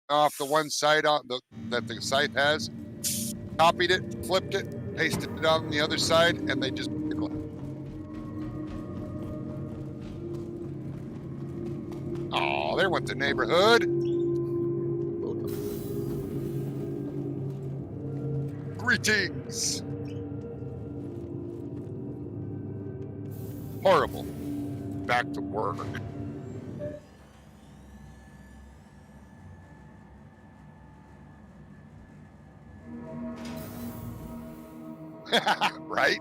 off the one side that the site has, copied it, flipped it, pasted it on the other side, and they just oh, there went the neighborhood. Greetings. Horrible. Back to work. Right?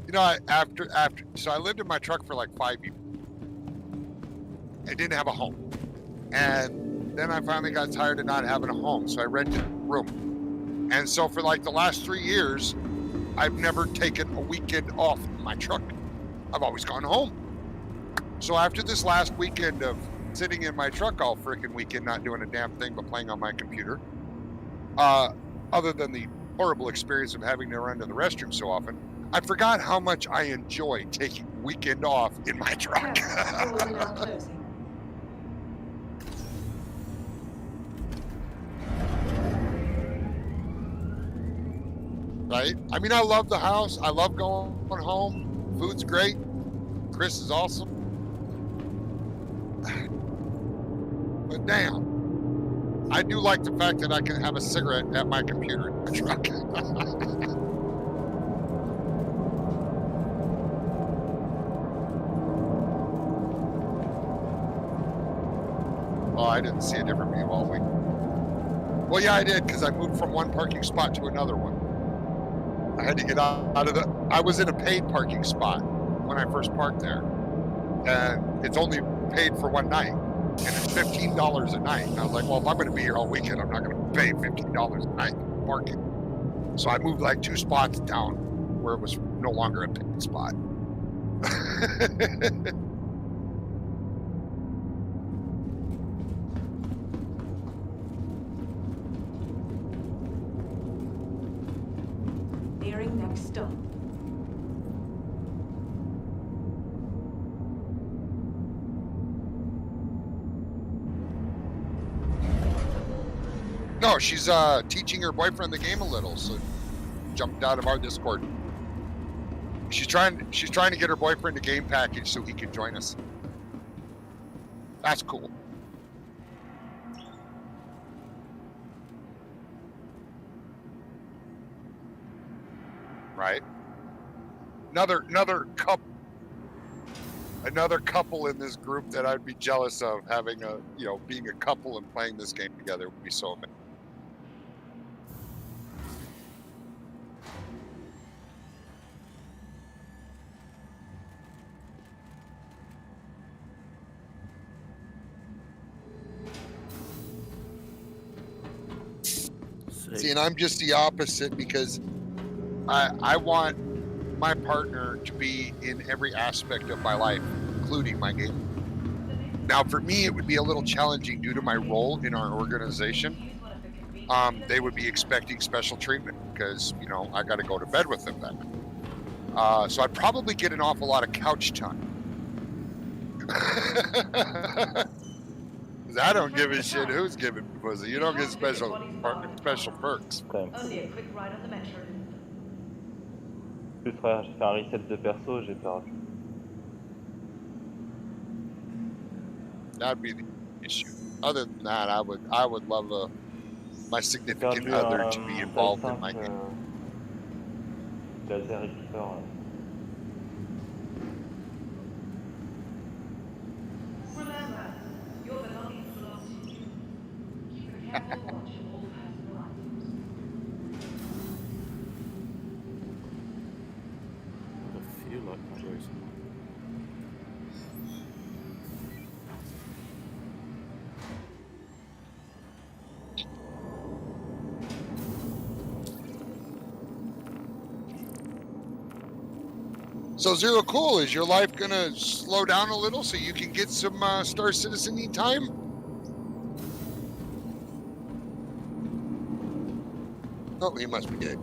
You know, so I lived in my truck for like 5 years. I didn't have a home. And then I finally got tired of not having a home, so I rented a room. And so for like the last 3 years, I've never taken a weekend off in my truck. I've always gone home. So after this last weekend of sitting in my truck all freaking weekend, not doing a damn thing but playing on my computer, other than the horrible experience of having to run to the restroom so often, I forgot how much I enjoy taking weekend off in my truck. Right? I mean, I love the house. I love going home. Food's great. Chris is awesome. But damn, I do like the fact that I can have a cigarette at my computer in the truck. Well, I didn't see a different view all week. Well, yeah, I did, because I moved from one parking spot to another one. I had to get out of the... I was in a paid parking spot when I first parked there. And it's only paid for one night. And it's $15 a night. And I was like, well, if I'm going to be here all weekend, I'm not going to pay $15 a night for parking. So I moved like 2 spots down where it was no longer a paid spot. Nearing next stop. No, she's teaching her boyfriend the game a little, so jumped out of our Discord. She's trying to get her boyfriend a game package so he can join us. That's cool. Right? Another couple in this group that I'd be jealous of, having a, being a couple and playing this game together would be so amazing. See, and I'm just the opposite, because I want my partner to be in every aspect of my life, including my game. Now, for me, it would be a little challenging due to my role in our organization. They would be expecting special treatment because, I got to go to bed with them then. So I'd probably get an awful lot of couch time. I don't give a shit who's giving me pussy. You don't get special perks. Only a quick ride on the metro. Plus frère, j'ai fait un reset de perso, j'ai perdu. That'd be the issue. Other than that, I would love my significant other to be involved in my game. Laser XR. Remember, your belongings belong to you. Keep a careful watch of all personal items. I feel like my voice. So Zero Cool, is your life gonna slow down a little so you can get some Star Citizen time? Oh, he must be dead.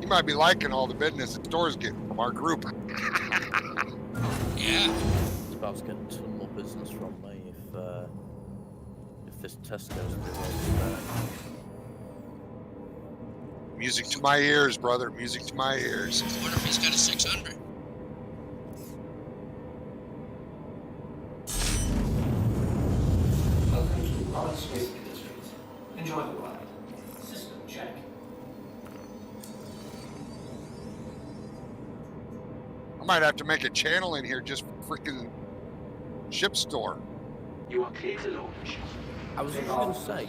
He might be liking all the business the store's getting from our group. Yeah. It's about to get a ton more business from me if this test goes through. Music to my ears, brother. Music to my ears. I wonder if he's got a 600. Welcome to Lawrence Space Industries. Enjoy the ride. System check. I might have to make a channel in here just for freaking ship store. You are clear to launch. I was just going to say,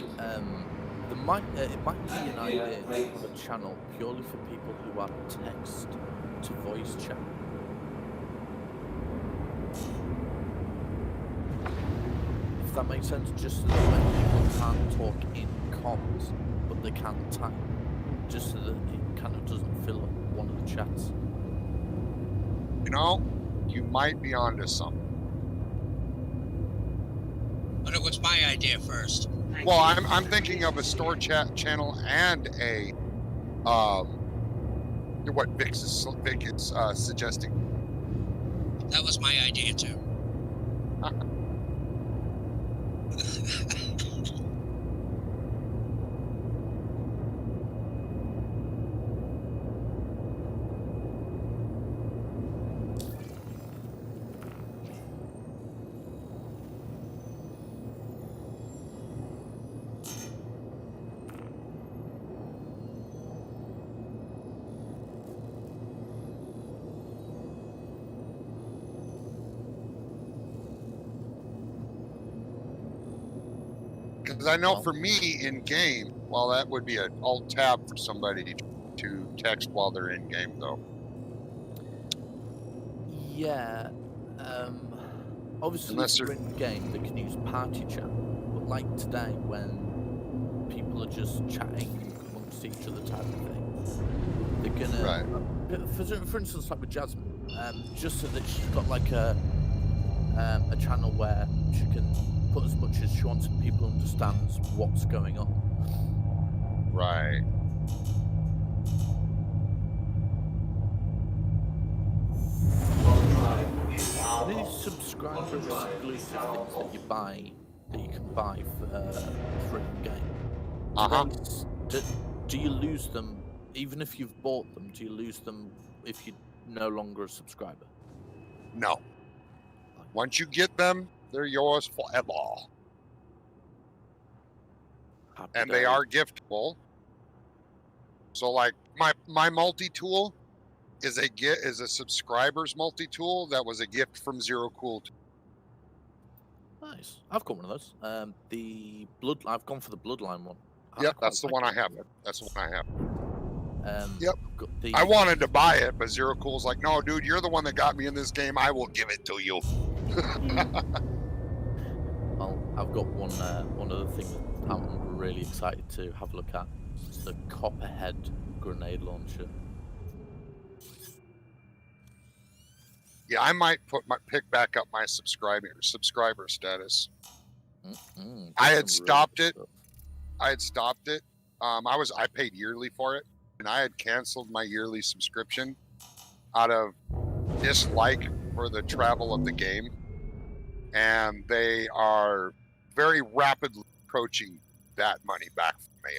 it might be an idea to have a channel purely for people who are text to voice chat. If that makes sense, just so that when people can't talk in comms, but they can type, just so that it kind of doesn't fill up one of the chats. You know, you might be onto something. But it was my idea first. Well, I'm thinking of a store chat channel and a what Vic is suggesting. That was my idea too. Because I know for me in game, well, that would be an alt tab for somebody to text while they're in game, though. Yeah, obviously Unless if they're- you're in game, they can use party chat, but like today when people are just chatting amongst each other type of thing, they're gonna, Right. for instance, like with Jasmine, just so that she's got like a channel where she can put as much as she wants and people understands what's going on. Right. These subscriber exclusive things that you buy, that you can buy for in game. Do you lose them even if you've bought them? Do you lose them if you're no longer a subscriber? No. Once you get them, they're yours forever. Happy And they days. are giftable. So like my multi-tool is a subscriber's multi-tool that was a gift from Zero Cool. Nice. I've got one of those. I've gone for the Bloodline one. Yep, quite that's the like one it. I have. That's the one I have. Yep. Got the, I wanted to buy it, but Zero Cool's like, no, dude, you're the one that got me in this game. I will give it to you. Well, I've got one other thing that I'm really excited to have a look at. It's the Copperhead grenade launcher. Yeah, I might pick back up my subscriber status. I had stopped it. I had stopped it. I paid yearly for it, and I had canceled my yearly subscription out of dislike for the travel of the game. And they are very rapidly approaching that money back from me.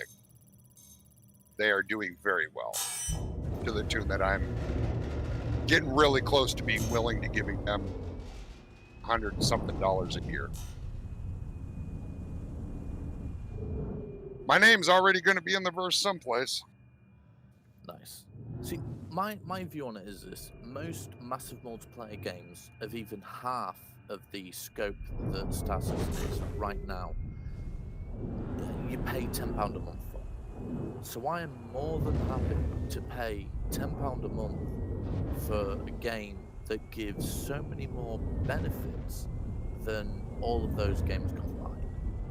They are doing very well, to the tune that I'm getting really close to being willing to giving them $100 and something a year. My name's already going to be in the verse someplace. Nice. See, my view on it is this: most massive multiplayer games of even half of the scope that Star Citizen is right now, you pay £10 a month for. So I am more than happy to pay £10 a month for a game that gives so many more benefits than all of those games combined.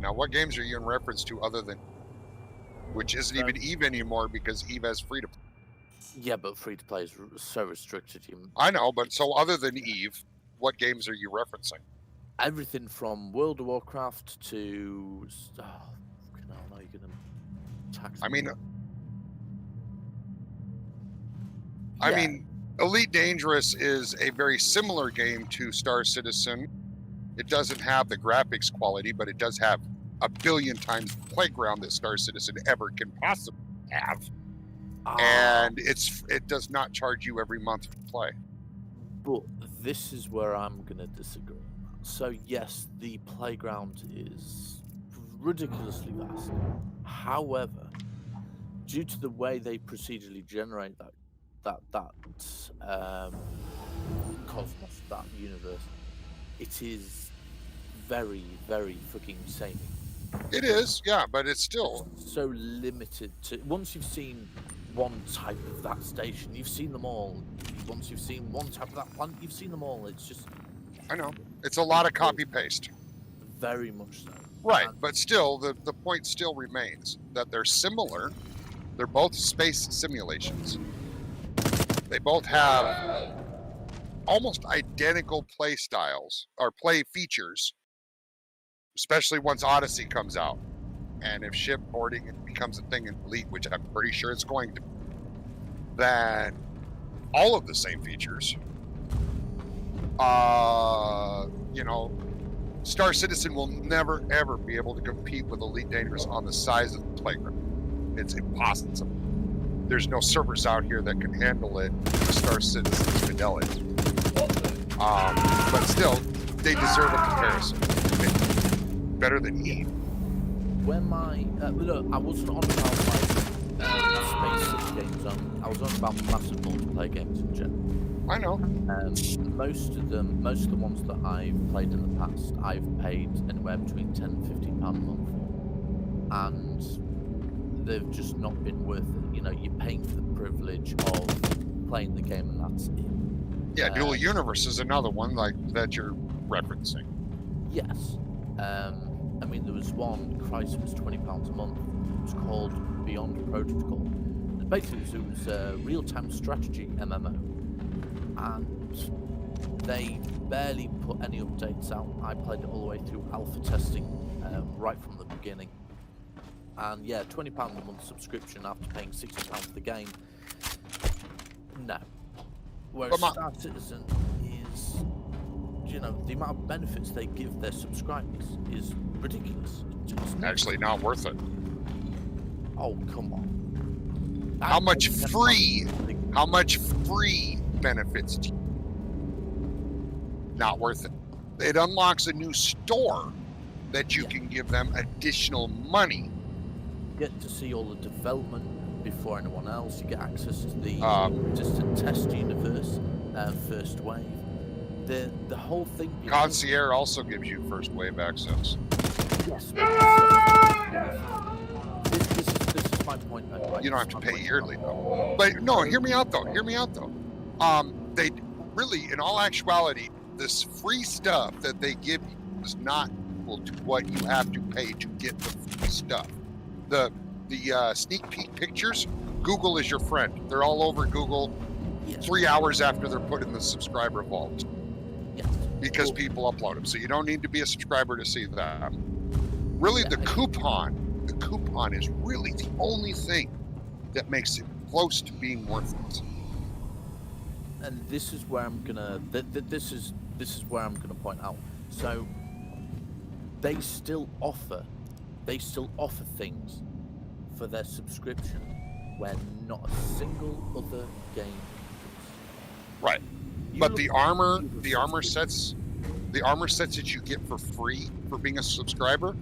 Now, what games are you in reference to other than, which isn't even EVE anymore because EVE has free to play? Yeah, but free to play is so restricted. I know, but so other than EVE, what games are you referencing? Everything from World of Warcraft to fucking hell, now you're gonna tax me. I mean, I Yeah. mean, Elite Dangerous is a very similar game to Star Citizen. It doesn't have the graphics quality, but it does have a billion times the playground that Star Citizen ever can possibly have. And it does not charge you every month to play. But this is where I'm going to disagree. So yes, the playground is ridiculously vast. However, due to the way they procedurally generate that cosmos, that universe, it is very, very fucking samey. It is, yeah, but it's still So limited to once you've seen one type of that station, you've seen them all. Once you've seen one type of that planet, you've seen them all. It's just, I know. It's a lot of copy paste. very much so. Right, And but still, the point still remains that they're similar. They're both space simulations. They both have almost identical play styles or play features, especially once Odyssey comes out. And if shipboarding becomes a thing in Elite, which I'm pretty sure it's going to, then all of the same features. You know, Star Citizen will never ever be able to compete with Elite Dangerous on the size of the playground. It's impossible. There's no servers out here that can handle it for Star Citizen's fidelity. But still, they deserve a comparison. Better than Eve. when my look, I wasn't on about like space games. I was on about massive multiplayer games in general. I know. Most of the ones that I've played in the past, I've paid anywhere between £10 and £15 a month, and they've just not been worth it. You know, you're paying for the privilege of playing the game, and that's it. Yeah, Dual Universe is another one like that you're referencing. Yes. I mean, there was one, Christ, it was £20 a month. It was called Beyond Protocol. And basically, it was a real-time strategy MMO. And they barely put any updates out. I played it all the way through alpha testing, right from the beginning. And yeah, £20 a month subscription after paying £60 for the game. No. Whereas Star Citizen is, you know, the amount of benefits they give their subscribers is ridiculous. It's just Actually, not worth it. Oh, come on. How much free benefits do you? Not worth it. It unlocks a new store that you can give them additional money. Get to see all the development before anyone else. You get access to the distant test universe, first wave. The whole thing. Concierge also gives you first wave access. Yes. This is my point. You don't have to pay yearly though. But no, hear me out though. They really, in all actuality, this free stuff that they give you is not equal to what you have to pay to get the free stuff. The sneak peek pictures, Google is your friend. They're all over Google 3 hours after they're put in the subscriber vault. Yes. Because people upload them. So you don't need to be a subscriber to see that. Really, the coupon is really the only thing that makes it close to being worth it. And this is where I'm gonna. This is where I'm gonna point out. So they still offer things for their subscription where not a single other game does. Right. But the armor sets that you get for free for being a subscriber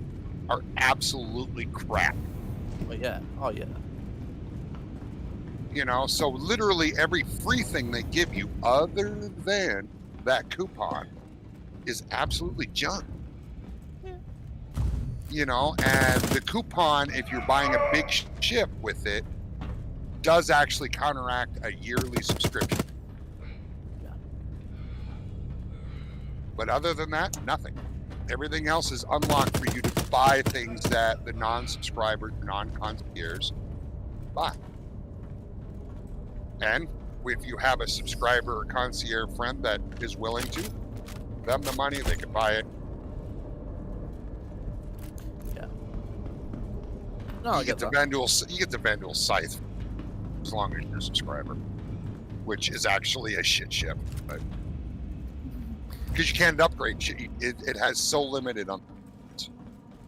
are absolutely crap. Oh yeah. You know, so literally every free thing they give you other than that coupon is absolutely junk. You know, and the coupon, if you're buying a big ship with it, does actually counteract a yearly subscription. Yeah. But other than that, nothing. Everything else is unlocked for you to buy things that the non-subscriber, non-concierge buy. And if you have a subscriber or concierge friend that is willing to, give them the money, they can buy it. Yeah. No, I You get the Vandal Scythe as long as you're a subscriber. which is actually a shit ship, but because you can't upgrade shit, it has so limited on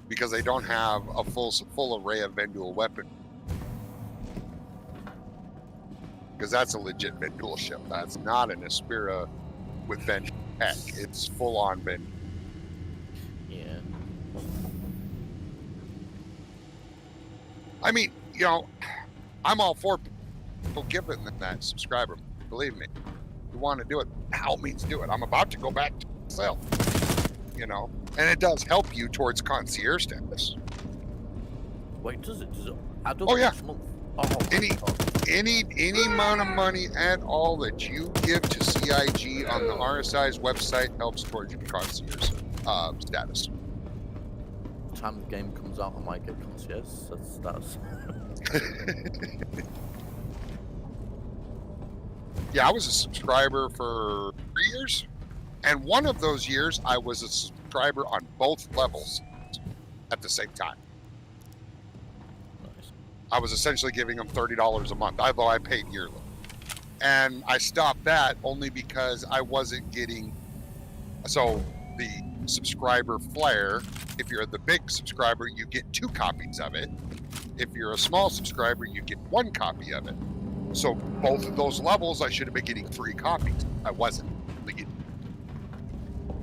because they don't have a full array of Vendul weapon. Because that's a legit Vendul ship. That's not an Aspira with Vendul tech. It's full on Vendul. Yeah. I mean, you know, I'm all for people giving them that subscriber. Believe me, if you want to do it, by all means do it. I'm about to go back to myself, you know, and it does help you towards concierge status. Wait, does it? Does it add up Oh, yeah. each month? Oh, my Any- God. Any amount of money at all that you give to CIG on the RSI's website helps towards your concierge status. Time the game comes out, I might get concierge. That's Yeah, I was a subscriber for 3 years, and one of those years I was a subscriber on both levels at the same time. nice. I was essentially giving them $30 a month, although I paid yearly. And I stopped that only because I wasn't getting. So the subscriber flare, if you're the big subscriber, you get 2 copies of it. If you're a small subscriber, you get 1 copy of it. So both of those levels, I should have been getting 3 copies. I wasn't.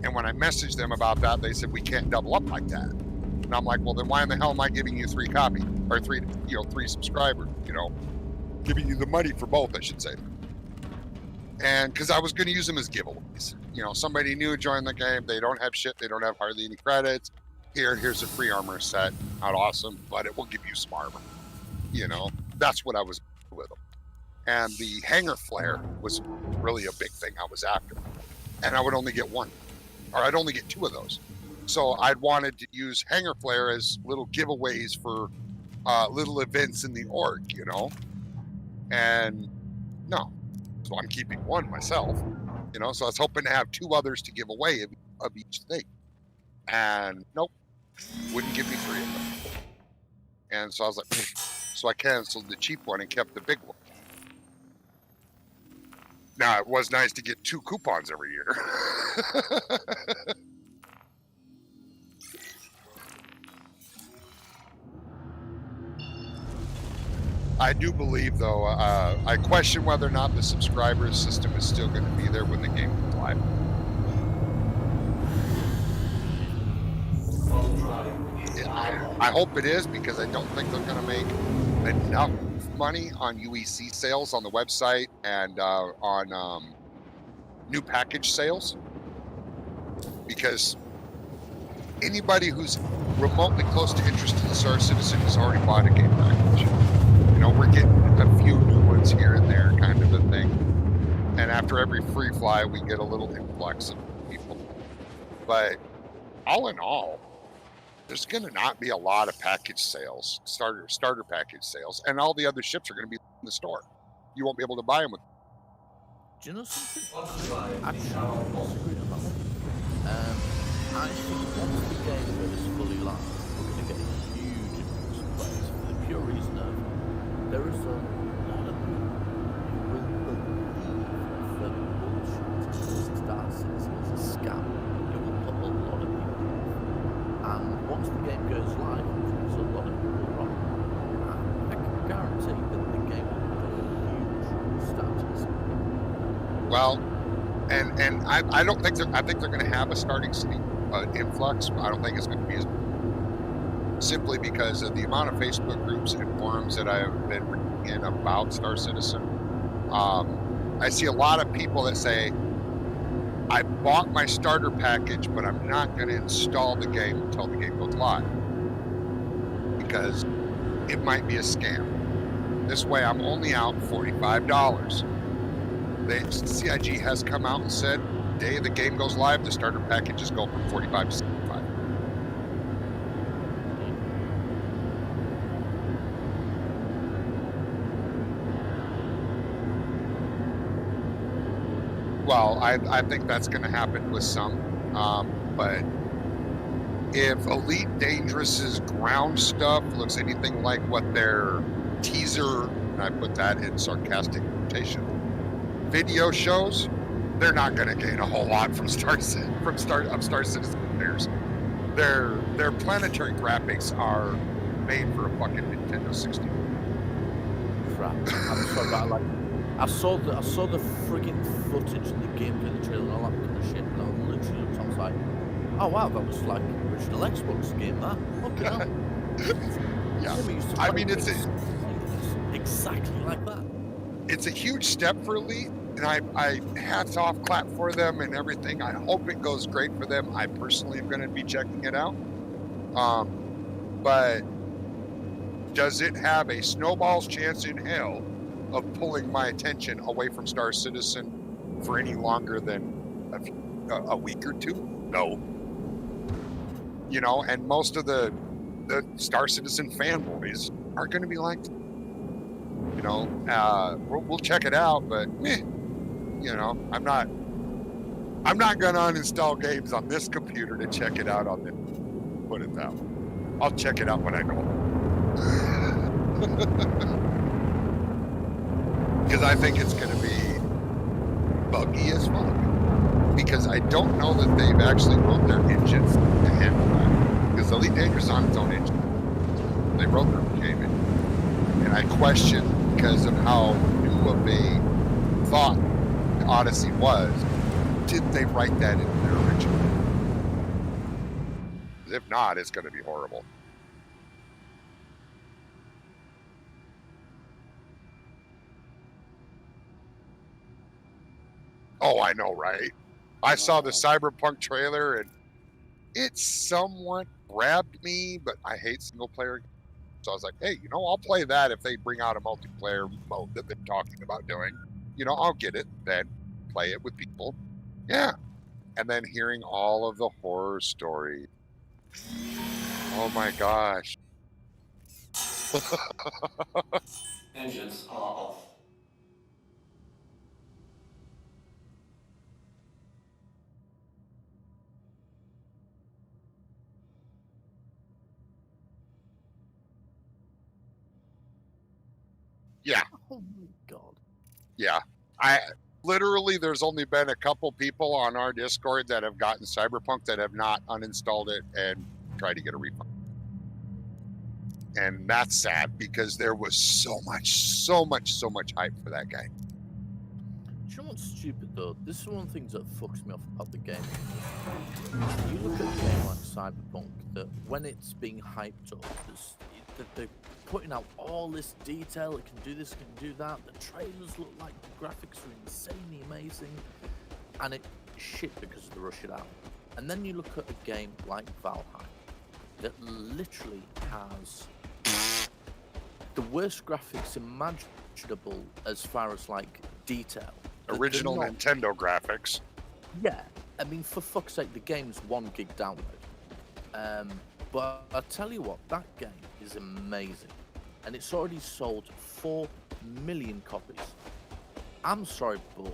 And when I messaged them about that, they said, we can't double up like that. And I'm like, well, then why in the hell am I giving you 3 copies or 3 subscribers, giving you the money for both, I should say. And because I was going to use them as giveaways. Somebody new joined the game. They don't have shit. They don't have hardly any credits. Here's a free armor set. Not awesome, but it will give you some armor. That's what I was with them. And the hanger flare was really a big thing I was after. And I would only get 1, or I'd only get 2 of those. So I'd wanted to use hanger flare as little giveaways for little events in the org, and no. So I'm keeping 1 myself, so I was hoping to have 2 others to give away of each thing. And nope, wouldn't give me 3 of them. And so I was like, so I canceled the cheap one and kept the big one. Now, it was nice to get 2 coupons every year. I do believe, though, I question whether or not the subscriber system is still going to be there when the game goes live. I hope it is, because I don't think they're going to make enough money on UEC sales on the website and on new package sales, because anybody who's remotely close to interested in Star Citizen has already bought a game package. We're getting a few new ones here and there, kind of a thing. And after every free fly, we get a little influx of people. But all in all, there's going to not be a lot of package sales, starter package sales, and all the other ships are going to be in the store. You won't be able to buy them with. Do you know something? I actually disagree on that one. I think once the game is fully live, we're going to get a huge influx of players for the pure reason of there is a lot of people who will believe that bullshit Star Citizen is a scam. It will put a lot of people off. And once the game goes live, there's a lot of people wrong. I can guarantee that the game will get a huge status. Well, and I don't think I think they're going to have a starting influx. I don't think it's going to be as simply because of the amount of Facebook groups and forums that I've been reading in about Star Citizen. I see a lot of people that say, I bought my starter package, but I'm not going to install the game until the game goes live, because it might be a scam. This way I'm only out $45. The CIG has come out and said, the day the game goes live, the starter packages go from 45 to 75. Well, I think that's going to happen with some, but if Elite Dangerous's ground stuff looks anything like what their teaser, and I put that in sarcastic quotation, video shows, they're not going to gain a whole lot from Star Citizen players. Their planetary graphics are made for a fucking Nintendo 64. Crap. I'm sorry, but I saw the friggin' footage and the gameplay, the trailer, and all that kind of shit, and I literally looked, I was like, oh wow, that looks like an original Xbox game, that. Fucking hell. Yeah. We used to I play mean, it's games exactly like that. It's a huge step for Elite, and I hats off, clap for them and everything. I hope it goes great for them. I personally am going to be checking it out. But does it have a snowball's chance in hell of pulling my attention away from Star Citizen for any longer than a week or two? No. You know, and most of the Star Citizen fanboys are going to be like, you know, we'll check it out, but you know, I'm not going to uninstall games on this computer to check it out on this. Put it that way. I'll check it out when I know. Because I think it's going to be buggy as fuck. Because I don't know that they've actually wrote their engines to handle that. Because Elite Dangerous on its own engine. They wrote their game engine. And I question, because of how new of a thought the Odyssey was, did they write that into their original? If not, it's going to be horrible. Oh, I know, right? I saw the Cyberpunk trailer, and it somewhat grabbed me, but I hate single-player. So I was like, hey, you know, I'll play that if they bring out a multiplayer mode that they're talking about doing. You know, I'll get it, then play it with people. Yeah. And then hearing all of the horror stories. Oh my gosh. Engines are off. Yeah. Oh my god. Yeah. There's only been a couple people on our Discord that have gotten Cyberpunk that have not uninstalled it and tried to get a refund. And that's sad because there was so much hype for that game. Do you know what's stupid though? This is one of the things that fucks me off about the game. You look at a game like Cyberpunk, that when it's being hyped up, they're putting out all this detail, it can do this, it can do that, the trailers look like the graphics are insanely amazing, and it's shit because of the rush it out. And then you look at a game like Valheim, that literally has the worst graphics imaginable as far as like detail. Original Nintendo graphics. Yeah, I mean, for fuck's sake, the game's 1 gig download. But I tell you what, that game is amazing, and it's already sold 4 million copies. I'm sorry, but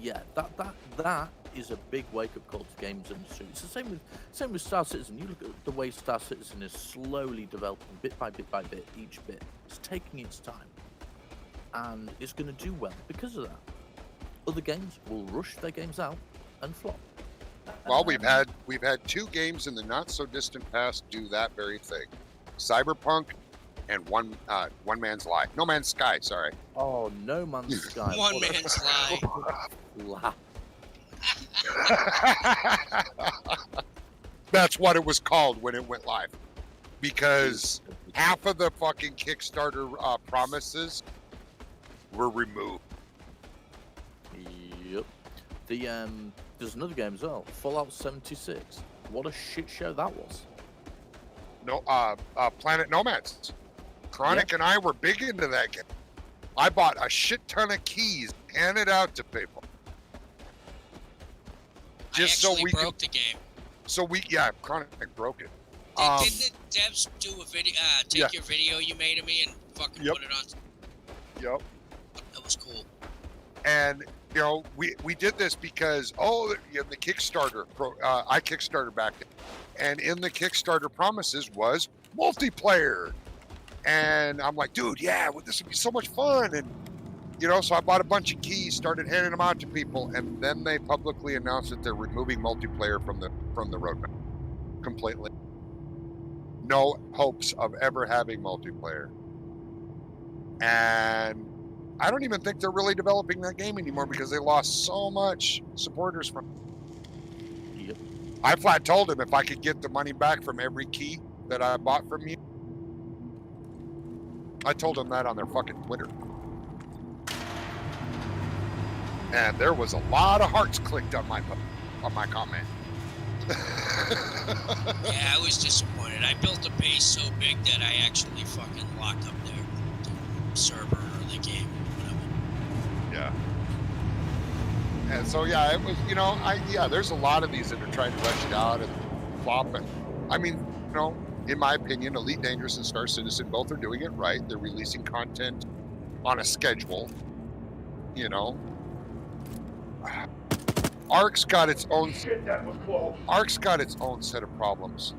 yeah, that is a big wake-up call to games industry. It's the same with Star Citizen. You look at the way Star Citizen is slowly developing, bit by bit by bit, each bit. It's taking its time, and it's going to do well because of that. Other games will rush their games out and flop. Well, we've had 2 games in the not so distant past do that very thing. Cyberpunk and One Man's Lie. No Man's Sky, sorry. Oh, No Man's Sky. One Man's Lie. Lie. That's what it was called when it went live. Because half of the fucking Kickstarter promises were removed. Yep. There's another game as well, Fallout 76. What a shit show that was. No, Planet Nomads. Chronic and I were big into that game. I bought a shit ton of keys, handed out to people. Just so we broke the game. Chronic broke it. Didn't the devs do a video? Take your video you made of me and fucking put it on. Yep. That was cool. And you know, we did this because the Kickstarter I Kickstarter back then, and in the Kickstarter promises was multiplayer, and I'm like, dude, yeah, this would be so much fun, and You know, so I bought a bunch of keys, started handing them out to people, and then they publicly announced that they're removing multiplayer from the roadmap completely. No hopes of ever having multiplayer. And I don't even think they're really developing that game anymore because they lost so much supporters from it. Yep. I flat told him if I could get the money back from every key that I bought from you. I told him that on their fucking Twitter. And there was a lot of hearts clicked on my comment. Yeah, I was disappointed. I built a base so big that I actually fucking locked up the server or the game, whatever. Yeah. And so yeah, it was, you know, there's a lot of these that are trying to rush it out and flop it. I mean, you know, in my opinion, Elite Dangerous and Star Citizen both are doing it right. They're releasing content on a schedule, you know. Ark's got its own Ark's got its own set of problems.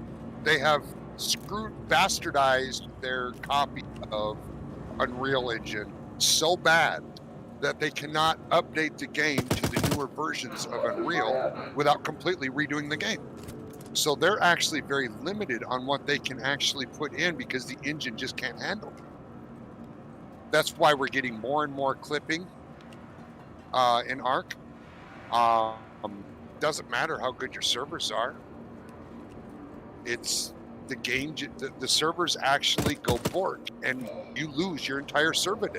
They have bastardized their copy of Unreal Engine so bad that they cannot update the game to the newer versions of Unreal without completely redoing the game. So they're actually very limited on what they can actually put in because the engine just can't handle it. That's why we're getting more and more clipping in Ark. Doesn't matter how good your servers are. It's the game, the servers actually go bork and you lose your entire server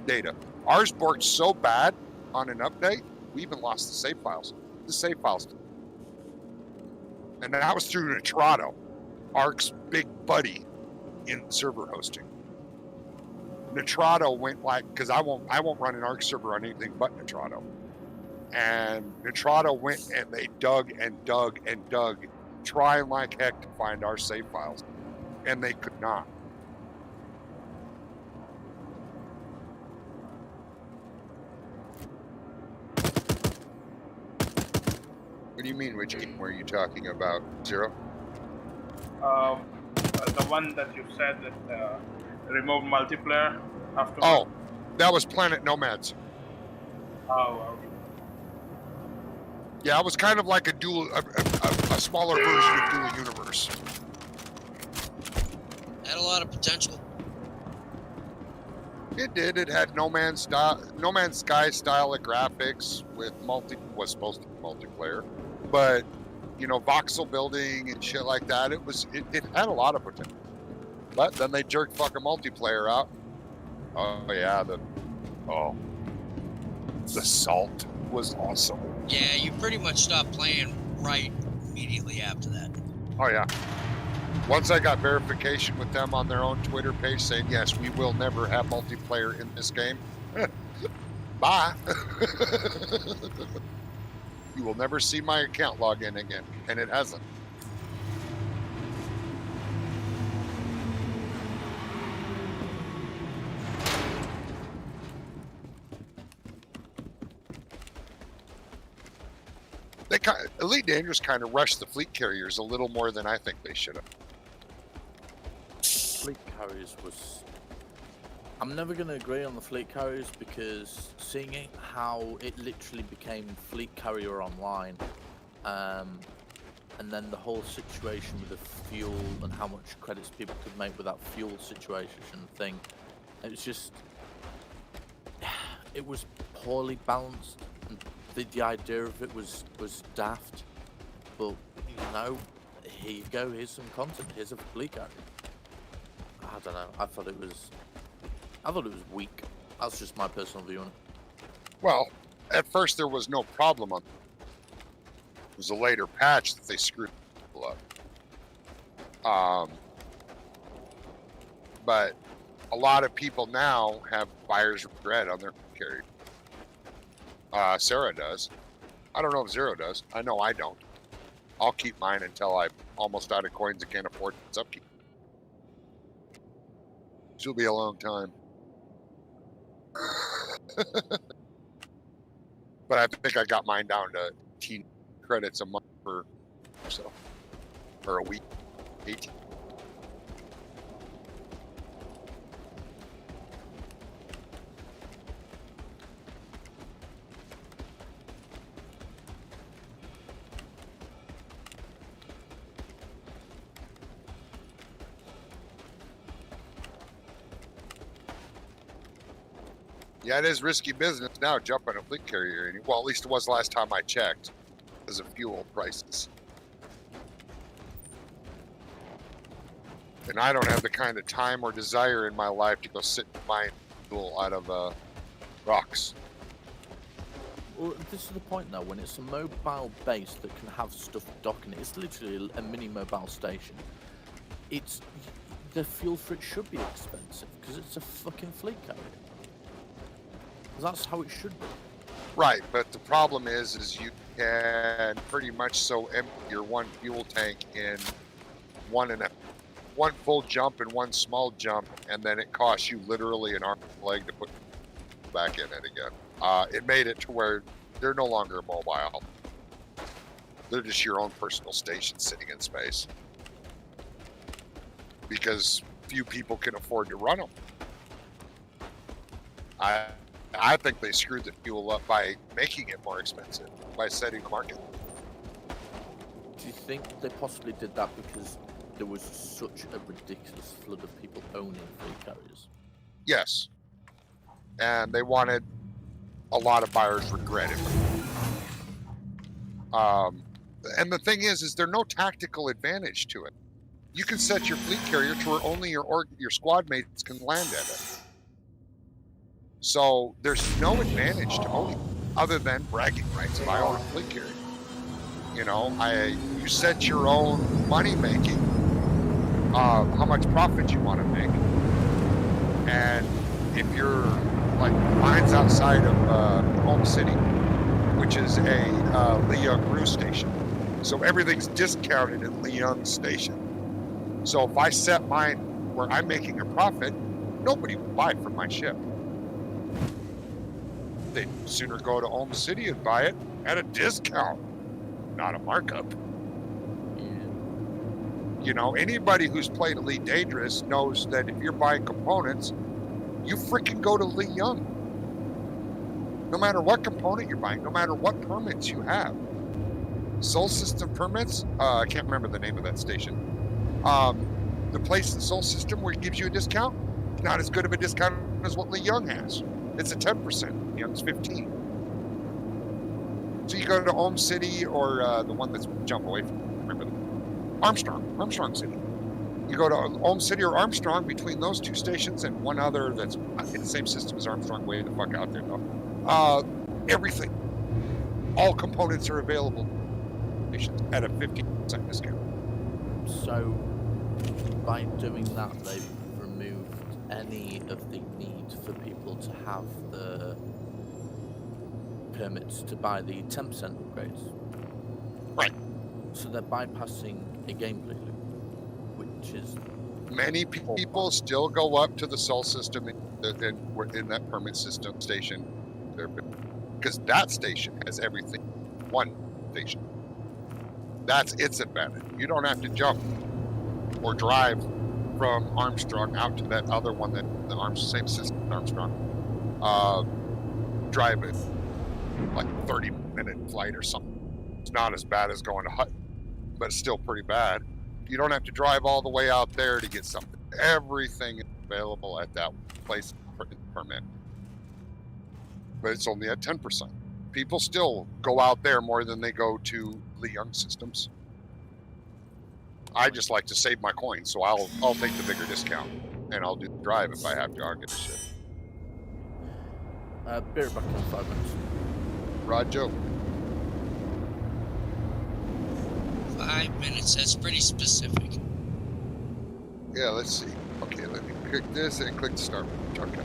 data. Ours borked so bad on an update, we even lost the save files. And that was through Nitrado, Ark's big buddy in server hosting. Nitrado went like, because I won't run an Ark server on anything but Nitrado. And Nitrado went and they dug and dug and dug, trying like heck to find our save files. And they could not. What do you mean, which game were you talking about, Zero? The one that you said that removed multiplayer after. Oh, that was Planet Nomads. Oh, okay. Yeah, it was kind of like a smaller version of Dual Universe. Had a lot of potential. It did. It had No Man's Sky style of graphics with was supposed to be multiplayer, but you know, voxel building and shit like that. It had a lot of potential, but then they jerked fucking multiplayer out. Oh yeah, the Salt was awesome. Yeah, you pretty much stopped playing right immediately after that. Oh yeah. Once I got verification with them on their own Twitter page saying, yes, we will never have multiplayer in this game. Bye. You will never see my account log in again. And it hasn't. Elite Dangerous kind of rushed the fleet carriers a little more than I think they should have. Fleet carriers was... I'm never going to agree on the fleet carriers because seeing it, how it literally became fleet carrier online, and then the whole situation with the fuel and how much credits people could make with that fuel situation thing, it was just... It was poorly balanced. And the idea of it was daft, but you know, here you go, here's some content, here's a fleet carrier. I don't know, I thought it was weak. That's just my personal view on it. Well, at first there was no problem on it. It was a later patch that they screwed people up. But a lot of people now have buyer's regret on their carrier. Sarah does. I don't know if Zero does. I know I don't. I'll keep mine until I'm almost out of coins and can't afford its upkeep. She'll be a long time. But I think I got mine down to 18 credits a month or so. Or a week. 18. Yeah, it is risky business now jumping a fleet carrier. Well, at least it was the last time I checked because of fuel prices. And I don't have the kind of time or desire in my life to go sit and mine fuel out of rocks. Well, this is the point though, when it's a mobile base that can have stuff docking, it's literally a mini mobile station. The fuel for it should be expensive because it's a fucking fleet carrier. That's how it should be. Right, but the problem is you can pretty much so empty your one fuel tank in one full jump and one small jump, and then it costs you literally an arm and leg to put back in it again. It made it to where they're no longer mobile. They're just your own personal station sitting in space. Because few people can afford to run them. I think they screwed the fuel up by making it more expensive, by setting the market. Do you think they possibly did that because there was such a ridiculous flood of people owning fleet carriers? Yes. And they wanted a lot of buyers regret it. And the thing is there's no tactical advantage to it. You can set your fleet carrier to where only your squad mates can land at it. So there's no advantage to owning other than bragging rights if I own a fleet carrier. You know, you set your own money making, how much profit you want to make. And if you're like mine's outside of Home City, which is a Leung Brew station. So everything's discounted at Leung Station. So if I set mine where I'm making a profit, nobody will buy from my ship. They'd sooner go to Home City and buy it at a discount, not a markup. Yeah. You know, anybody who's played Elite Dangerous knows that if you're buying components, you freaking go to Leung. No matter what component you're buying, no matter what permits you have. Sol System permits, I can't remember the name of that station. The place in Sol System where it gives you a discount, not as good of a discount as what Leung has. It's a 10%. Leung's 15. So you go to Home City or the one that's jump away from, remember Armstrong City. You go to Home City or Armstrong, between those two stations and one other that's in the same system as Armstrong, way the fuck out there though. Everything, all components are available at a 50% discount. So by doing that, they've removed any of the need for people to have the permits to buy the 10% upgrades. Right. So they're bypassing a gameplay loop, which is... Many people still go up to the Sol System in that permit system station, because that station has everything. One station. That's its advantage. You don't have to jump or drive from Armstrong out to that other one that same system Armstrong. Drive it like 30-minute flight or something. It's not as bad as going to Hutton, but it's still pretty bad. You don't have to drive all the way out there to get something. Everything is available at that place for permit. But it's only at 10%. People still go out there more than they go to Leung systems. I just like to save my coins, so I'll take the bigger discount and I'll do the drive if I have to. I'll get the shit. Be right back in 5 minutes. Rod Joe. 5 minutes, that's pretty specific. Yeah, let's see. Okay, let me click this and click the start. Okay.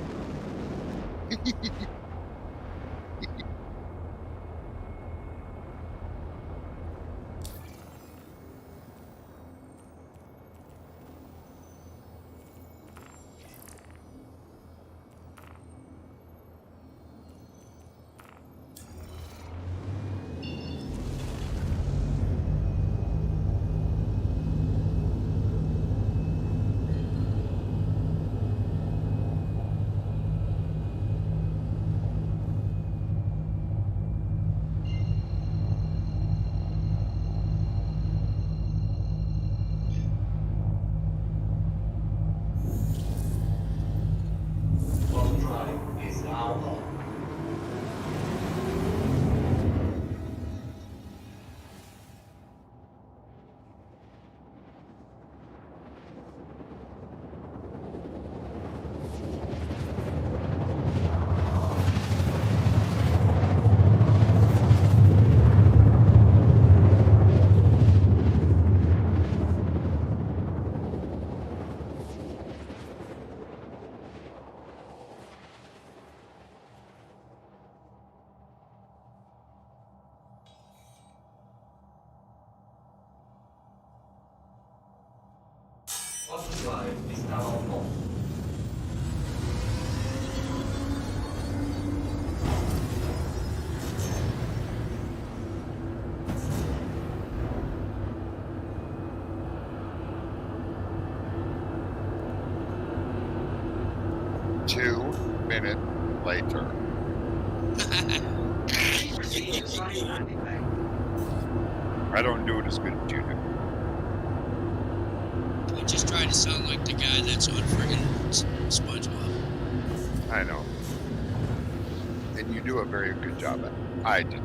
minute later. Please proceed to assigned landing bay. I don't do it as good as you do. I just try to sound like the guy that's on friggin' SpongeBob. I know. And you do a very good job at it. I do.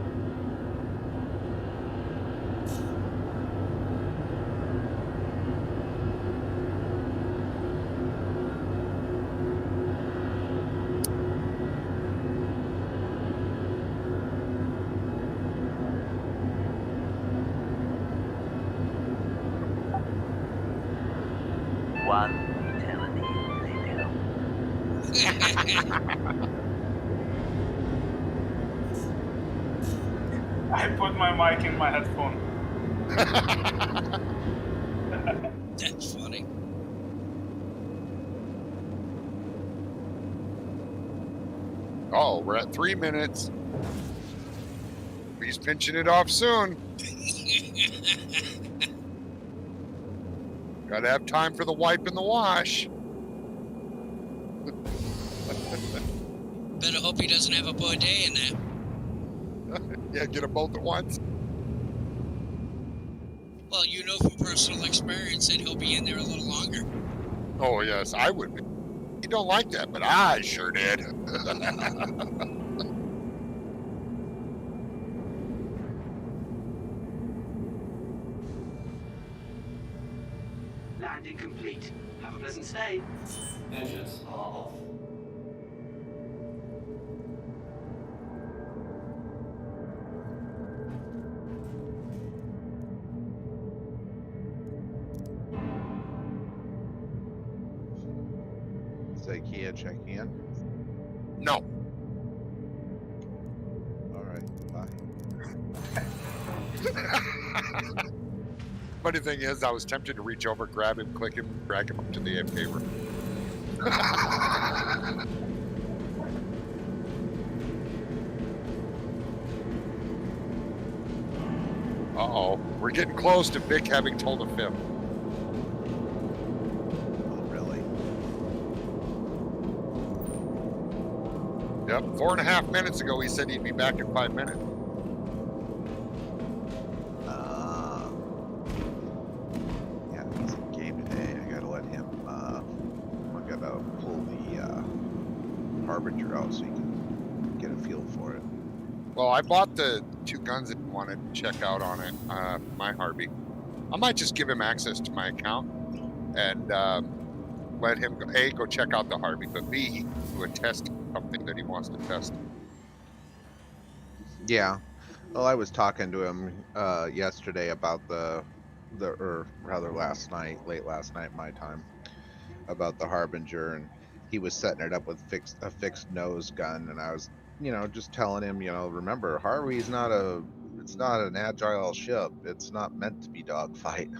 One eternity later. I put my mic in my headphone. That's funny. Oh, we're at 3 minutes. He's pinching it off soon. Gotta have time for the wipe and the wash. Better hope he doesn't have a bidet in there. Yeah, get them both at once. Well, you know from personal experience that he'll be in there a little longer. Oh, yes, I would be. You don't like that, but I sure did. Landing complete. Have a pleasant stay. Engines are off. Kia checking in. No. All right, bye. Funny thing is, I was tempted to reach over, grab him, click him, drag him up to the AFK room. Uh-oh. We're getting close to Vic having told a fib. Yep, 4.5 minutes ago he said he'd be back in 5 minutes. Yeah, he's in game today. I gotta let him. I gotta pull the Harbinger out so you can get a feel for it. Well, I bought the 2 guns that you wanted to check out on it, my Harvey. I might just give him access to my account and let him go, A, go check out the Harvey, but B, do a test, something that he wants to test. Yeah. Well, I was talking to him yesterday about or rather last night, late last night my time, about the Harbinger, and he was setting it up with a fixed nose gun, and I was, just telling him, remember, Harvey's it's not an agile ship. It's not meant to be dogfight.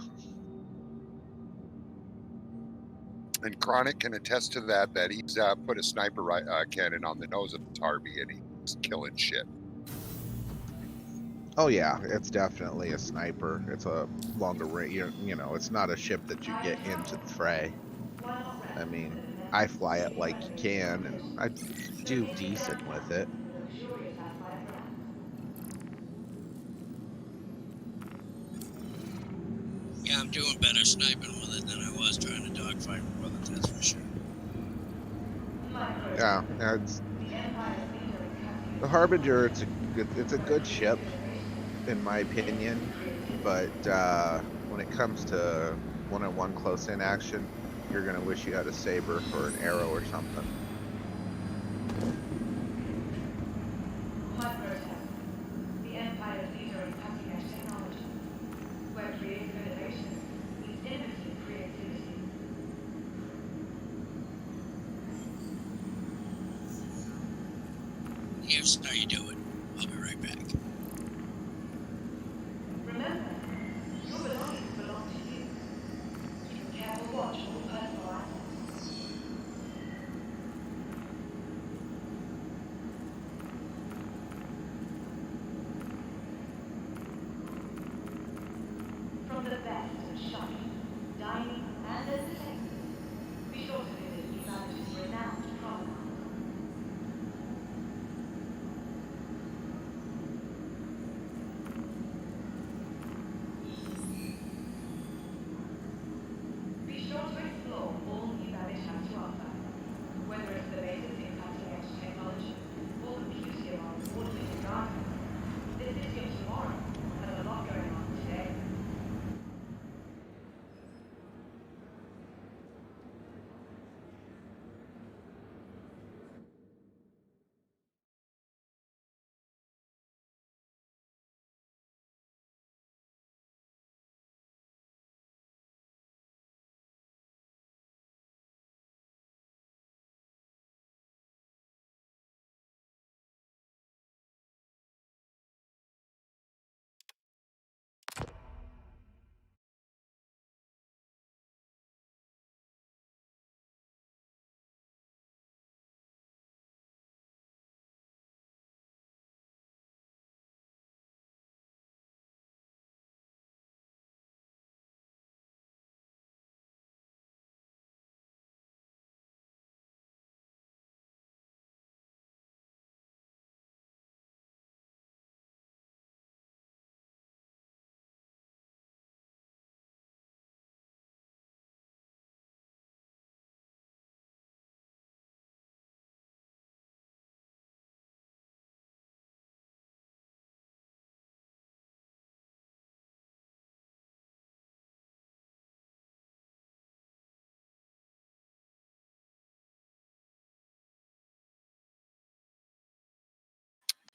And Chronic can attest to that he's put a sniper cannon on the nose of the Harvey and he's killing shit. Oh yeah, it's definitely a sniper. It's a longer range. It's not a ship that you get into the fray. I mean, I fly it like you can, and I do decent with it. Yeah, I'm doing better sniping with it than I was trying to dogfight with it, that's for sure. Yeah, the Harbinger. It's a good ship, in my opinion, but when it comes to one-on-one close-in action, you're gonna wish you had a saber or an arrow or something. The Empire's leader in cutting-edge technology, where creative innovation meets innovative creativity. Here's how you do it. I'll be right back. Remember, your belongings belong to you. Keep a careful watch on your personal items. From the best of shopping, dining, and entertainment, be sure to visit Humanity's renowned promenade.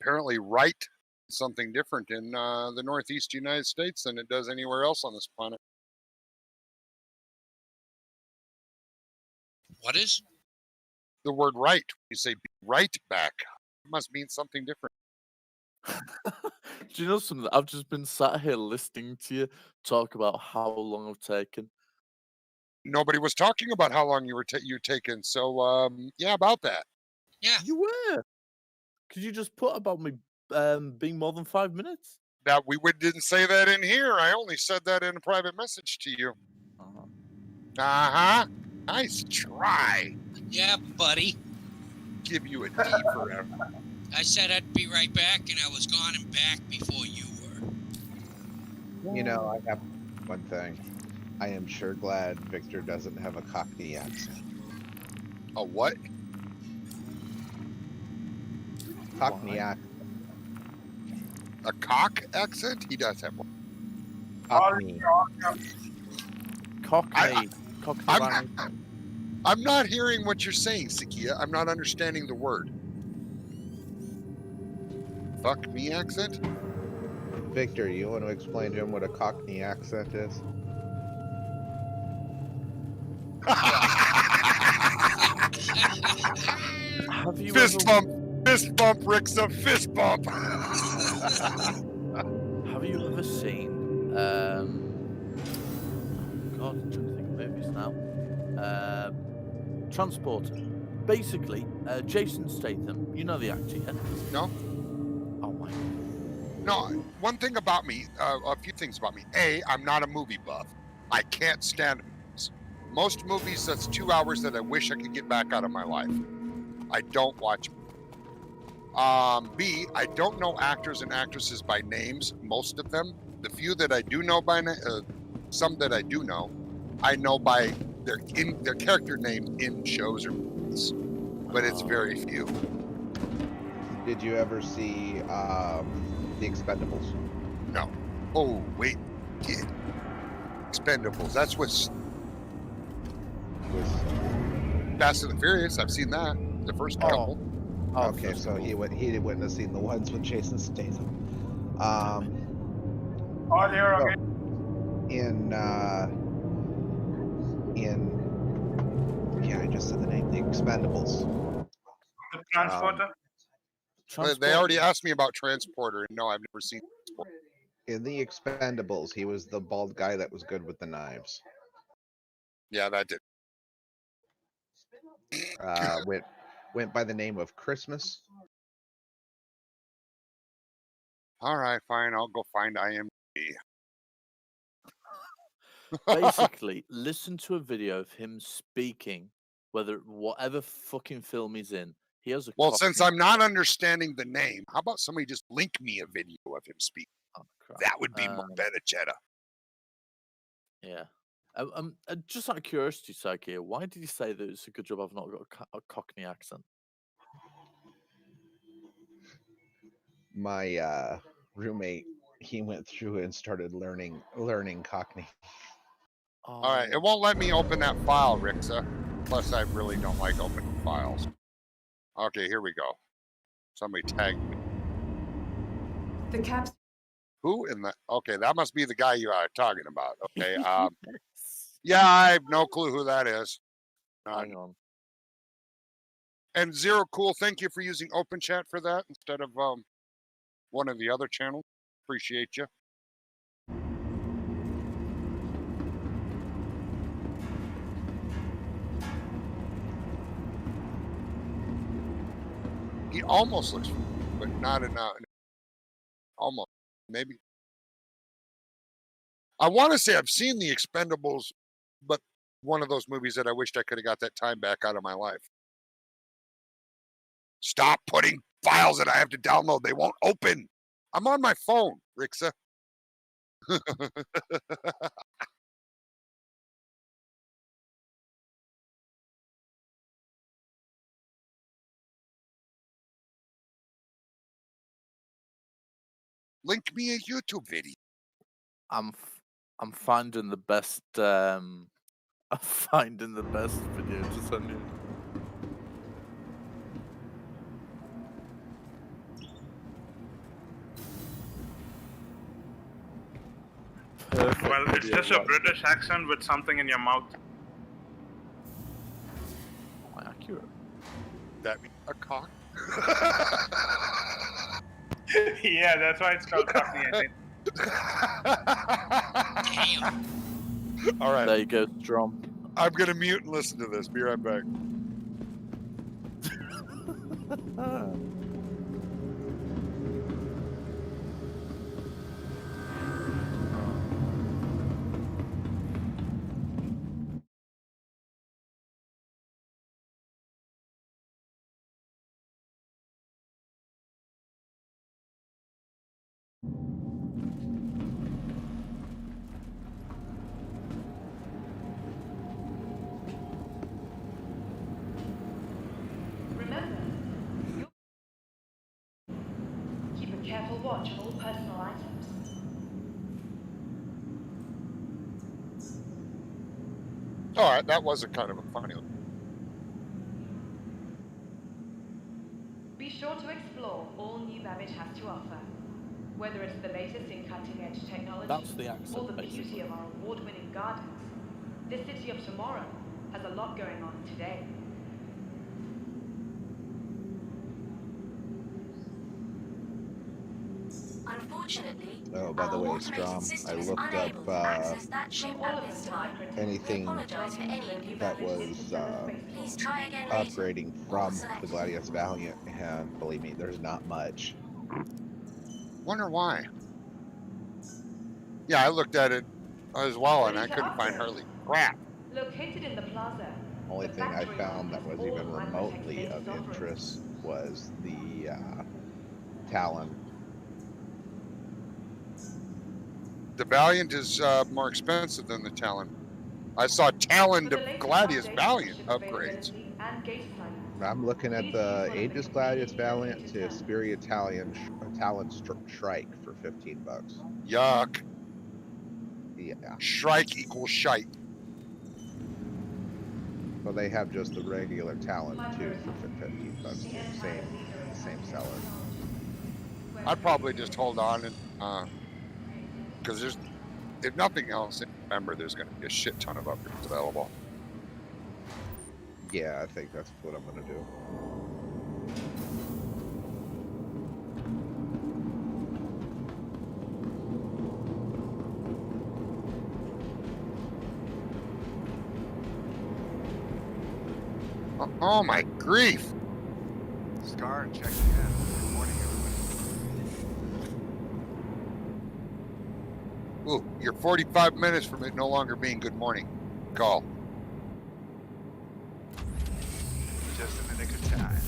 Apparently, right something different in the Northeast United States than it does anywhere else on this planet. What is? The word right. You say be right back. It must mean something different. Do you know something? I've just been sat here listening to you talk about how long I've taken. Nobody was talking about how long you were you're taking. So yeah, about that. Yeah. You were. Could you just put about me being more than 5 minutes? That didn't say that in here. I only said that in a private message to you. Uh-huh. Nice try. Yeah, buddy. Give you a D forever. I said I'd be right back, and I was gone and back before you were. You know, I have one thing. I am sure glad Victor doesn't have a Cockney accent. A what? Cockney Why? accent. A cock accent? He does have one. Cockney. Cockney. Cockney. I'm not hearing what you're saying, Sakia. I'm not understanding the word. Fuck me accent? Victor, you want to explain to him what a Cockney accent is? Have you Fist ever, bump, RIXSTA, fist bump. have you ever seen God, I'm trying to think of movies now. Transporter. Basically, Jason Statham, you know the actor, yeah? No? Oh my. No, one thing about me, a few things about me. A, I'm not a movie buff. I can't stand movies. Most movies, that's 2 hours that I wish I could get back out of my life. I don't watch. B, I don't know actors and actresses by names, most of them. The few that I do know by some that I do know, I know by their character name in shows or movies, but it's very few. Did you ever see The Expendables? No. Oh, wait. Yeah. Expendables. That's what's Fast and the Furious. I've seen that. The first couple. Oh, Okay, so he wouldn't have seen the ones with Jason Statham. Audio so again. Yeah, I just said the name. The Expendables. The transporter. They already asked me about Transporter, and no, I've never seen Transporter. In The Expendables, he was the bald guy that was good with the knives. Yeah, that did. Went by the name of Christmas. All right, fine. I'll go find IMDb. Basically, listen to a video of him speaking, whatever fucking film he's in. He has a Well, since Cockney- I'm not understanding the name, how about somebody just link me a video of him speaking? Oh, crap. That would be more better, Cheddar. Yeah. Just out of curiosity, Sakia, why did you say that it's a good job I've not got a Cockney accent? My roommate, he went through and started learning Cockney. Oh, All right, it won't let me open that file, RIXSTA. Plus, I really don't like opening files. Okay, here we go. Somebody tagged me. The caps. Who in the? Okay, that must be the guy you are talking about. Okay. Yeah, I have no clue who that is. Hang on. And Zero Cool, thank you for using Open Chat for that instead of one of the other channels. Appreciate you. He almost looks, but not enough. Almost, maybe. I want to say I've seen The Expendables, but one of those movies that I wished I could have got that time back out of my life. Stop putting files that I have to download. They won't open. I'm on my phone, RIXSTA. Link me a YouTube video. I'm finding the best I'm finding the best video to send you. Perfect Well, it's video just a right British accent with something in your mouth. Quite accurate. That means a cock. Yeah, that's why it's called Cockney, I think. Damn. All right, There you go, Strom. I'm gonna mute and listen to this. Be right back. Remember, keep a careful watch on all personal items. All right, that was a kind of a funny one. Be sure to explore all New Babbage has to offer. Whether it's the latest in cutting-edge technology That's the or accent, the beauty basically. of our award-winning gardens, this city of tomorrow has a lot going on today. Unfortunately, Oh, by the our way, automated Strom, system I is looked up unable to access that ship From all at of this us at time. iPrinting, anything We apologize for any welcome to the New that Babbage was Interstellar Spaceport. Please try again later. upgrading Or from select the Gladius Valiant, and believe me, there's not much. Wonder why. Yeah, I looked at it as well, and I Ready to couldn't find upgrade. hardly crap. Located in the plaza, Only the thing I factory found that offers was all even Microtech's remotely latest of offerings. interest was the Talon. The Valiant is more expensive than the Talon. I saw Talon For to the latest Gladius updates, Valiant ship upgrades. availability, and gate assignments, I'm looking at please use the one of Aegis the Gladius conveniently Valiant located to terminals. Superior Talon Shrike for $15. Yuck. Yeah. Shrike equals shite. Well, they have just the regular Talon too for Microtech, $15 the too. Empire leader in Same cutting-edge seller. technology. I'd probably just hold on and because there's, if nothing else, in November there's going to be a shit ton of upgrades available. Yeah, I think that's what I'm gonna do. Oh my grief! Scar and checking in. Good morning, everybody. Ooh, you're 45 minutes from it no longer being good morning. Call. Just in the nick of time.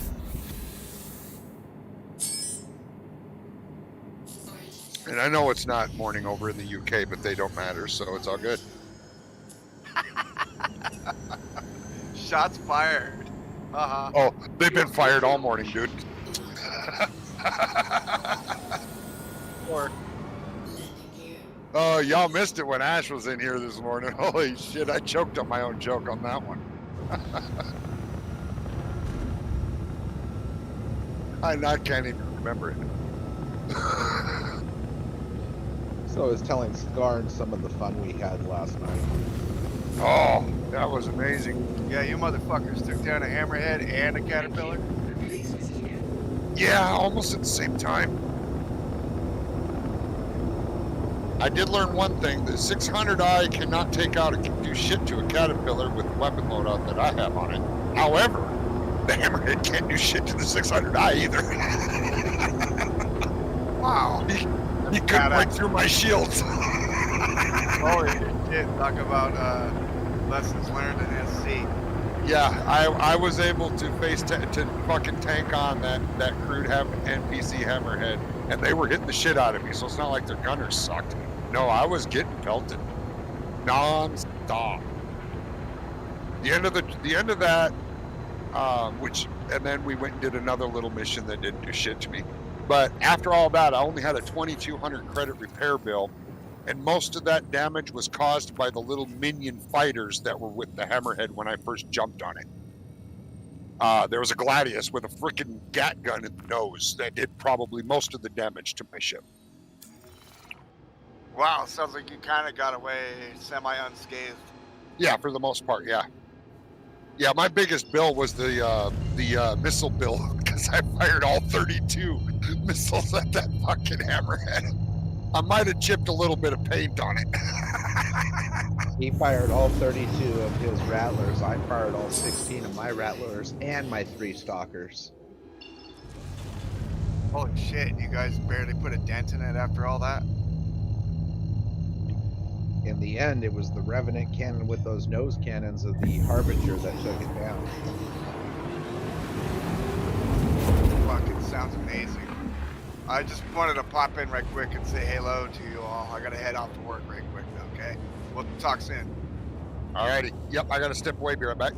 And I know it's not morning over in the UK, but they don't matter, so it's all good. Shots fired. Uh-huh. Oh, they've been fired all morning, dude. Or Oh, y'all missed it when Ash was in here this morning. Holy shit, I choked on my own joke on that one. I can't even remember it. So I was telling Scar some of the fun we had last night. Oh, that was amazing. yeah, you motherfuckers took down a hammerhead and a caterpillar. Yeah, almost at the same time. I did learn one thing. The 600i cannot take out do shit to a caterpillar with the weapon loadout that I have on it. However, the hammerhead can't do shit to the 600i either. Wow. He couldn't break through my shields. Holy shit. Talk about lessons learned in SC. Yeah, I was able to to fucking tank on that crude NPC hammerhead, and they were hitting the shit out of me. So it's not like their gunners sucked. No, I was getting pelted, non-stop. The end of that, and then we went and did another little mission that didn't do shit to me. But after all that, I only had a 2,200 credit repair bill, and most of that damage was caused by the little minion fighters that were with the hammerhead when I first jumped on it. There was a Gladius with a freaking gat gun in the nose that did probably most of the damage to my ship. Wow, sounds like you kind of got away semi-unscathed. Yeah, for the most part, yeah. Yeah, my biggest bill was the missile bill because I fired all 32 missiles at that fucking hammerhead. I might have chipped a little bit of paint on it. He fired all 32 of his rattlers. I fired all 16 of my rattlers and my 3 stalkers. Holy shit, and you guys barely put a dent in it after all that? In the end, it was the Revenant cannon with those nose cannons of the Harbinger that took it down. Fucking sounds amazing. I just wanted to pop in right quick and say hello to you all. I gotta head off to work right quick, okay? We'll talk soon. Alrighty. Yep, I gotta step away. Be right back.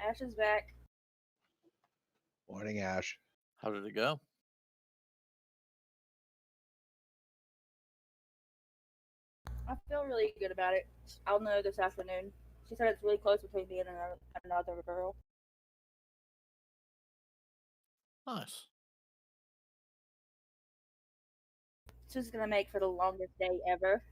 Ash is back. Morning, Ash. How did it go? I feel really good about it. I'll know this afternoon. She said it's really close between me and another girl. Nice. This is gonna make for the longest day ever.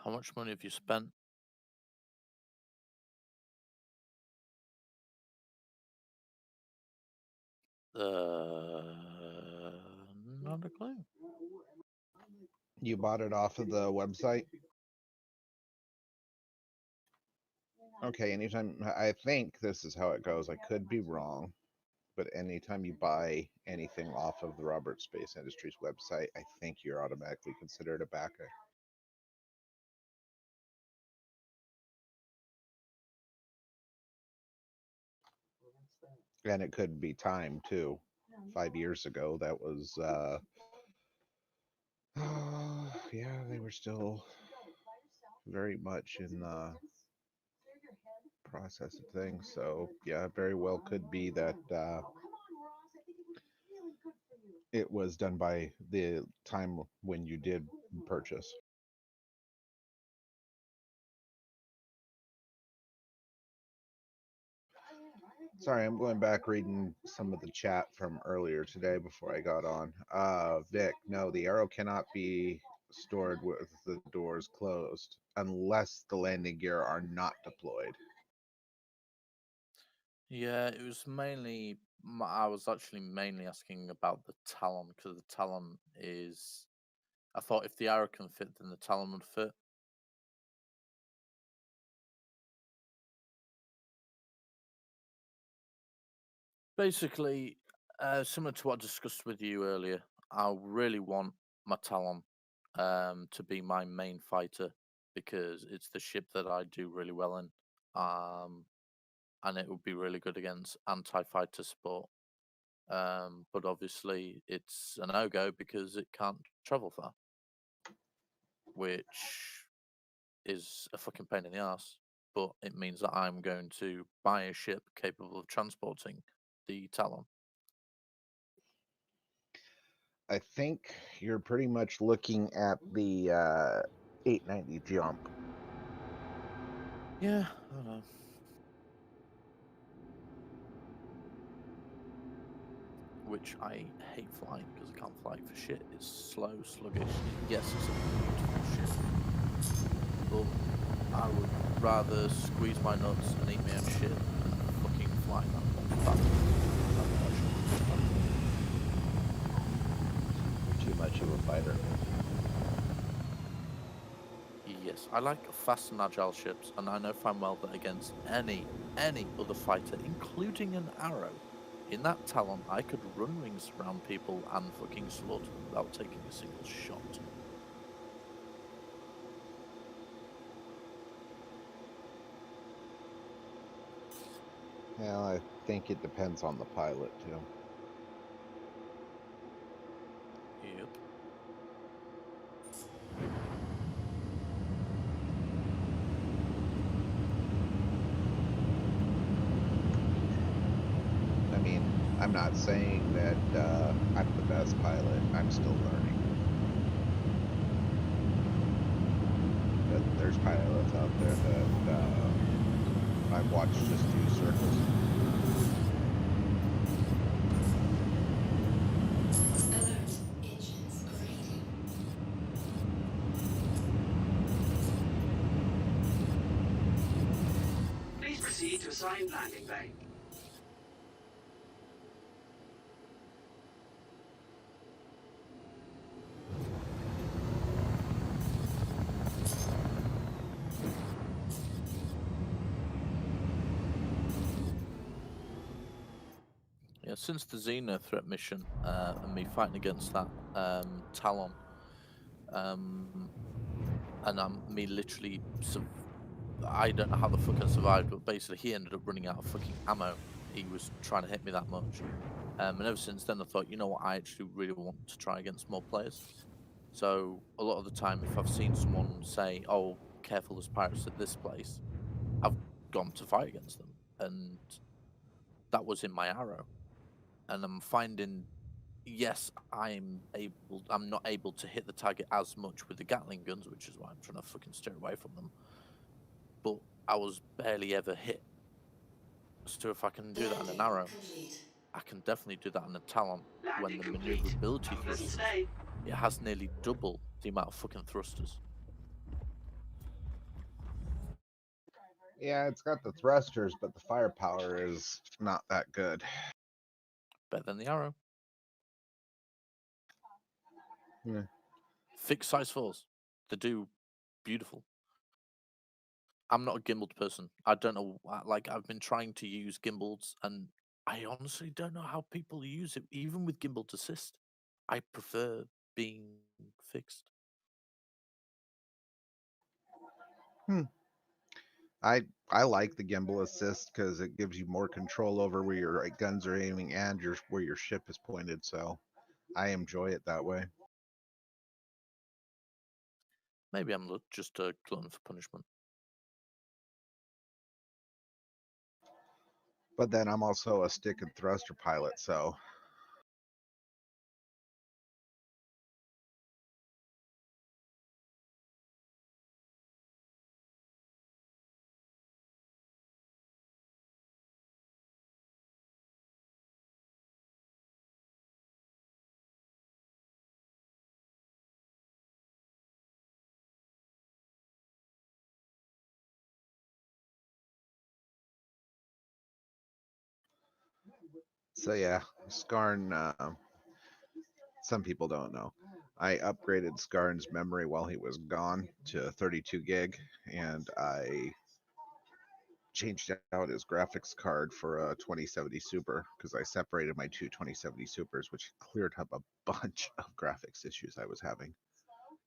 How much money have you spent? Not a clue. You bought it off of the website? Okay, anytime, I think this is how it goes. I could be wrong, but anytime you buy anything off of the Robert Space Industries website, I think you're automatically considered a backer. And it could be time too. 5 years ago, that was, yeah, they were still very much in the process of things. So, yeah, very well could be that it was done by the time when you did purchase. Sorry, I'm going back reading some of the chat from earlier today before I got on. Vic, no, the arrow cannot be stored with the doors closed unless the landing gear are not deployed. Yeah, it was mainly. I was actually mainly asking about the Talon because the Talon is. I thought if the arrow can fit, then the Talon would fit. Basically, similar to what I discussed with you earlier, I really want my Talon to be my main fighter because it's the ship that I do really well in, and it would be really good against anti-fighter support. But obviously, it's a no-go because it can't travel far, which is a fucking pain in the ass. But it means that I'm going to buy a ship capable of transporting the Talon. I think you're pretty much looking at the 890 jump. Yeah, I know. Which I hate flying because I can't fly for shit. It's slow, sluggish. Yes, it's a beautiful ship, but I would rather squeeze my nuts and eat my own shit than fucking fly that much faster than what I should. You're too much of a fighter. Yes, I like fast and agile ships, and I know fine well that against any other fighter, including an arrow, in that Talon, I could run rings around people and fucking slaughter them without taking a single shot. Well, I think it depends on the pilot too. Yep. I mean, I'm not saying that I'm the best pilot. I'm still learning. But there's pilots out there that I've watched just do circles. Alert. Engines overheating. Please proceed to assigned landing bay. Yeah, since the Xena threat mission and me fighting against that Talon, and me literally, I don't know how the fuck I survived, but basically he ended up running out of fucking ammo. He was trying to hit me that much, and ever since then I thought, you know what, I actually really want to try against more players. So a lot of the time, if I've seen someone say, "Oh, careful, there's pirates at this place," I've gone to fight against them, and that was in my arrow. And I'm finding, yes, I'm not able to hit the target as much with the Gatling guns, which is why I'm trying to fucking steer away from them. But I was barely ever hit. So if I can do that in an arrow, I can definitely do that in a Talon. When Landing the complete. maneuverability Have a pleasant thrusters, stay. it has nearly double the amount of fucking thrusters. Yeah, it's got the thrusters, but the firepower is not that good. Better than the arrow. Yeah. Fixed size fours. They do beautiful. I'm not a gimbaled person. I don't know. Like I've been trying to use gimbals, and I honestly don't know how people use it, even with gimbal assist. I prefer being fixed. I like the gimbal assist because it gives you more control over where your guns are aiming and where your ship is pointed. So I enjoy it that way. Maybe I'm just a glutton for punishment. But then I'm also a stick and thruster pilot, so So yeah, Skarn. Some people don't know. I upgraded Skarn's memory while he was gone to 32 gig, and I changed out his graphics card for a 2070 Super because I separated my two 2070 Supers, which cleared up a bunch of graphics issues I was having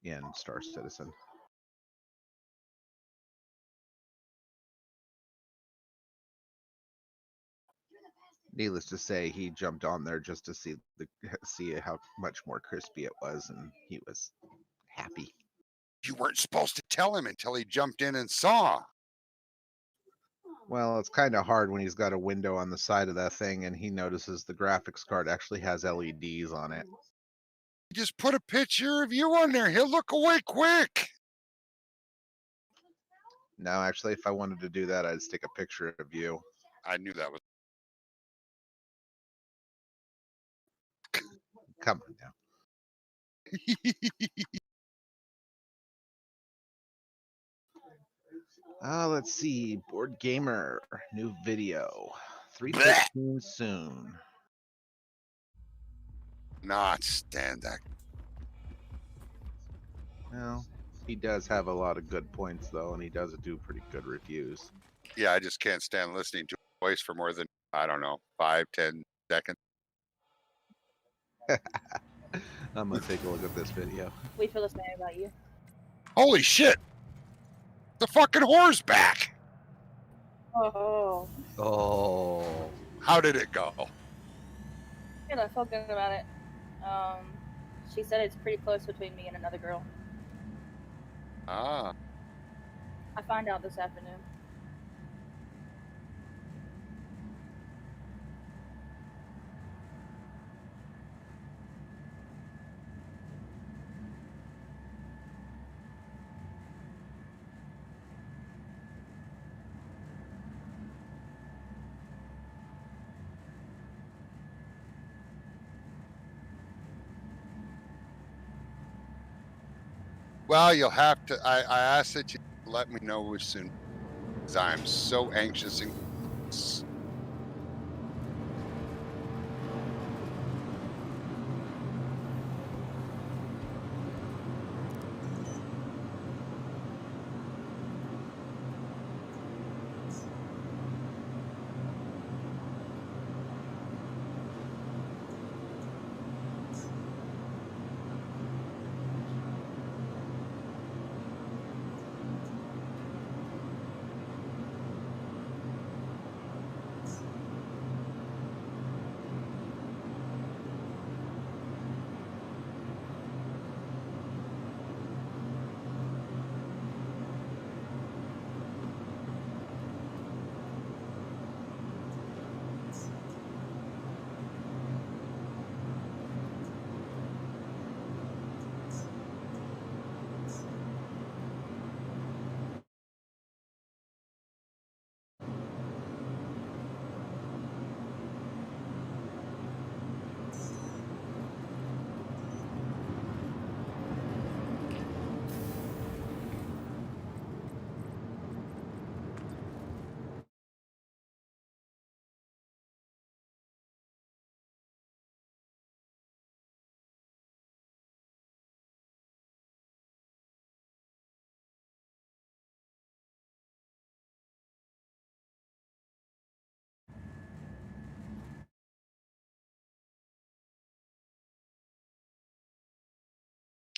in Star Citizen. Needless to say, he jumped on there just to see how much more crispy it was, and he was happy. You weren't supposed to tell him until he jumped in and saw. Well, it's kind of hard when he's got a window on the side of that thing and he notices the graphics card actually has LEDs on it. Just put a picture of you on there. He'll look away quick. No, actually, if I wanted to do that, I'd stick a picture of you. I knew that was. Come on now. Let's see. Board Gamer, new video. 3:15 soon. Not stand that. Well, he does have a lot of good points, though, and he does do pretty good reviews. Yeah, I just can't stand listening to a voice for more than, I don't know, 5-10 seconds. I'm going to take a look at this video. We feel the same about you. Holy shit! The fucking whore's back! Oh. Oh. How did it go? Yeah, I felt good about it. She said it's pretty close between me and another girl. Ah. I find out this afternoon. Well, you'll have to. I ask that you let me know as soon, because I'm so anxious and.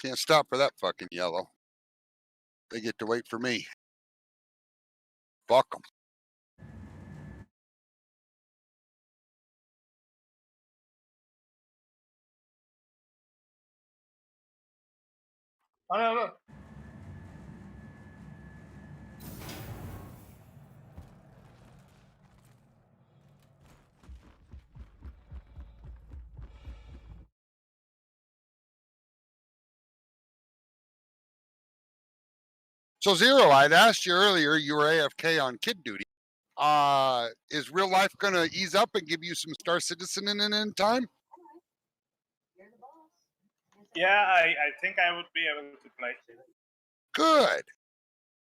Can't stop for that fucking yellow. They get to wait for me. Fuck them. Oh, no, no. So Zero, I'd asked you earlier. You were AFK on kid duty. Is real life gonna ease up and give you some Star Citizen in time? Yeah, I think I would be able to play. Good.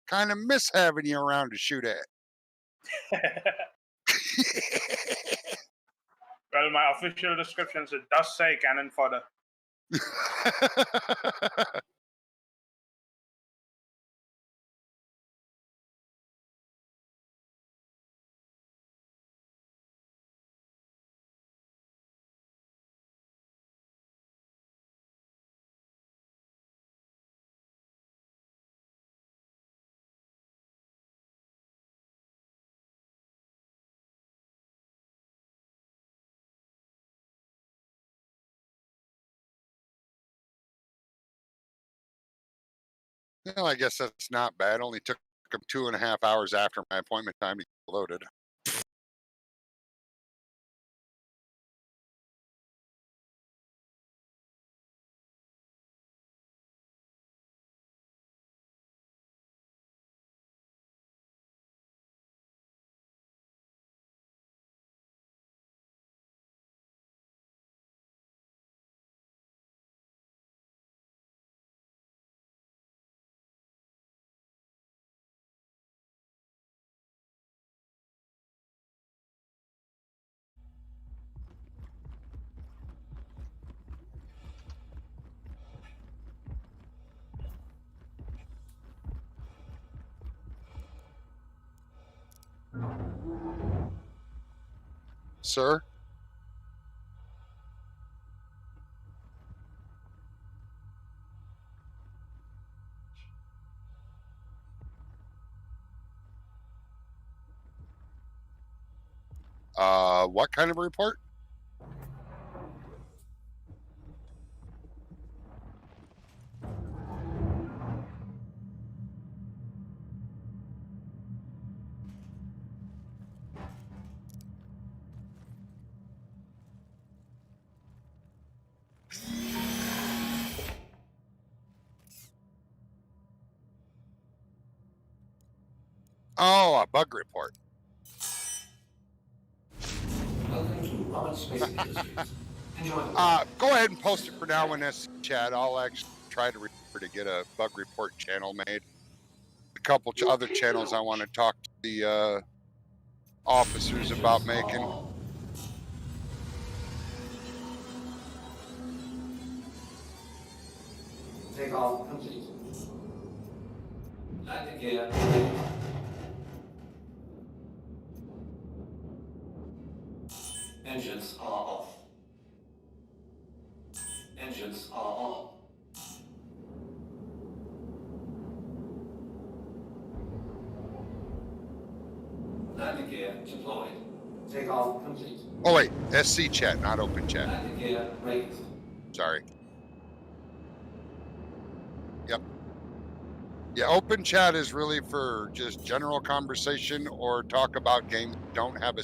Kind of miss having you around to shoot at. Well, my official descriptions, it does say cannon fodder. Well, I guess that's not bad. Only took them 2.5 hours after my appointment time to get loaded. Sir? What kind of report? Oh, a bug report. Welcome to Robert Space Industries. Enjoy the Go ahead and post it for now in this chat. I'll actually try to get a bug report channel made. A couple other channels I want to talk to the officers about making. Take off complete. Landing gear. Engines are off. Engines are on. Landing gear deployed. Take off complete. Oh wait, SC chat, not open chat. Landing gear raised. Sorry. Yep. Yeah, open chat is really for just general conversation or talk about games that don't have a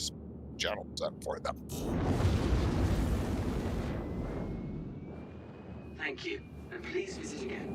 channel set for them. Thank you, and please visit again.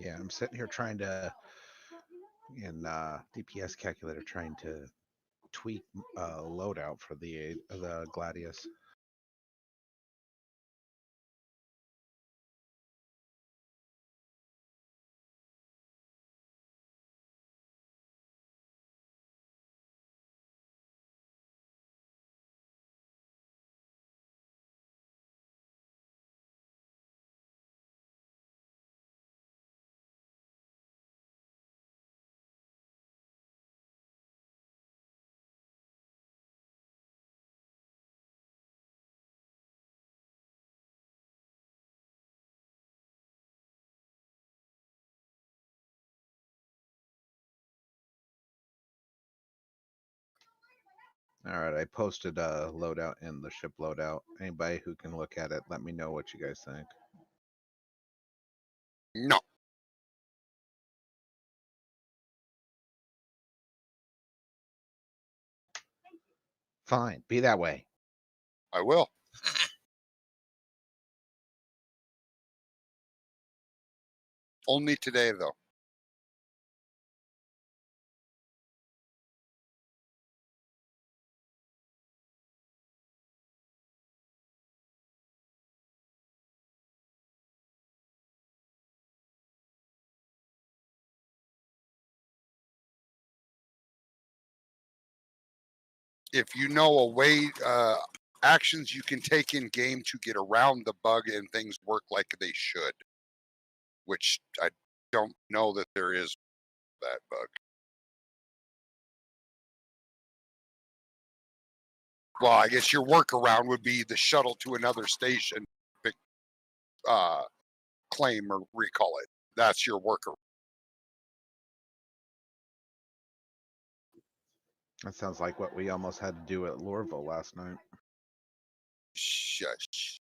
Yeah, I'm sitting here trying to, in DPS calculator, trying to tweak loadout for the Gladius. All right, I posted a loadout in the ship loadout. Anybody who can look at it, let me know what you guys think. No. Fine, be that way. I will. Only today, though. If you know a way, actions you can take in game to get around the bug and things work like they should, which I don't know that there is that bug. Well, I guess your workaround would be the shuttle to another station, pick, claim or recall it. That's your workaround. That sounds like what we almost had to do at Lorville last night. Shush.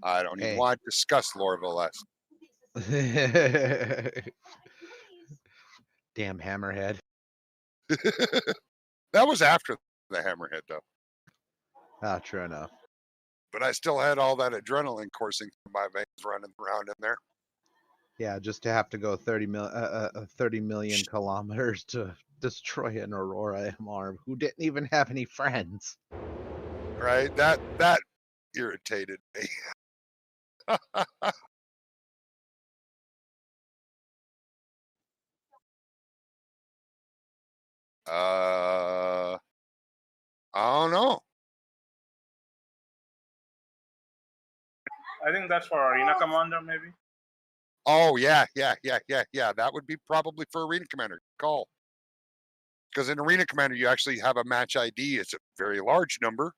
I don't even Hey. want to discuss Lorville last. Damn hammerhead. That was after the hammerhead, though. Ah, true enough. But I still had all that adrenaline coursing through my veins running around in there. Yeah, just to have to go 30 million kilometers to destroy an Aurora MR who didn't even have any friends. Right? That irritated me. I don't know. I think that's for Arena Commander, maybe. Oh yeah. That would be probably for Arena Commander. Call. Because in Arena Commander, you actually have a match ID. It's a very large number.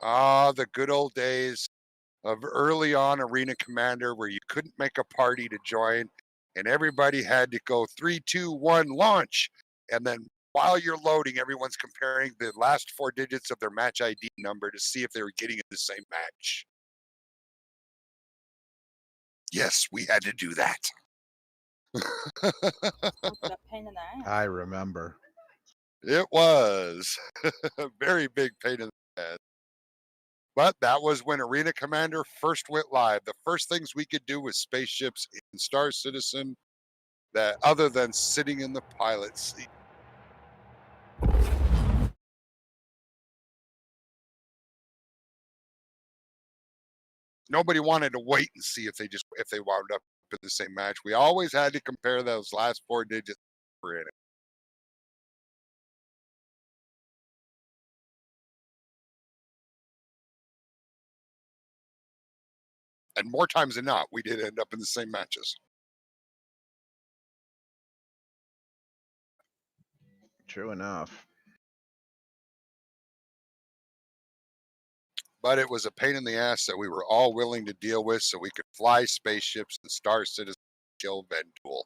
Ah, the good old days of early on Arena Commander where you couldn't make a party to join and everybody had to go 3, 2, 1, launch. And then while you're loading, everyone's comparing the last 4 digits of their match ID number to see if they were getting in the same match. Yes, we had to do that. A pain in the ass. I remember. It was a very big pain in the ass. But that was when Arena Commander first went live. The first things we could do with spaceships in Star Citizen, that other than sitting in the pilot seat. Nobody wanted to wait and see if they wound up in the same match. We always had to compare those last 4 digits for it. And more times than not, we did end up in the same matches. True enough. But it was a pain in the ass that we were all willing to deal with so we could fly spaceships and Star Citizen kill Ventool.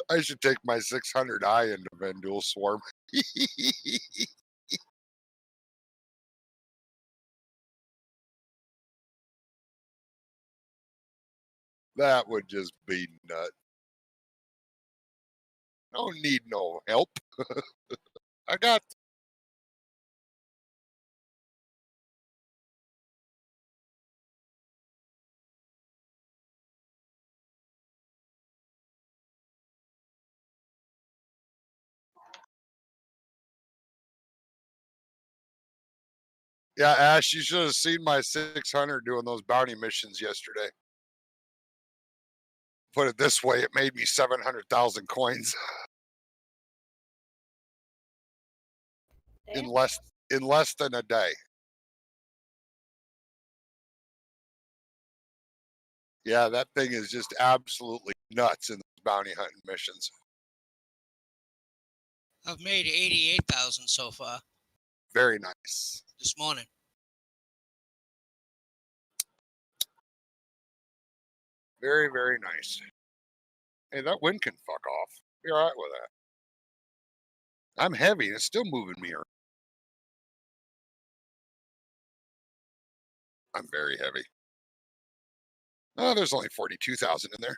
I should take my 600i into Ventool Swarm. That would just be nuts. Don't need no help. I got. Yeah, Ash, you should have seen my 600 doing those bounty missions yesterday. Put it this way, it made me 700,000 coins in less than a day. Yeah, that thing is just absolutely nuts in those bounty hunting missions. I've made 88,000 so far. Very nice. This morning. Very, very nice. Hey, that wind can fuck off. Be all right with that. I'm heavy and it's still moving me around. I'm very heavy. Oh, there's only 42,000 in there.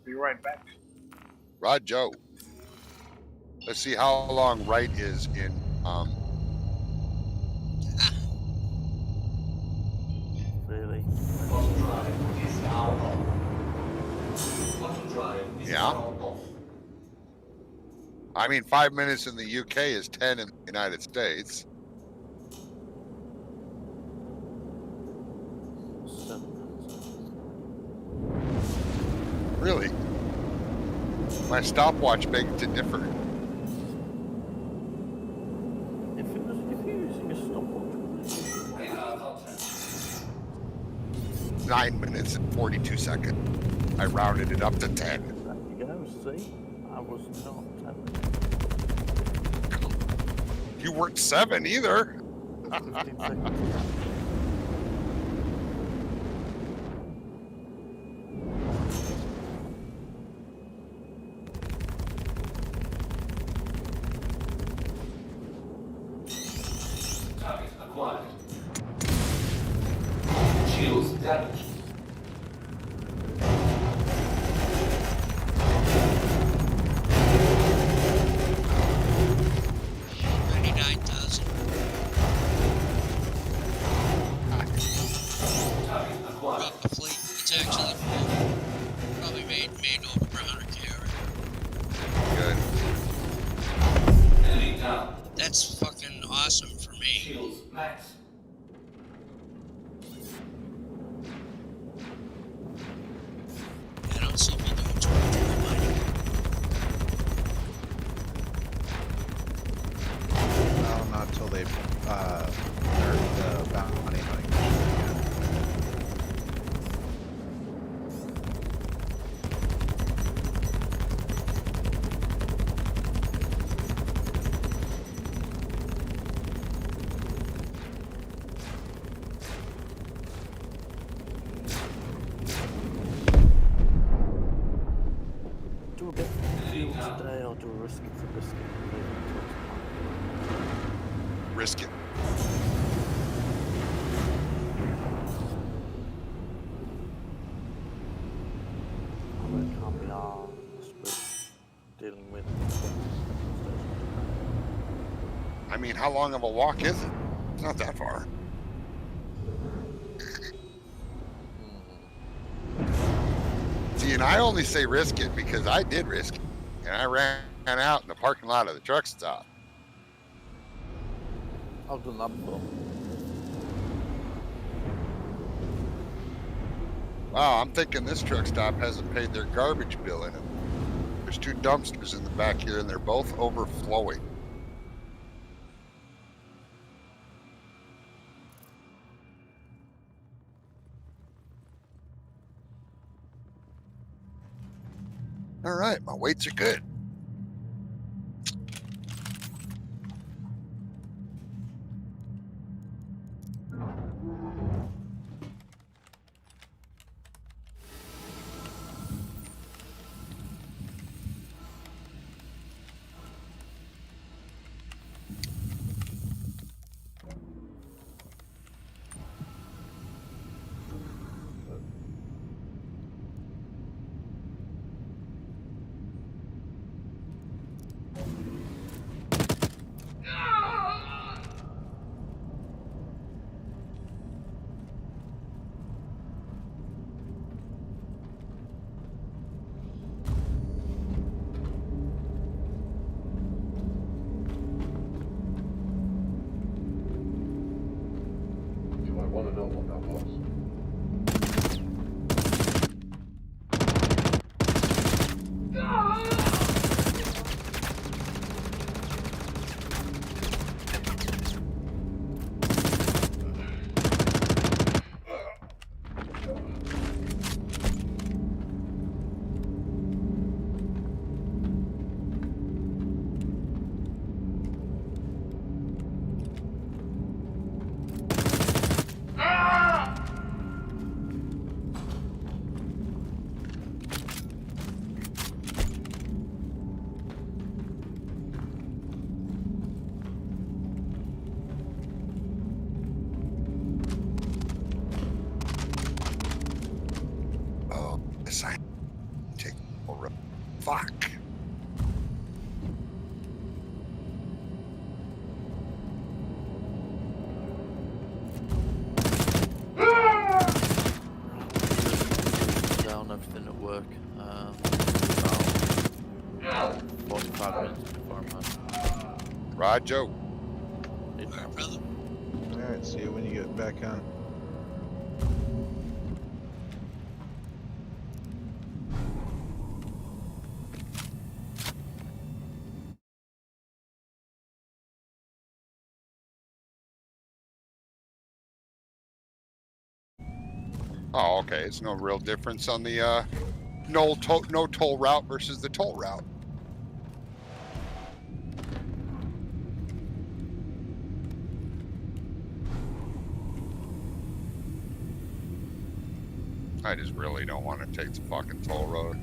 Be right back. Rod Joe. Let's see how long right is in Really? Bottom drive is now on. Bottom drive is Yeah. now off. I mean 5 minutes in the UK is 10 in the United States. 7 minutes. Really? My stopwatch begs to differ. If you're using a stopwatch, Radar contact. 9 minutes and 42 seconds. I rounded it up to 10. there you go. See, I was not 10 You weren't 7 either. 15 seconds. Target acquired. Shields damaged. Target acquired. Brought the fleet. It's actually full. Probably made over 100K already. Good. Enemy down. That's fucking awesome for me. Shields max. I don't see me doing too much with mining. No, not till they nerf the bounty hunting again. Do a bit of fuel today, or do a risk it for biscuit and leave it until tomorrow? Risk it. I really can't be arsed with dealing with. I mean, how long of a walk is it? It's not that far. See, and I only say risk it because I did risk it. And I ran out in the parking lot of the truck stop. I've done that before. Wow, I'm thinking this truck stop hasn't paid their garbage bill in it. There's 2 dumpsters in the back here and they're both overflowing. All right, my weights are good. You might want to know what that was. Oh, this I take over. Fuck. Down everything at work. About 45 minutes before I'm home. Roger. Alright, brother. Alright, see you when you get back on. Oh, okay. It's no real difference on the no toll route versus the toll route. I just really don't want to take the fucking toll road.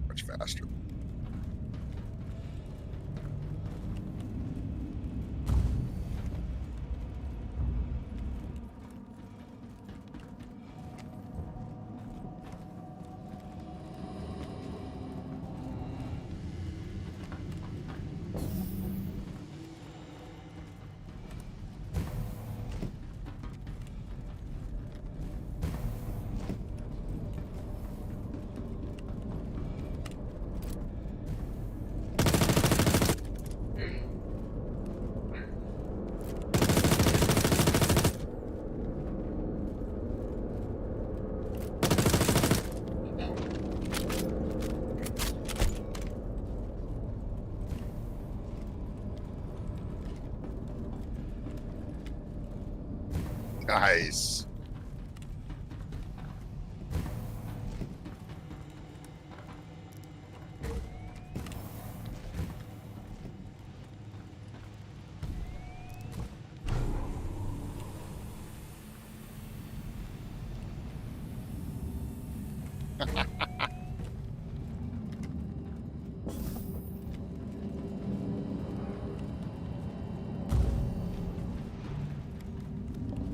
Much faster. Nice.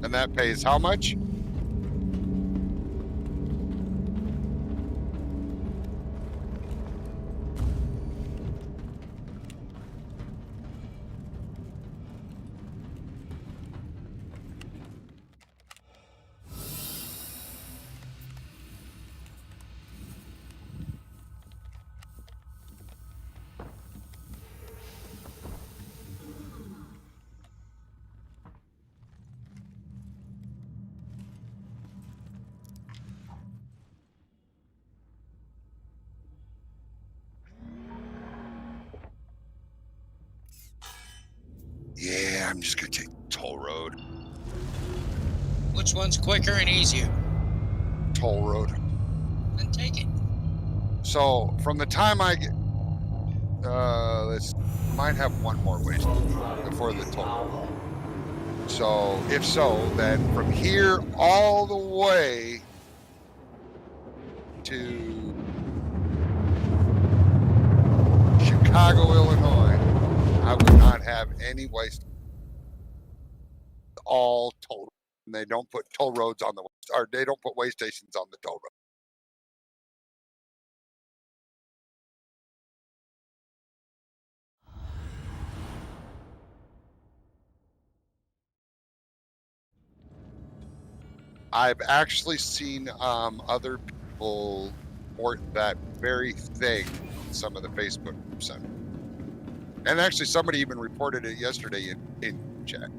And that pays how much? Yeah, I'm just gonna take toll road. Which one's quicker and easier? Toll road. Then take it. So from the time I get, let's might have one more waste before the toll road. So if so, then from here all the way to Chicago, Illinois, I would not have any waste. All toll. And they don't put toll roads on the, or they don't put way stations on the toll road. I've actually seen other people report that very thing on some of the Facebook groups. And actually somebody even reported it yesterday in chat.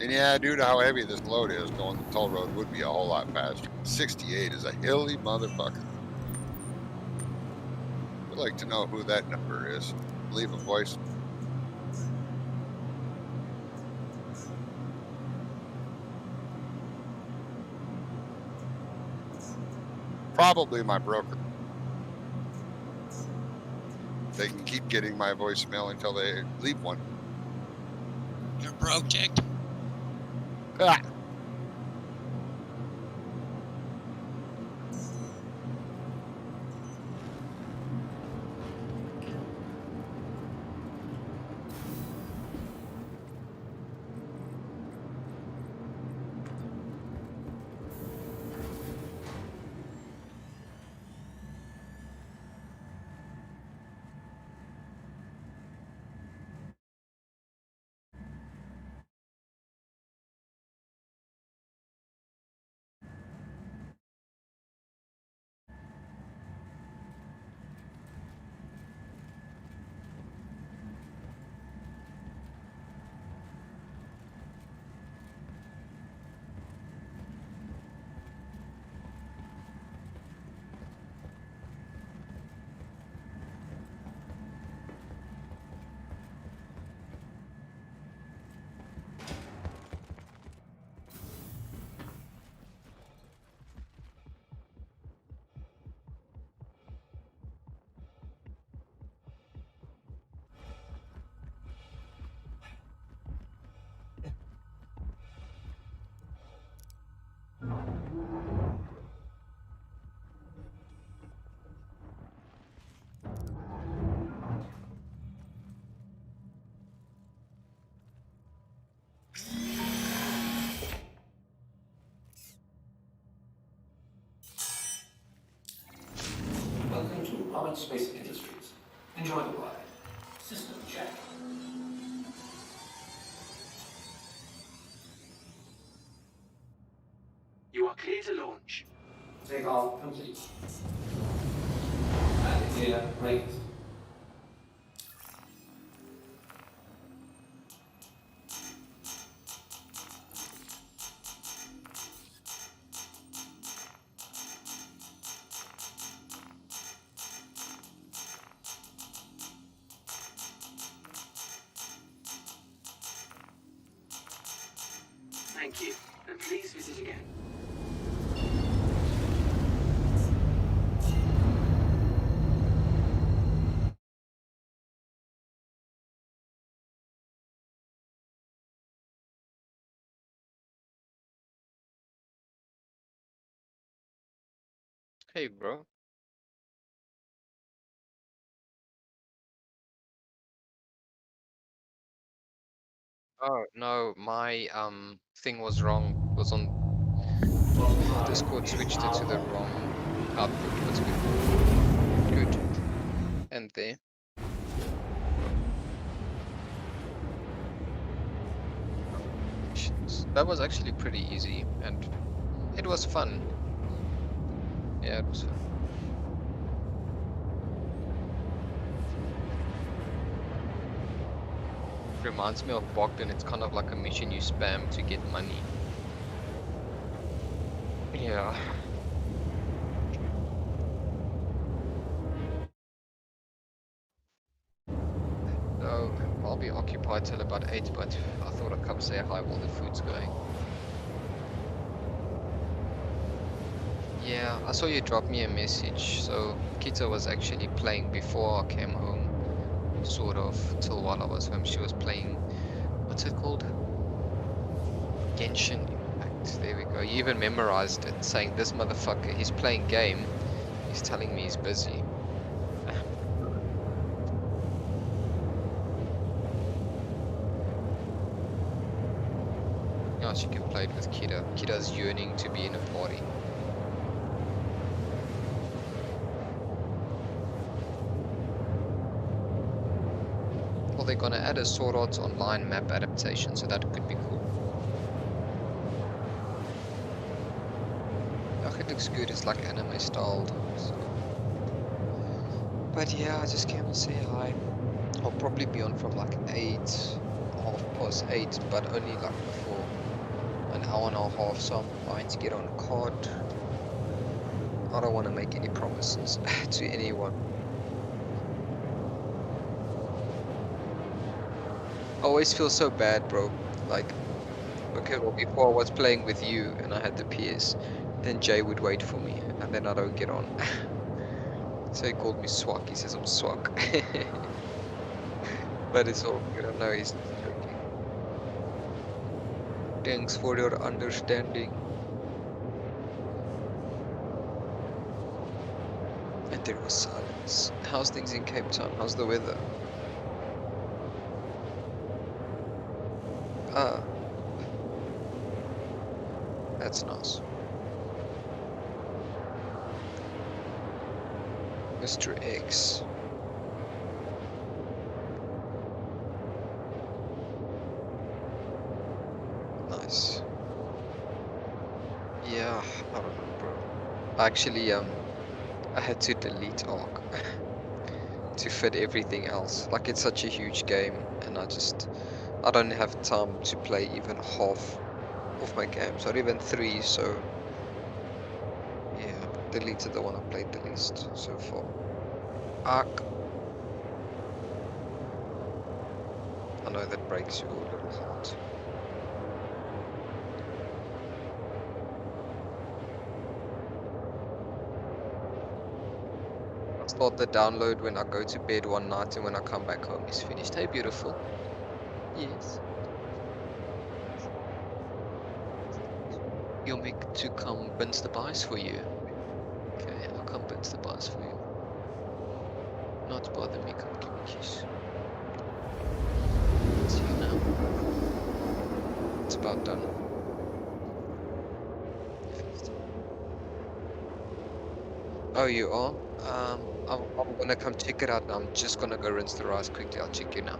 And yeah, due to how heavy this load is, going the toll road would be a whole lot faster. 68 is a hilly motherfucker. I'd like to know who that number is. Leave a voice. Probably my broker. They can keep getting my voicemail until they leave one. You're broke, ticked. Ah. Welcome to Roberts Basic Industries. Enjoy the ride. System check. You are clear to launch. Takeoff complete. And gear raised. Thank you, and please visit again. Hey, bro. Oh no, my thing was wrong. It was on Discord, switched it to the wrong output. What's good? Good. And there. That was actually pretty easy, and it was fun. Yeah, it was fun. Reminds me of Bogdan. It's kind of like a mission you spam to get money. Yeah. So I'll be occupied till about 8, but I thought I'd come say hi while the food's going. Yeah, I saw you drop me a message. So Kita was actually playing before I came home, sort of, till while I was home. She was playing, what's it called? Genshin Impact. There we go. You even memorized it, saying this motherfucker, he's playing game. He's telling me he's busy. Yeah, she can play it with Kita. Kita's yearning to be in a party. Well, they're gonna add a Sword Arts Online map adaptation, so that could be cool. Yeah, it looks good. It's like anime styled. So. But yeah, I just came to say hi. I'll probably be on from like 8, 8:30, but only like for an hour and a half, so I'm trying to get on a card. I don't want to make any promises to anyone. I always feel so bad, bro. Like, okay, well, before I was playing with you and I had the PS, then Jay would wait for me, and then I don't get on. So he called me Swak. He says I'm Swak. But it's all good. I know he's joking. Thanks for your understanding. And there was silence. How's things in Cape Town? How's the weather? Ah, that's nice. Mr. X. Nice. Yeah, I don't know, bro. Actually, I had to delete Ark to fit everything else. Like, it's such a huge game, and I don't have time to play even half of my games, or even 3, so yeah, deleted the one I played the least so far. Ark. I know that breaks your little heart. I start the download when I go to bed one night, and when I come back home it's finished. Hey, beautiful. Yes. You'll make to come bince the buys for you. Okay, I'll come bince the buys for you. Not bother me, come give me a kiss. See you now. It's about done. Oh, you are? I'm gonna come check it out now. I'm just gonna go rinse the rice quickly. I'll check you now.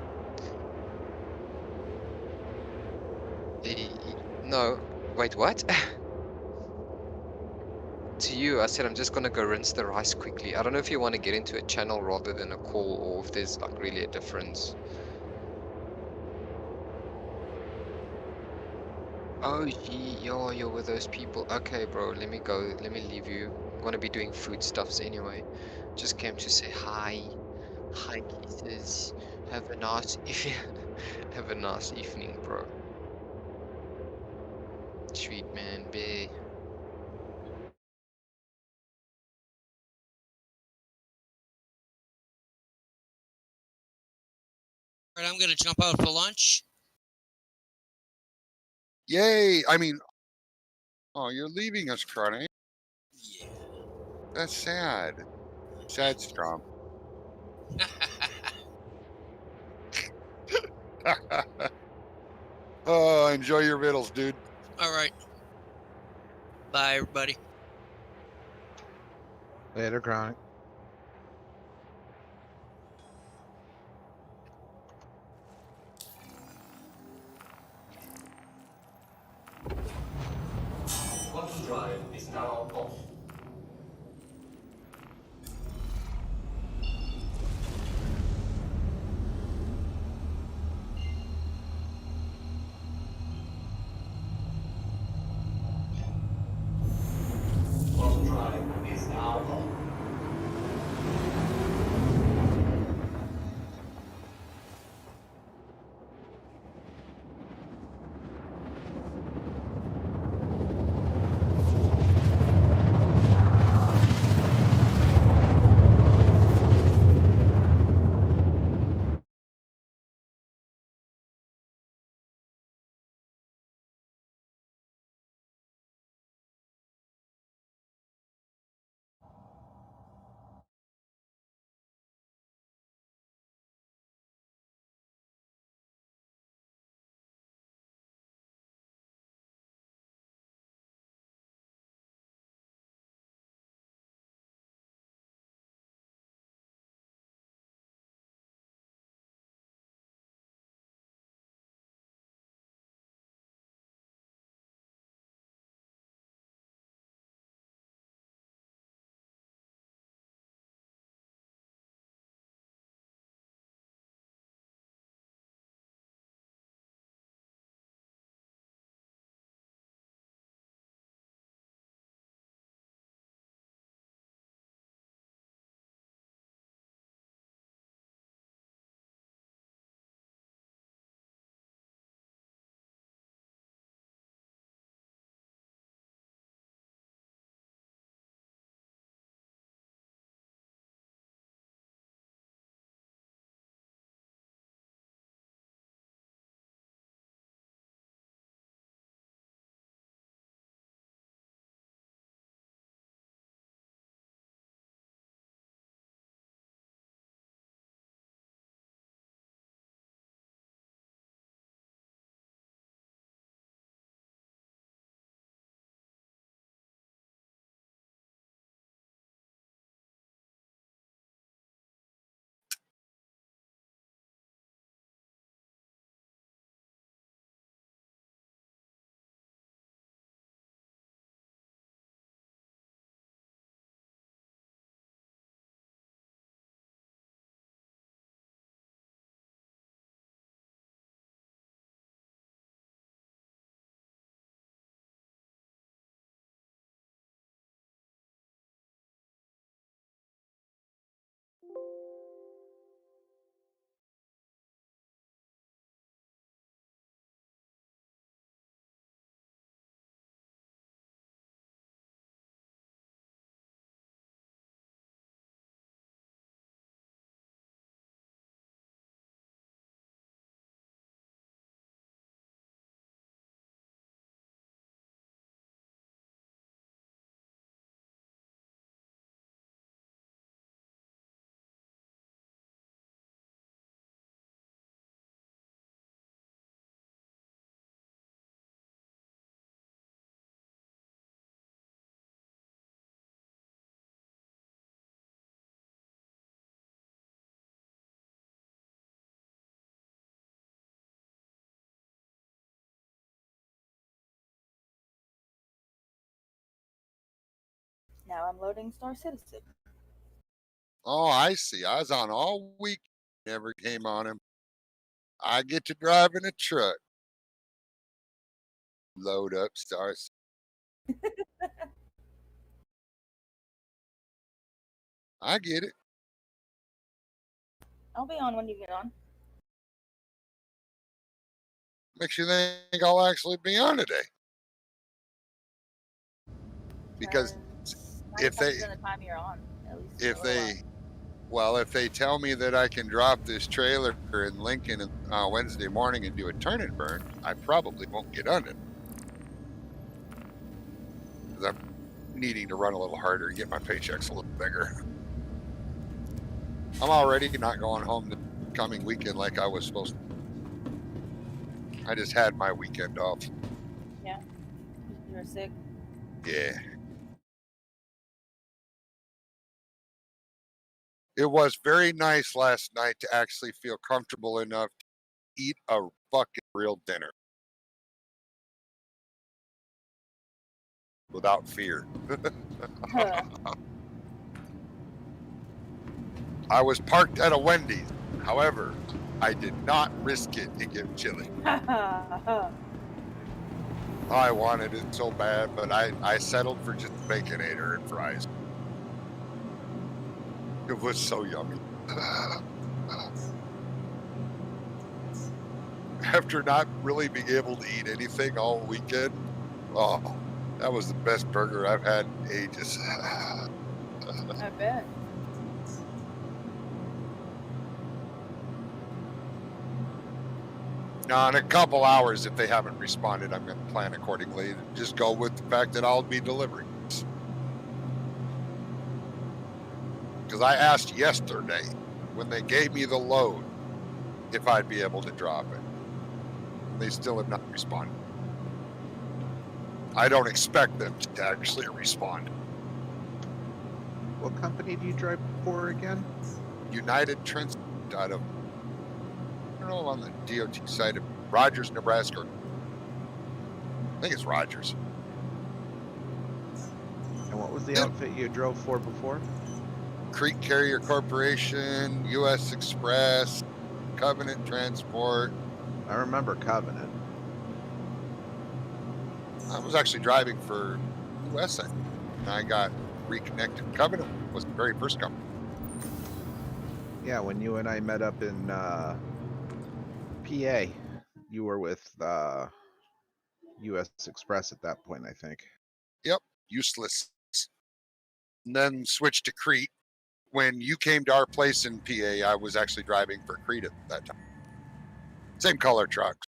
No. Wait, what? To you, I said I'm just gonna go rinse the rice quickly. I don't know if you want to get into a channel rather than a call, or if there's like really a difference. Oh, gee, you're with those people. Okay, bro, let me go. Let me leave you. I'm gonna be doing foodstuffs anyway. Just came to say hi. Hi, kisses. Have a nice have a nice evening, bro. Sweet man, be. Alright, I'm gonna jump out for lunch. Yay! I mean, oh, you're leaving us, Crony. Yeah. That's sad. Sad Strom. Oh, enjoy your vittles, dude. All right. Bye, everybody. Later, Chronic. Quantum drive is now off. Quantum drive is now on. Now I'm loading Star Citizen. Oh, I see. I was on all week. Never came on him. I get to drive in a truck. Load up stars. I get it. I'll be on when you get on. Makes you think I'll actually be on today. Because if they, the time you're on, at least if they, well, if they tell me that I can drop this trailer in Lincoln Wednesday morning and do a turn and burn, I probably won't get on it. Because I'm needing to run a little harder and get my paychecks a little bigger. I'm already not going home the coming weekend like I was supposed to. I just had my weekend off. Yeah. You were sick. Yeah. It was very nice last night to actually feel comfortable enough to eat a fucking real dinner without fear. Huh. I was parked at a Wendy's. However, I did not risk it to get chili. I wanted it so bad, but I settled for just Baconator and fries. It was so yummy. After not really being able to eat anything all weekend, oh, that was the best burger I've had in ages. I bet. Now, in a couple hours, if they haven't responded, I'm going to plan accordingly. Just go with the fact that I'll be delivering. Because I asked yesterday when they gave me the load if I'd be able to drop it. And they still have not responded. I don't expect them to actually respond. What company do you drive for again? United Transport out of, I don't know, on the DOT side of Rogers, Nebraska. I think it's Rogers. And what was the outfit you drove for before? Creek Carrier Corporation, U.S. Express, Covenant Transport. I remember Covenant. I was actually driving for USA, and I got reconnected. Covenant was the very first company. Yeah, when you and I met up in PA, you were with U.S. Express at that point, I think. Yep, useless. And then switched to Crete. When you came to our place in PA, I was actually driving for Crete at that time. Same color trucks.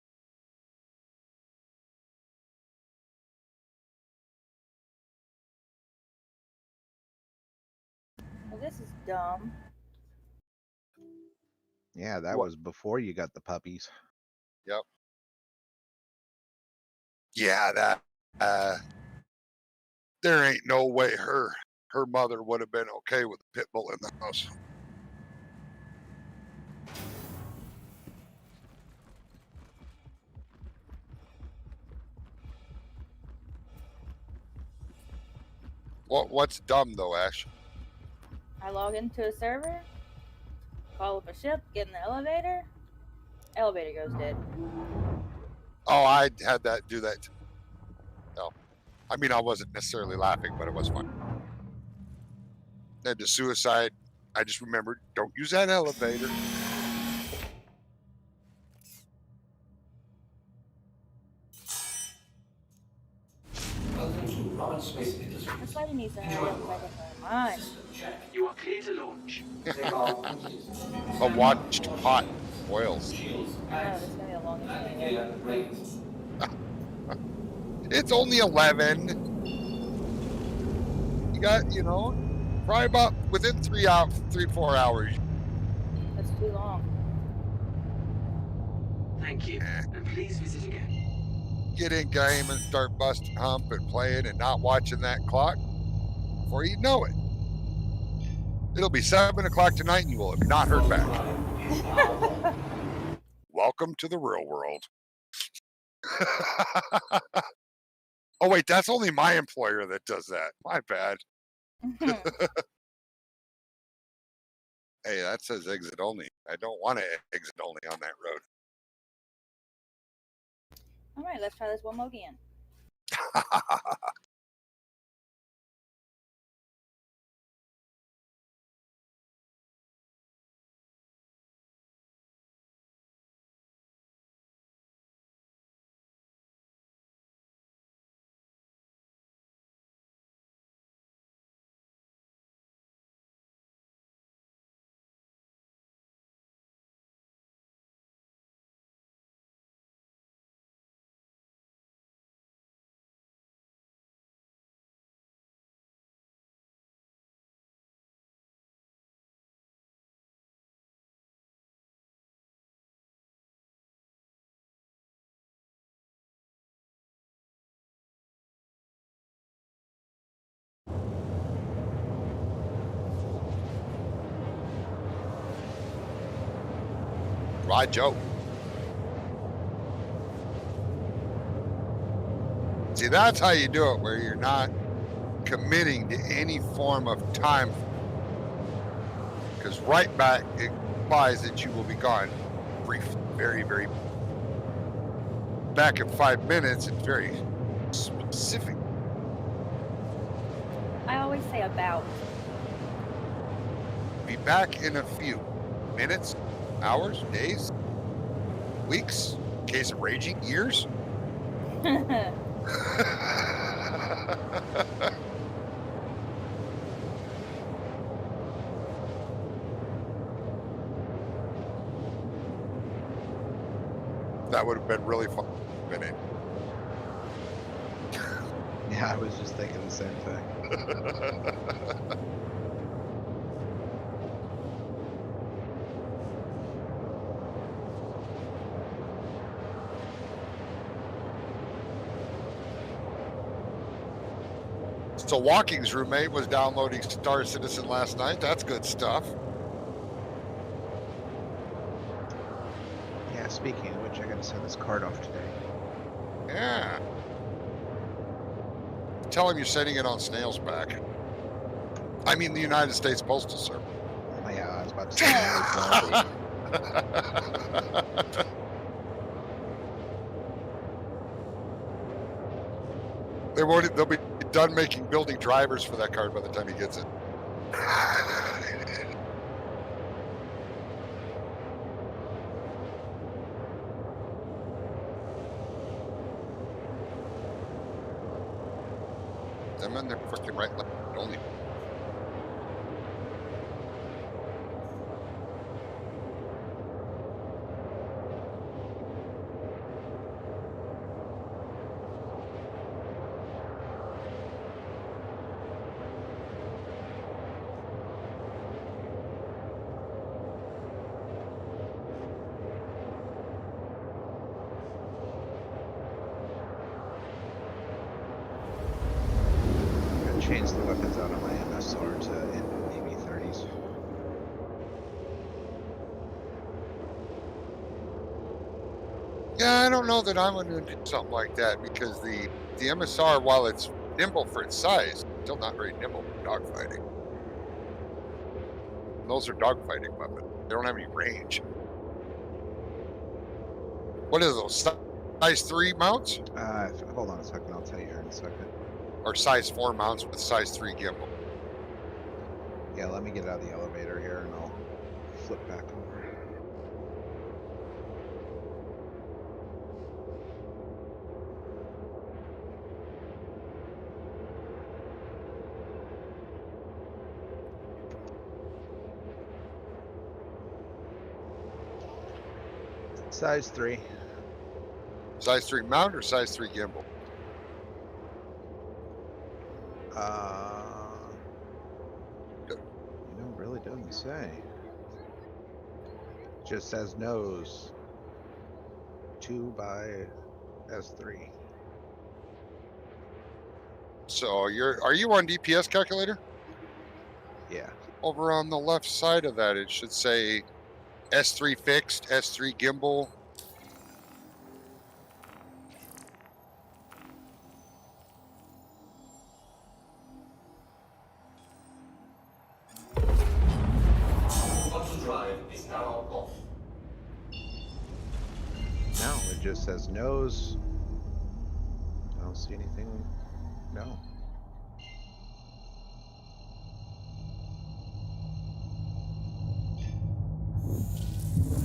Well, this is dumb. Yeah, that was before you got the puppies. Yep. Yeah, that there ain't no way her mother would have been okay with a pit bull in the house. What's dumb though, Ash? I log into a server, call up a ship, get in the elevator, elevator goes dead. Oh, I had that do that. No, I mean I wasn't necessarily laughing, but it was fun. Then the suicide, I just remembered, don't use that elevator. Welcome to Roberts Space Industries. This lady needs to Enjoy hurry the up and make ride. up her mind. System check. You are clear to launch. Take off complete. A watched pot boils. Shields I know, this is active. gonna be the longest Landing thing ever. gear raised. It's only 11. You got, probably about within 4 hours. That's too long. Thank you. And please visit again. Get in game and start busting hump and playing and not watching that clock. Before you know it, it'll be 7 o'clock tonight and you will have not heard back. Welcome to the real world. Oh wait, that's only my employer that does that. My bad. Hey, that says exit only. I don't want to exit only on that road. All right, let's try this one more again. Ride Joe. See, that's how you do it, where you're not committing to any form of time. Because right back implies that you will be gone brief, very, very back in 5 minutes. It's very specific. I always say about. Be back in a few minutes, hours, days, weeks, in case of raging, years. That would have been really fun. Yeah, I was just thinking the same thing. So Walking's roommate was downloading Star Citizen last night. That's good stuff. Yeah, speaking of which, I gotta send this card off today. Yeah. Tell him you're sending it on snail's back. I mean, the United States Postal Service. Oh, yeah, I was about to say They'll be done building drivers for that card by the time he gets it. Them in their freaking right left only. Change the weapons out of my MSR to AB30s. Yeah, I don't know that I'm going to do something like that because the MSR, while it's nimble for its size, still not very nimble for dogfighting. And those are dogfighting weapons. They don't have any range. What is those? Size 3 mounts? Hold on a second. I'll tell you here in a second. Or size 4 mounts with size 3 gimbal? Yeah, let me get out of the elevator here and I'll flip back over. Size 3. Size 3 mount or size 3 gimbal? You know, really doesn't say. Just says nose. 2 by S3. So are you on DPS calculator? Yeah. Over on the left side of that, it should say S3 fixed, S3 gimbal. Drive is now off. No, it just says nose. I don't see anything. No.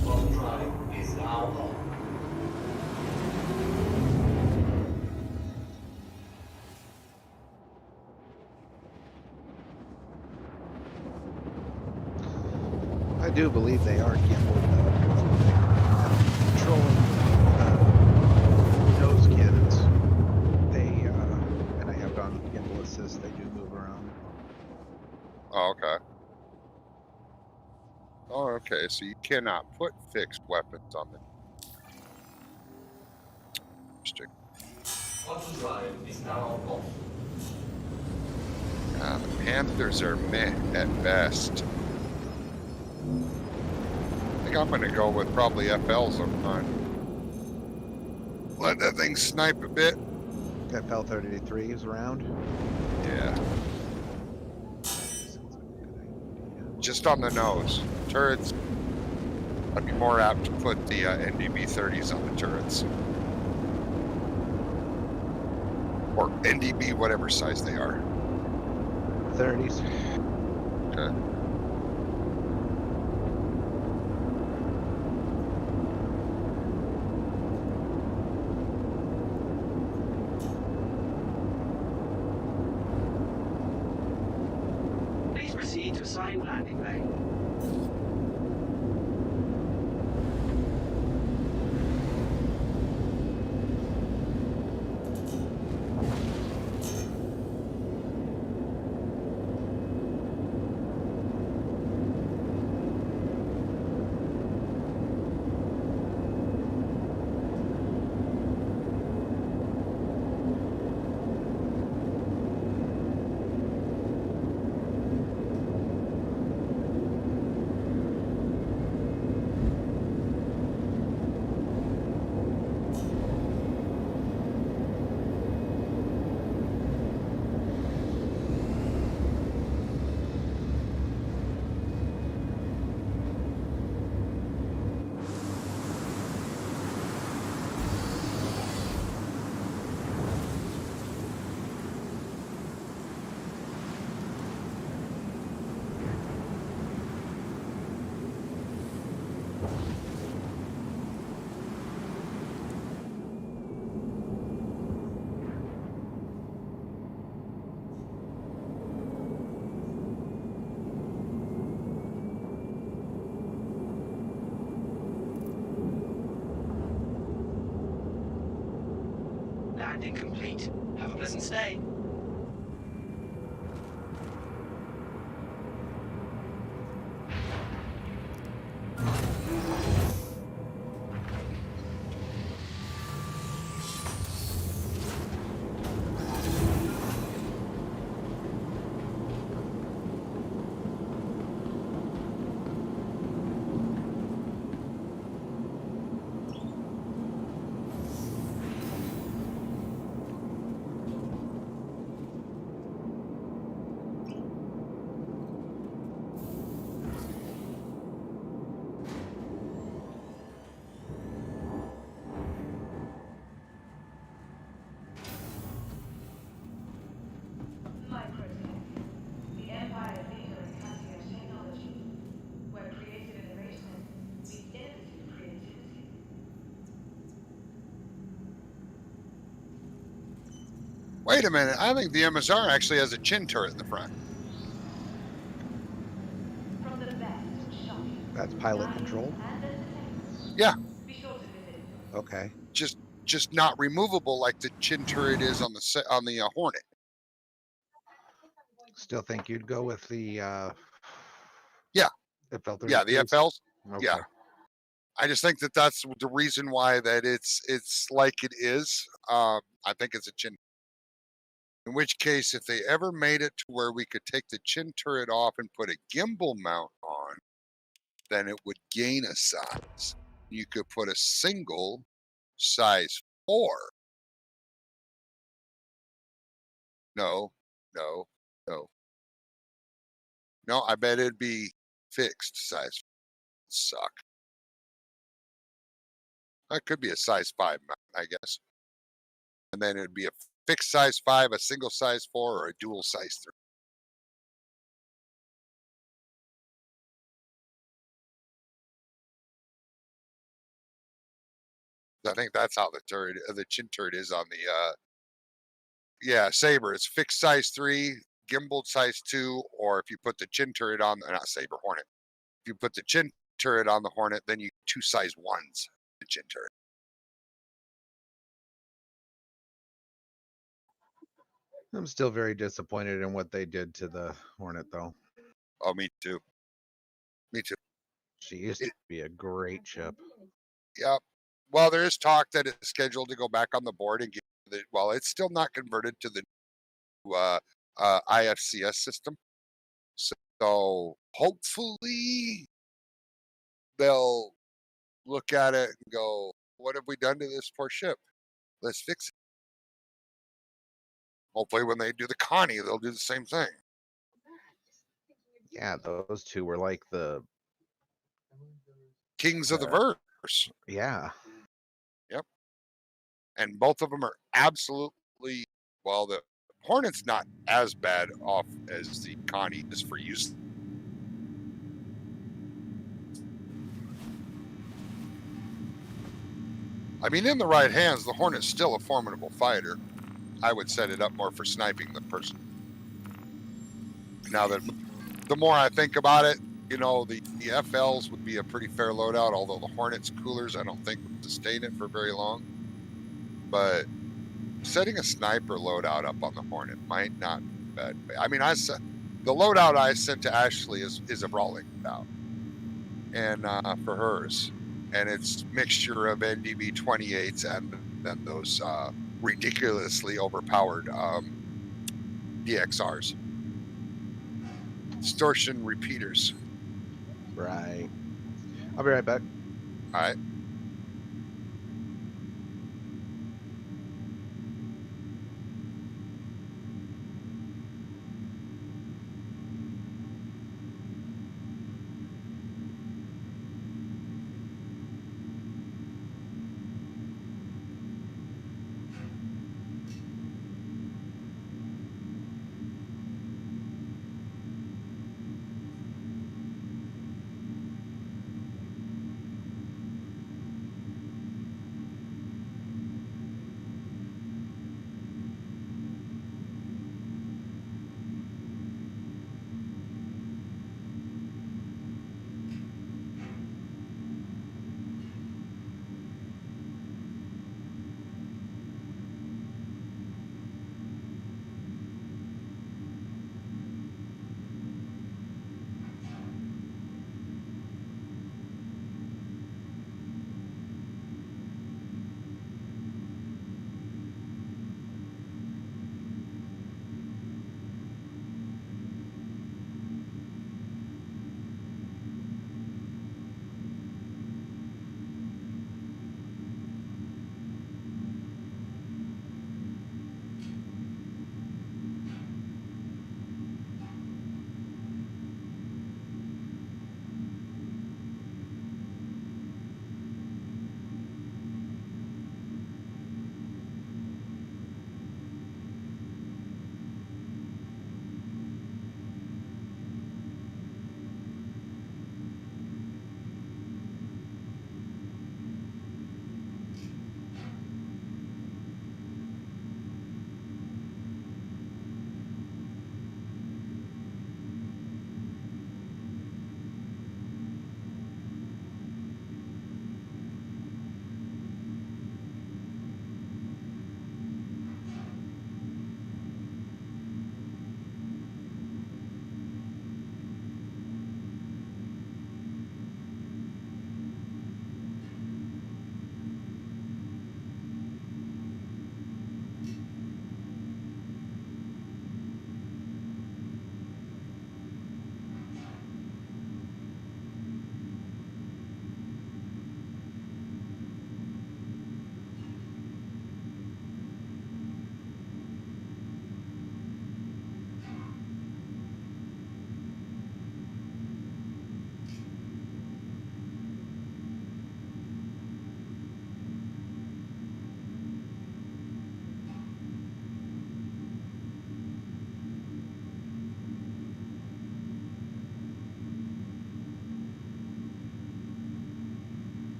Throttle drive is now on. I do believe they are gimbaled controlling nose cannons. They and I have gone with gimbal assist. They do move around. Oh, okay. Oh, okay. So you cannot put fixed weapons on the. Interesting. Throttle drive is now off. The Panthers are meh at best. think I'm gonna go with probably FL sometime. Let that thing snipe a bit. FL-33 is around. Yeah. Just on the nose. Turrets. I'd be more apt to put the NDB-30s on the turrets. Or NDB, whatever size they are. 30s. Okay. Please proceed to assigned landing bay. Landing complete. Have a pleasant stay. The Empire's leader in cutting-edge technology, where creative innovation meets innovative creativity. Wait a minute. I think the MSR actually has a chin turret in the front. From the best in shopping, That's pilot dining, controlled. and entertainment. Yeah. Be sure to visit. Okay. Just not removable like the chin turret is on the Hornet. Still think you'd go with the Yeah. FL-33? Yeah, the FLs. Okay. Yeah. I just think that that's the reason why that it's like it is. I think it's a chin. In which case, if they ever made it to where we could take the chin turret off and put a gimbal mount on, then it would gain a size. You could put a single size 4. No, no, no. No, I bet it'd be fixed size. Suck. That could be a size 5 mount, I guess. And then it'd be a fixed size 5, a single size 4, or a dual size 3. I think that's how the chin turret is on the yeah, Saber. It's fixed size 3, gimbaled size 2, or if you put the chin turret on, not Saber, Hornet. If you put the chin turret on the Hornet, then you 2 size 1s the chin turret. I'm still very disappointed in what they did to the Hornet, though. Oh, me too. Me too. She used to be a great ship. Yep. Well, there is talk that it's scheduled to go back on the board and get the. Well, it's still not converted to the IFCS system. So hopefully they'll look at it and go, "What have we done to this poor ship? Let's fix it." Hopefully, when they do the Connie, they'll do the same thing. Yeah, those two were like the Kings of the verse. yeah. Yep. And both of them are absolutely, well, the Hornet's not as bad off as the Connie is for use. I mean, in the right hands, the Hornet's still a formidable fighter. I would set it up more for sniping the person. Now that the more I think about it, you know, the FLs would be a pretty fair loadout, although the Hornet's coolers I don't think would sustain it for very long. But setting a sniper loadout up on the Hornet might not be bad. I mean, the loadout I sent to Ashley is a brawling loadout, and for hers, and it's mixture of NDB 28s and then those ridiculously overpowered DXRs, distortion repeaters. Right. I'll be right back. All right.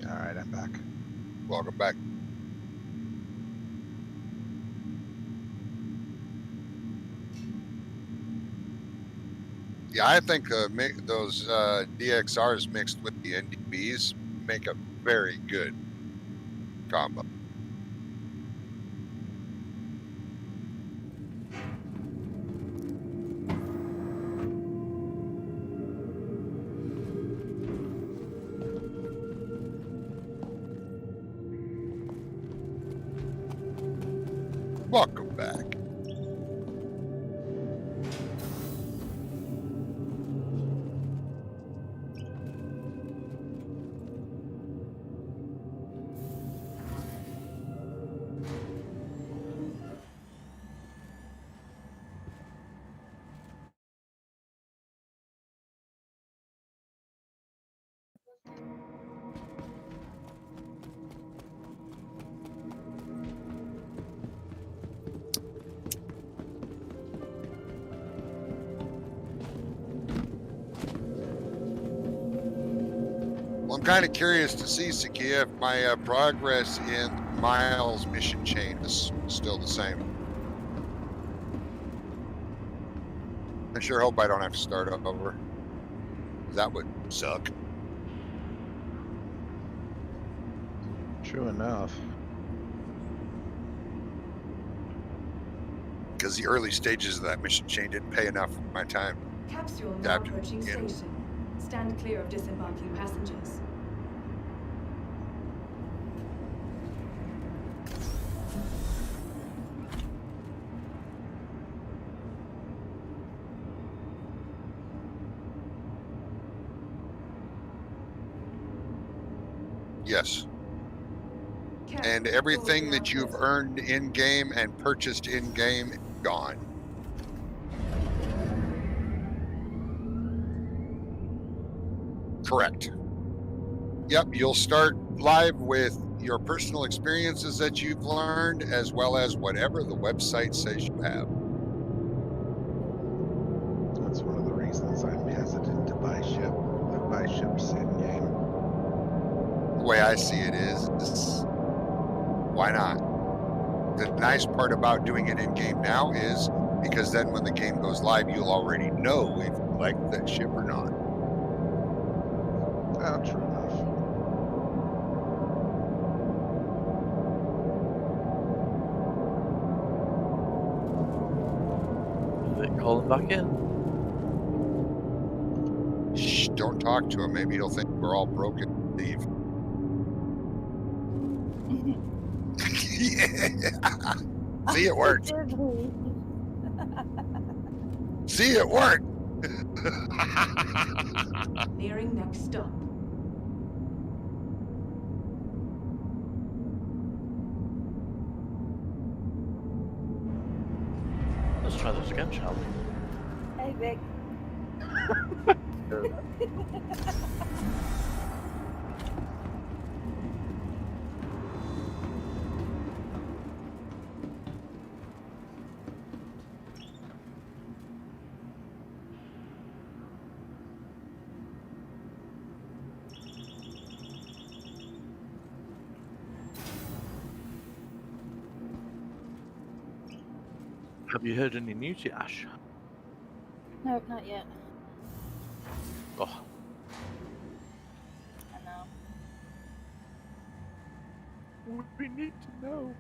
All right, I'm back. Welcome back. Yeah, I think those DXRs mixed with the NDBs make a very good combo. Welcome back. I'm kind of curious to see, Sakia, if my progress in Miles' mission chain is still the same. I sure hope I don't have to start over. That would suck. True enough. Because the early stages of that mission chain didn't pay enough for my time. Capsule now approaching station. Stand clear of disembarking passengers. Yes. And everything that you've earned in-game and purchased in-game, gone. Correct. Yep, you'll start live with your personal experiences that you've learned, as well as whatever the website says you have. That's one of the reasons I'm hesitant to buy ships in game. The way I see it is why not? The nice part about doing it in game now is because then when the game goes live, you'll already know if you like that ship or not. Oh, true enough. Is it calling back in? Shh, don't talk to him. Maybe he'll think we're all broken. Leave. Yeah. See, it worked. See, it worked. Nearing next stop. Let's try this again, shall we? Hey, Vic. Have you heard any news yet, Ash? Nope, not yet. Oh, I know. we need to know.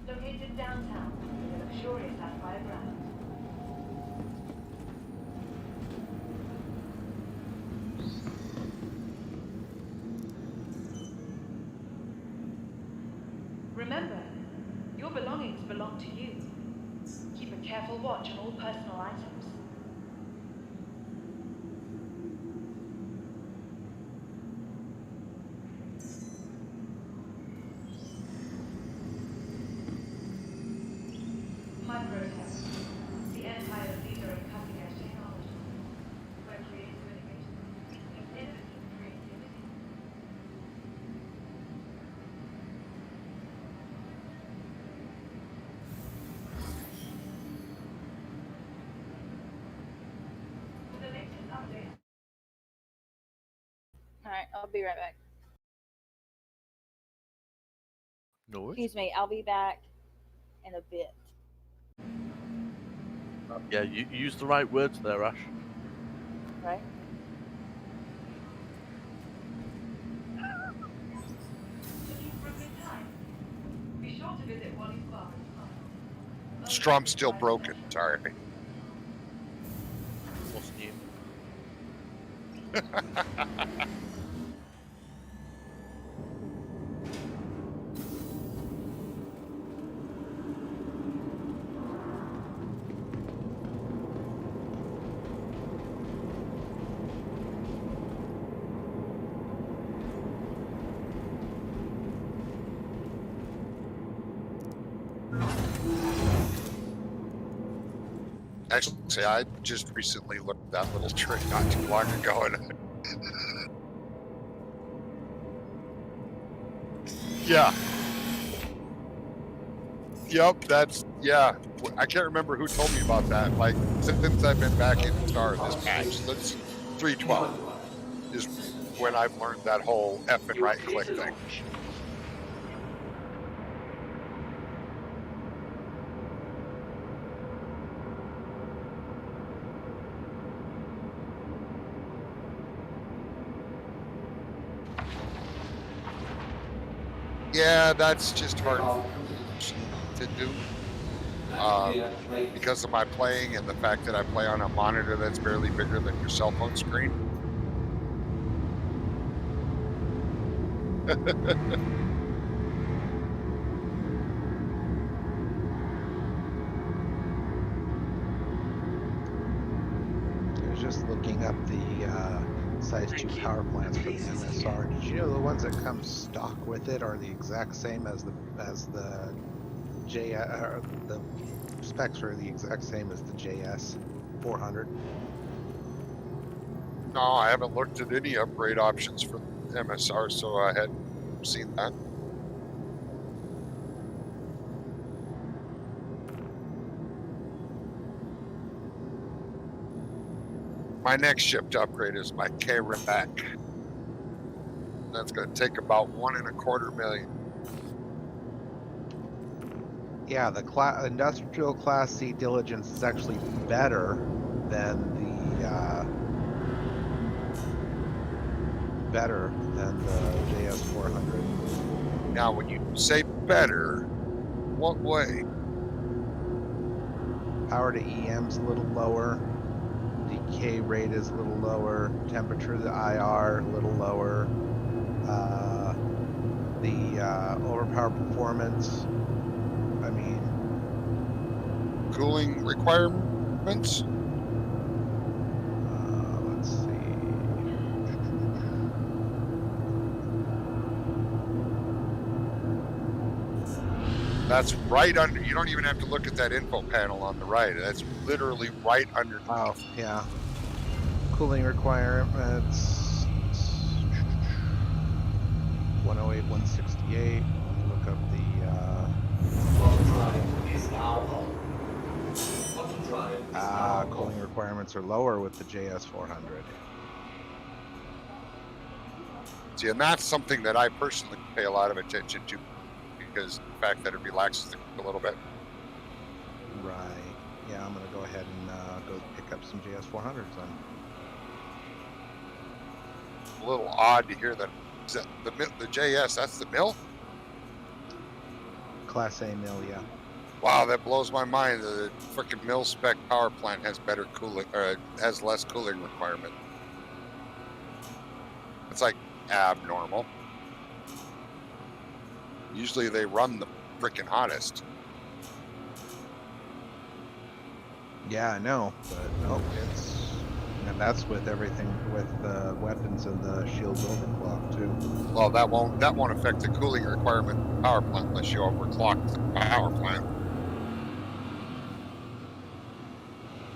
Located downtown in a luxurious sapphire ground. Remember, your belongings belong to you. Keep a careful watch on all personal items. Microtech. The Empire's leader in cutting-edge technology. Where creative innovation meets innovative creativity. For the latest update. Alright, I'll be right back. No worries. Excuse me, I'll be back in a bit. Yeah, you use the right words there, Ash. Right? Looking for a good time? Be sure to visit Wally's bar as well. Strom's still broken. Sorry. What's new? Actually, I just recently looked at that little trick not too long ago, and yeah. Yep, yeah. I can't remember who told me about that. Like, since I've been back in Star this patch, since 3.12 is when I've learned that whole F and right click thing. Yeah, that's just hard to do. Because of my playing and the fact that I play on a monitor that's barely bigger than your cell phone screen. I was just looking up the size 2 power plants for the MSR. Did you know the ones that come stock with it are the exact same as the the specs are the exact same as the JS 400? No, I haven't looked at any upgrade options for MSR, so I hadn't seen that. My next ship to upgrade is my K-Rack. That's going to take about $1.25 million. Yeah, the industrial class C diligence is actually better than the JS 400. Now, when you say better, what way? Power to EM's a little lower. Decay rate is a little lower. Temperature to IR a little lower. The overpower performance. I mean, cooling requirements. Let's see. That's right under. You don't even have to look at that info panel on the right. That's literally right underneath. Oh, yeah. Cooling requirements 108, 168. Look up the cooling requirements are lower with the JS 400. See, and that's something that I personally pay a lot of attention to, because the fact that it relaxes the a little bit. Right. Yeah, I'm gonna go ahead and go pick up some JS 400s then. A little odd to hear that. Is that the JS? That's the mill. Class A mill, yeah. Wow, that blows my mind. The freaking mill spec power plant has better cooling, or has less cooling requirement. It's like abnormal. Usually they run the freaking hottest. Yeah, I know, but no, and that's with everything with the weapons and the shields overclock too. Well, that won't affect the cooling requirement of the power plant unless you overclock the power plant.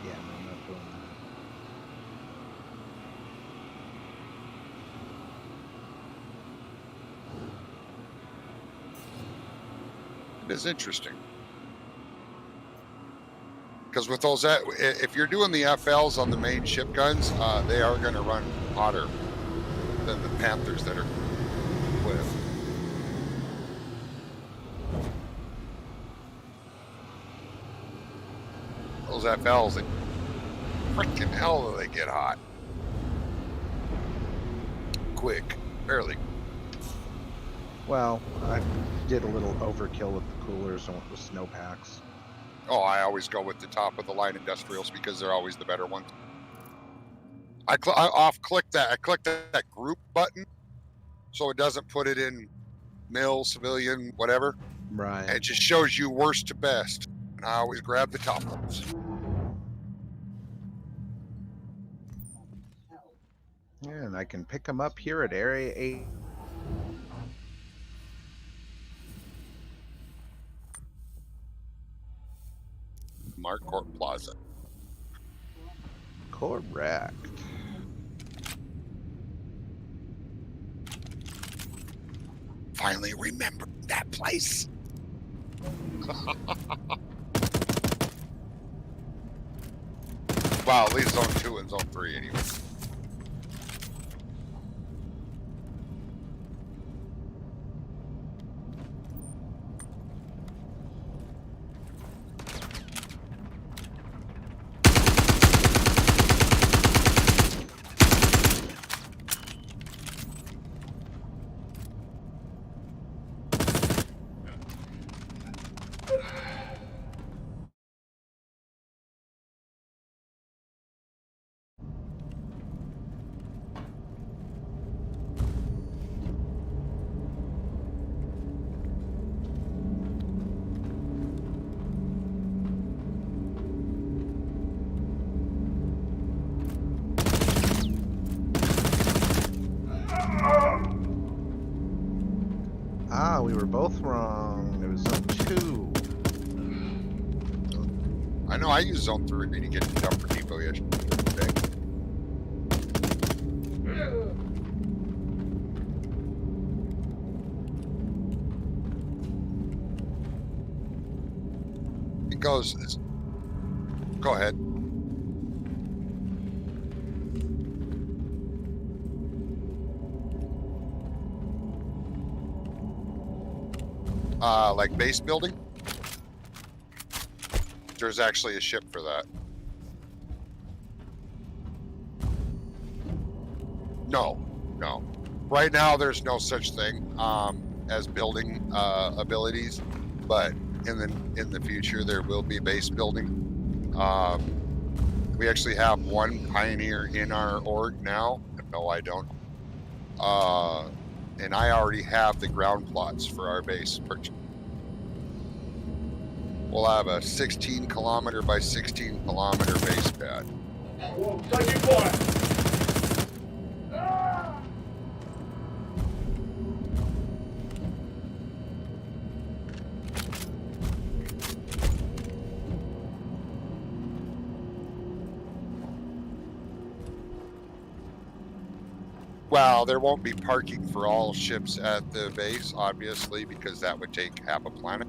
Yeah, no, I'm not doing that. It is interesting. Because with those, if you're doing the FLs on the main ship guns, they are going to run hotter than the Panthers that are with. Those FLs, they freaking hell do they get hot. Quick, fairly. Well, I did a little overkill with the coolers and with the snowpacks. Oh, I always go with the top of the line industrials because they're always the better ones. I off-click that. I click that group button so it doesn't put it in mill, civilian, whatever. Right. And it just shows you worst to best. And I always grab the top ones. Yeah, and I can pick them up here at Area 8. Mark Court Plaza. Correct. Finally remember that place. Well, at least zone 2 and zone 3 anyway. Ah, we were both wrong. It was zone 2. I know I use zone 3 to get to Dumper Depot yesterday. It goes. Go ahead. Like base building? There's actually a ship for that. No. Right now, there's no such thing as building abilities, but in the future there will be base building. We actually have one pioneer in our org now. No, I don't. And I already have the ground plots for our base purchase. We'll have a 16 kilometer by 16 kilometer base pad. Whoa, taking fire! Well, there won't be parking for all ships at the base, obviously, because that would take half a planet.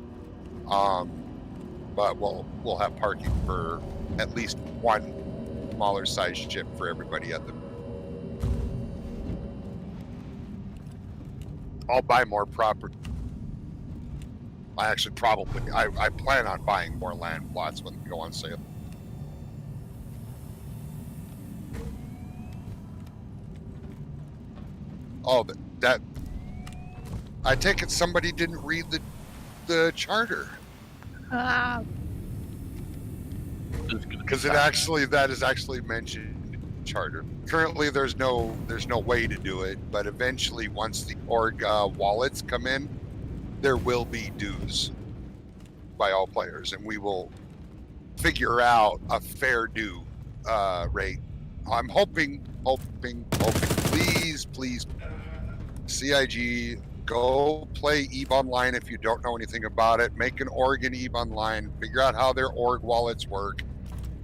But we'll have parking for at least one smaller sized ship for everybody at the. I'll buy more property. I actually probably I plan on buying more land plots when they go on sale. Oh, that I take it somebody didn't read the charter. Because that is actually mentioned in the charter. Currently, there's no way to do it, but eventually, once the org wallets come in, there will be dues by all players, and we will figure out a fair due rate. I'm hoping. Please, CIG. Go play EVE Online if you don't know anything about it. Make an org in EVE Online. Figure out how their org wallets work.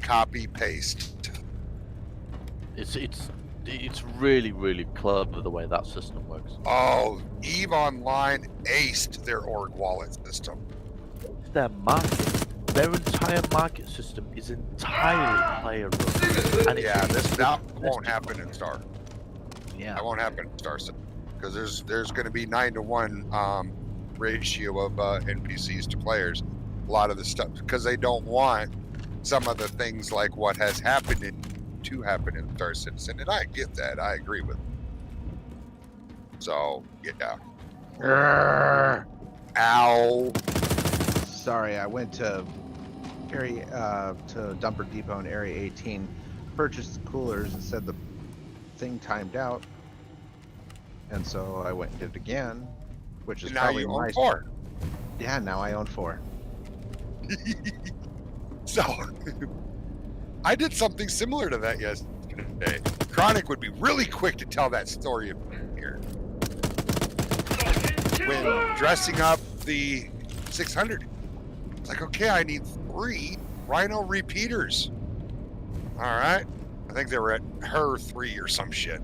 Copy, paste. It's really clever the way that system works. Oh, EVE Online aced their org wallet system. Their entire market system is entirely player run. And that won't happen in Star. Yeah, that won't happen in Star. Because there's going to be 9-to-1 ratio of NPCs to players. A lot of the stuff because they don't want some of the things like what has happened to happen in Star Citizen, and I get that. I agree with it. So yeah. Ow. Sorry, I went to Dumper Depot in Area 18, purchased the coolers, and said the thing timed out. And so I went and did it again, which is now probably you own 4. Yeah, now I own 4. So I did something similar to that yesterday. Chronic would be really quick to tell that story here. When dressing up the 600, it's like, okay, I need 3 Rhino repeaters. All right. I think they were at her 3 or some shit.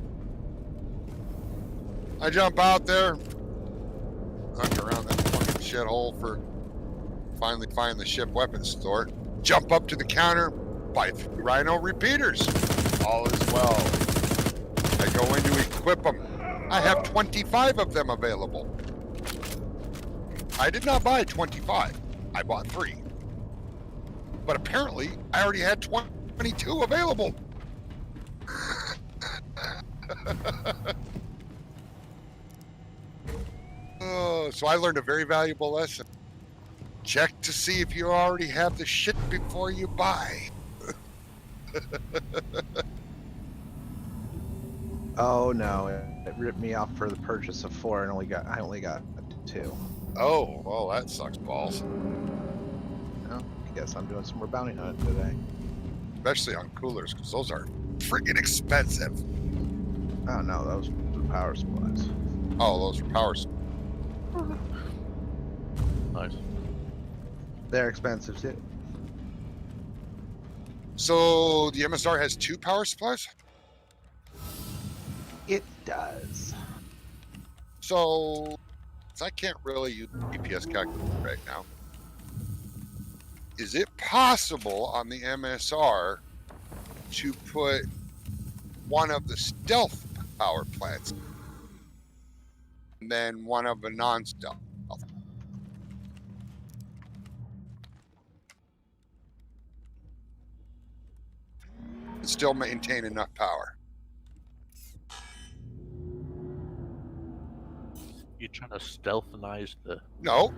I jump out there, hunt around that fucking shithole for finally find the ship weapons store. Jump up to the counter, buy 3 Rhino repeaters. All is well. I go in to equip them. I have 25 of them available. I did not buy 25. I bought 3. But apparently, I already had 22 available. Oh, so I learned a very valuable lesson. Check to see if you already have the shit before you buy. Oh no, it ripped me off for the purchase of 4 and I only got 2. Oh, well, that sucks balls. Well, I guess I'm doing some more bounty hunting today. Especially on coolers, because those are freaking expensive. Oh no, those are power supplies. Oh, those are power supplies. Nice. They're expensive too. So the MSR has 2 power supplies? It does. So I can't really use the GPS calculator right now. Is it possible on the MSR to put one of the stealth power plants and then one of the non-stealth? And still maintain enough power? You're trying to stealthinize the... No.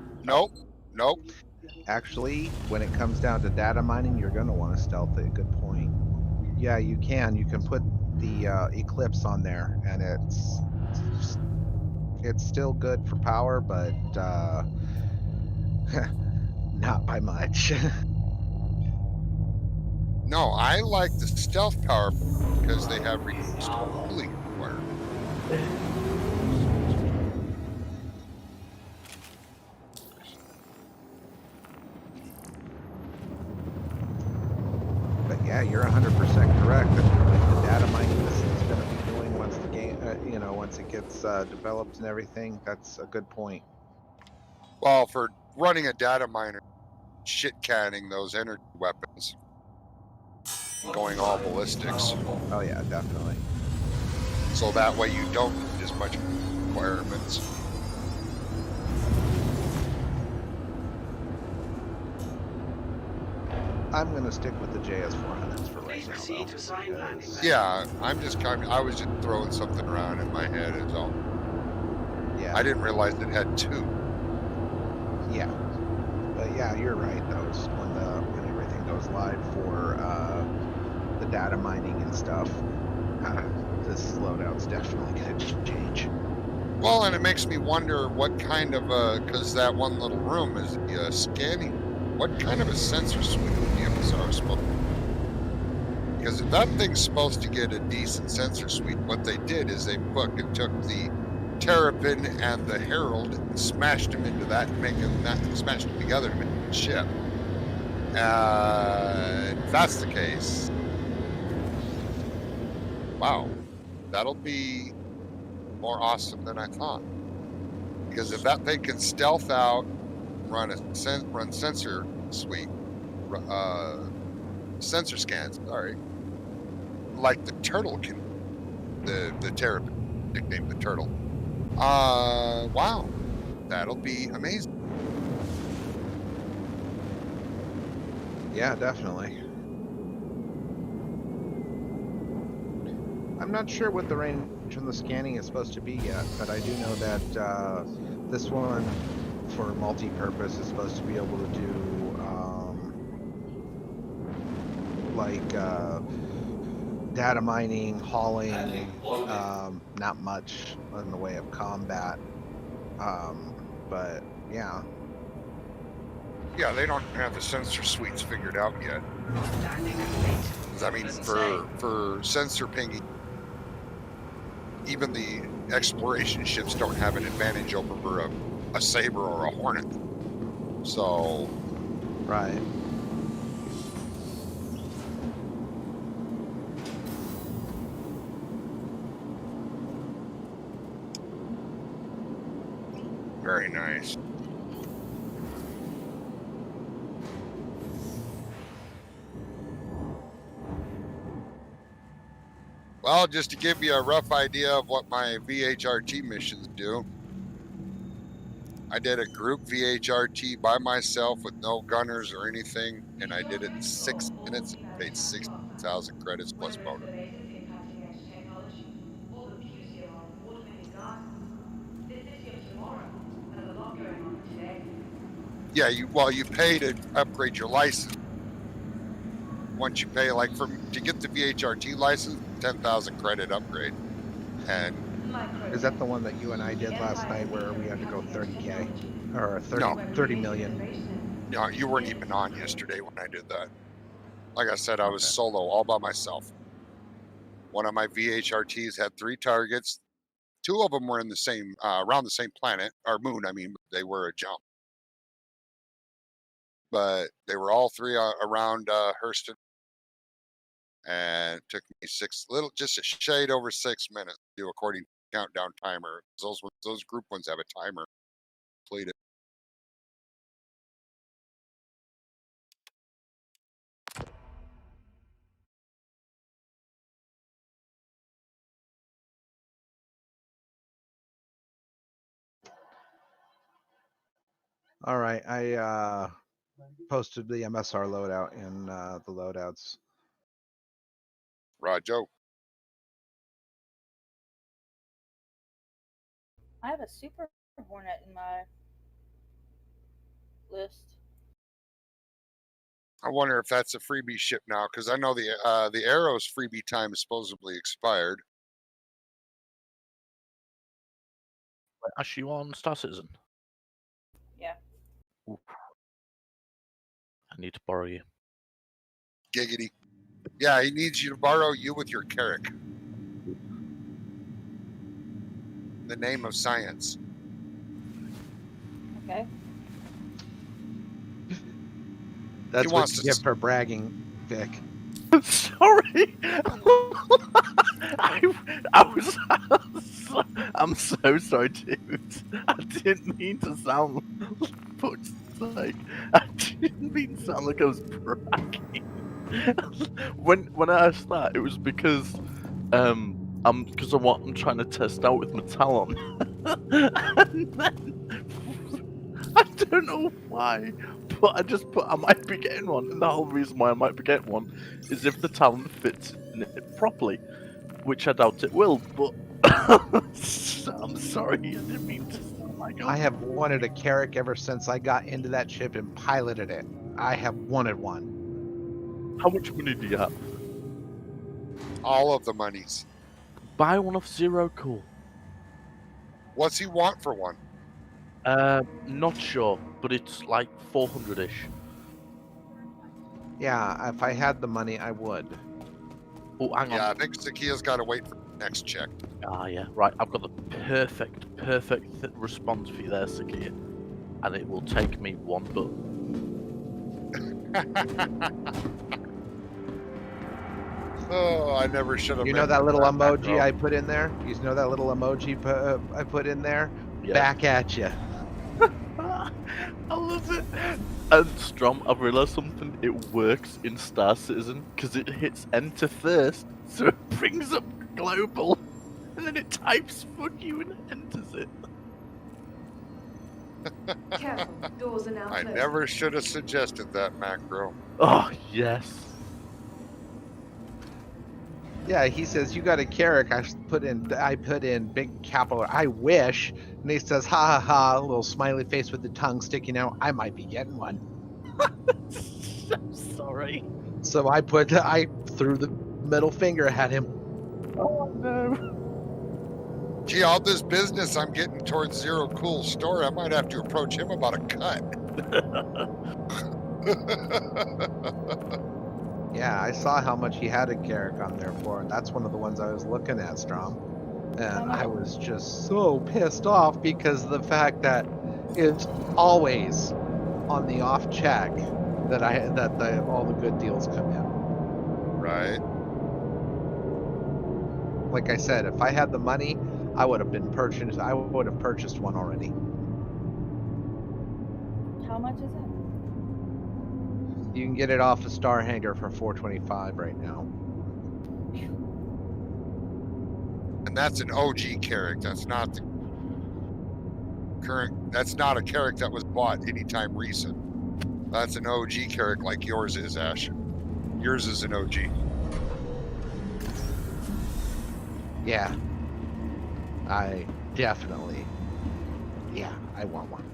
Actually, when it comes down to data mining, you're going to want to stealth it. Good point. Yeah, you can. You can put the Eclipse on there, and it's still good for power, but not by much. No, I like the stealth power because they have reduced cooling requirement. But yeah, you're 100% correct. That the data mining this is going to be doing once the game, once it gets developed and everything. That's a good point. Well, for running a data miner, shit canning those energy weapons, going all ballistics. Oh yeah, definitely. So that way you don't need as much requirements. I'm gonna stick with the JS400s for right now, though, because... Yeah, I was just throwing something around in my head as all. Yeah. I didn't realize it had 2. Yeah. But yeah, you're right, though. It's when everything goes live for the data mining and stuff, this loadout's definitely gonna change. Well, and it makes me wonder what kind of because that one little room is scanning. What kind of a sensor suite would the MSR supposed to? Because if that thing's supposed to get a decent sensor suite, what they did is they took the Terrapin and the Herald and smashed them into that, smashed them together to make a ship. If that's the case, wow, that'll be more awesome than I thought. Because if that thing can stealth out, run sensor suite, sensor scans, sorry, like the Turtle can, the Terrapin, nicknamed the Turtle. Wow, that'll be amazing. Yeah, definitely. I'm not sure what the range on the scanning is supposed to be yet, but I do know that this one for multi-purpose is supposed to be able to do data mining, hauling, not much in the way of combat, but yeah. Yeah, they don't have the sensor suites figured out yet. I mean, for sensor pinging, even the exploration ships don't have an advantage over a Saber or a Hornet. So, right. Very nice. Well, just to give you a rough idea of what my VHRT missions do, I did a group VHRT by myself with no gunners or anything, and I did it in 6 minutes and paid 60,000 credits plus Whether it's bonus. the latest in cutting-edge technology or the beauty of our award-winning gardens, this city of tomorrow has a lot going on for today. Yeah, you pay to upgrade your license. Once you pay, like to get the VHRT license, 10,000 credit upgrade, and Is that the one that you and I did last night where we had to go 30K or 30 no, 30 million? no, you weren't even on yesterday when I did that. Like I said, I was solo all by myself. One of my VHRTs had 3 targets. 2 of them were in the same around the same planet or moon. I mean, they were a jump, but they were all 3 around Hurston, and it took me just a shade over 6 minutes to do according to the countdown timer. Those group ones have a timer completed. All right, I posted the MSR loadout in the loadouts. Roger. I have a Super Hornet in my list. I wonder if that's a freebie ship now, because I know the Arrow's freebie time is supposedly expired. Ash, you on Star Citizen? Yeah. Ooh. I need to borrow you. Giggity. Yeah, he needs you to borrow you with your Carrick. The name of science. Okay. That's what you get for bragging, Vic. Sorry. I'm so sorry, dude. I didn't mean to sound like I didn't mean to sound like I was bragging. when I asked that, it was because I'm trying to test out with my Talon. And then, I don't know why, but I just put I might be getting one, and the whole reason why I might be getting one is if the Talon fits in it properly, which I doubt it will, but I'm sorry, I didn't mean to sound like I have wanted a Carrick ever since I got into that ship and piloted it. I have wanted one. How much money do you have? All of the monies. Buy one off Zero Cool. What's he want for one? Not sure, but it's like 400-ish. Yeah, if I had the money, I would. Oh, hang on. Yeah, I think Zakia's got to wait for the next check. Ah, yeah, right. I've got the perfect response for you there, Zakia. And it will take me one button. Oh, I never should have. You know that little emoji I put in there? You know that little emoji I put in there? Yeah. Back at you. I love it. And Strom, I've realised something. It works in Star Citizen because it hits enter first, so it brings up global, and then it types "fuck you" and enters it. Careful, doors are now I closed. never should have suggested that macro. Oh yes. Yeah, he says you got a Carrick. I put in big capital. I wish, and he says ha ha ha, a little smiley face with the tongue sticking out. I might be getting one. I'm sorry. So I threw the middle finger at him. Oh no. Gee, all this business I'm getting towards Zero Cool store, I might have to approach him about a cut. Yeah, I saw how much he had a Carrick on there for, and that's one of the ones I was looking at, Strom. And I was just so pissed off because of the fact that it's always on the off check that all the good deals come in. Right. Like I said, if I had the money, I would have purchased one already. How much is it? You can get it off a Star Hanger for $425 right now. And that's an OG Carrick. That's not the current. That's not a Carrick that was bought anytime recent. That's an OG Carrick like yours is, Ash. Yours is an OG. Yeah. I definitely. Yeah, I want one.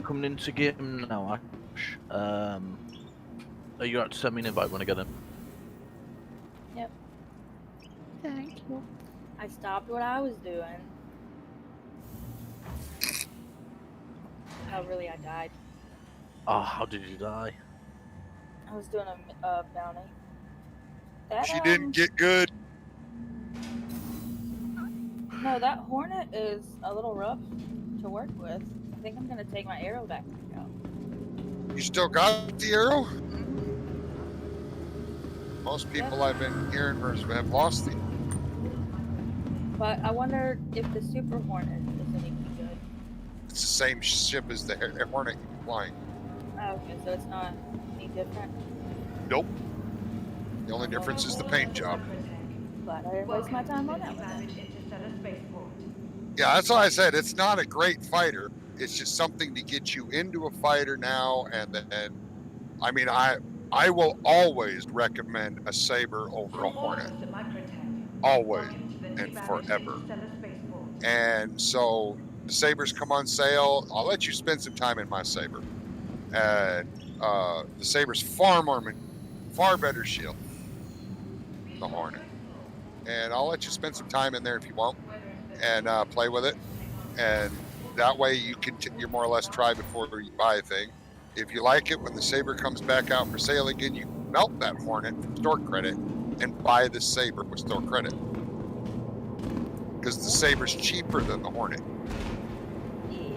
Coming into game now, Ash. Are you out to send me an invite when I get in? Yep. Thank you. I stopped what I was doing. Oh, really? I died. Oh, how did you die? I was doing a bounty. That, She didn't get good. No, that Hornet is a little rough to work with. I think I'm gonna take my arrow back out. You still got the arrow? Mm-hmm. Most people I've been hearing have lost the. But I wonder if the Super Hornet is any good. It's the same ship as the Hornet you're flying. Oh, okay, so it's not any different. Nope. The only difference is the paint job. Glad I didn't waste my time on that one. Yeah, that's why I said it's not a great fighter. It's just something to get you into a fighter now, and then, I mean, I will always recommend a Saber over a Hornet. Always and forever. And so the Sabers come on sale. I'll let you spend some time in my Saber. And the Saber's far better shield than the Hornet. And I'll let you spend some time in there if you want and play with it. And that way you you're more or less try before you buy a thing. If you like it, when the Saber comes back out for sale again, you melt that Hornet for store credit and buy the Saber with store credit. Because the Saber's cheaper than the Hornet.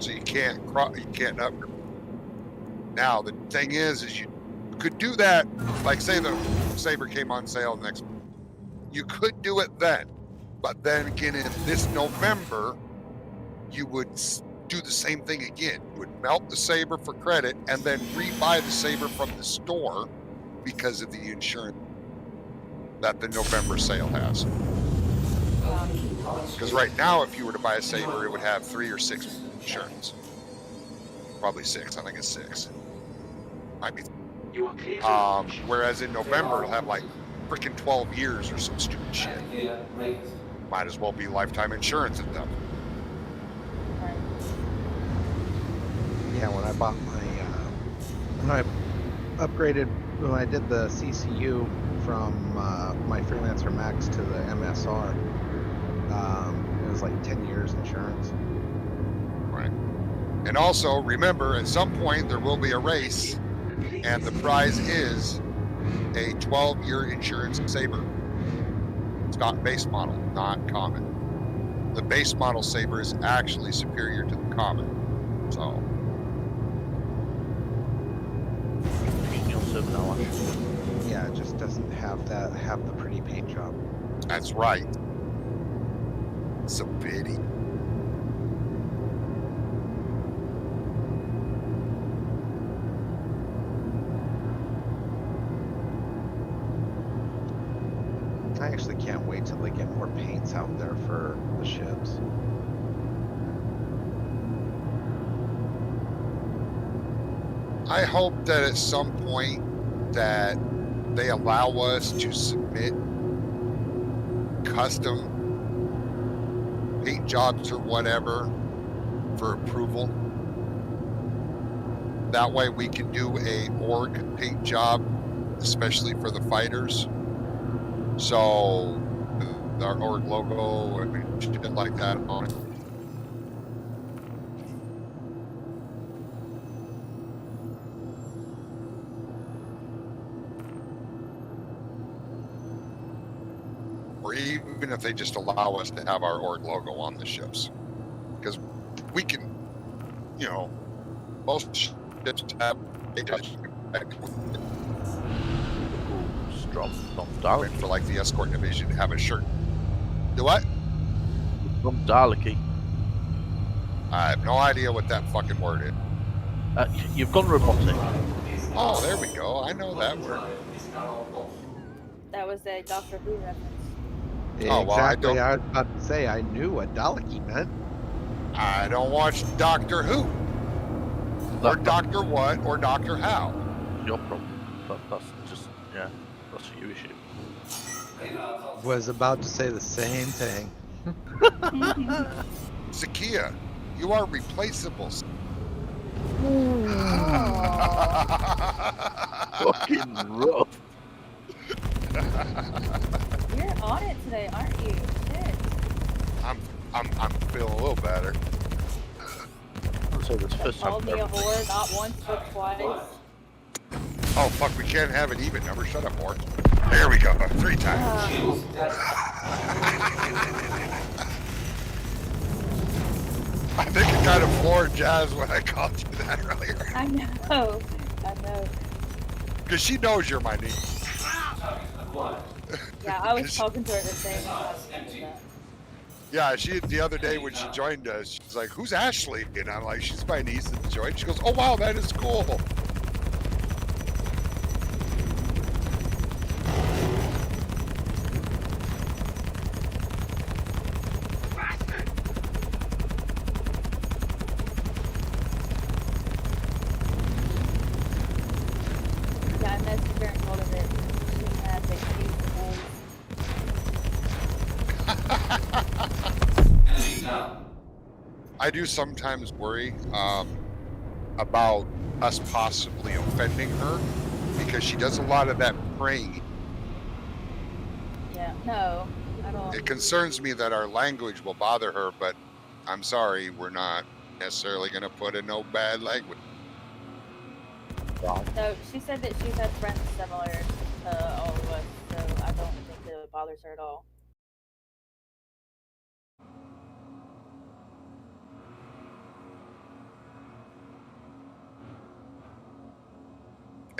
So you can't upgrade. Now the thing is you could do that, like say the Saber came on sale next month. You could do it then, but then again in this November, you would do the same thing again. You would melt the Saber for credit and then rebuy the Saber from the store because of the insurance that the November sale has. Because right now, if you were to buy a Saber, it would have 3 or 6 insurance. Probably 6. I think it's 6. Might be. Whereas in November, it'll have like freaking 12 years or some stupid shit. Yeah, right. Might as well be lifetime insurance and stuff. Yeah, when I bought my, when I did the CCU from my Freelancer Max to the MSR, it was like 10 years insurance. Right. And also, remember, at some point there will be a race, and the prize is a 12-year insurance Saber. It's not base model, not common. The base model Saber is actually superior to the common. So. Yeah, it just doesn't have the pretty paint job. That's right. It's a pity. I actually can't wait till they get more paints out there for the ships. I hope that at some point that they allow us to submit custom paint jobs or whatever for approval. That way we can do a org paint job, especially for the fighters. So our org logo and shit like that on it. Or even if they just allow us to have our org logo on the ships. Because we can, most ships have for like the escort division to have a shirt. Do what? From Daleki. I have no idea what that fucking word is. You've gone robotic. Oh, there we go. I know that word. That was a Doctor Who reference. Oh, well, I Exactly. don't- I was about to say I knew what Daleki meant. I don't watch Doctor Who. Or Doctor What or Doctor How. Your problem. That's just, yeah, that's your issue. Was about to say the same thing. Zakia, you are replaceable. Fucking rough. You're on it today, aren't you? Shit. I'm feeling a little better. So this first time Called me a whore not once but twice. Oh fuck, we can't have an even number. Shut up, whore. There we go. 3 times. I think it kind of floored Jazz when I called you that earlier. I know. Because she knows you're my niece. Yeah, I was talking to her the same time. Yeah, she the other day when she joined us, she's like, "Who's Ashley?" And I'm like, "She's my niece that joined." She goes, "Oh wow, that is cool." Yeah, I messaged her and told her that she had the I do sometimes worry about us possibly offending her because she does a lot of that praying. Yeah, no, I don't. It concerns me that our language will bother her, but I'm sorry, we're not necessarily going to put in no bad language. No, she said that she's had friends similar to all of us, so I don't think that it bothers her at all.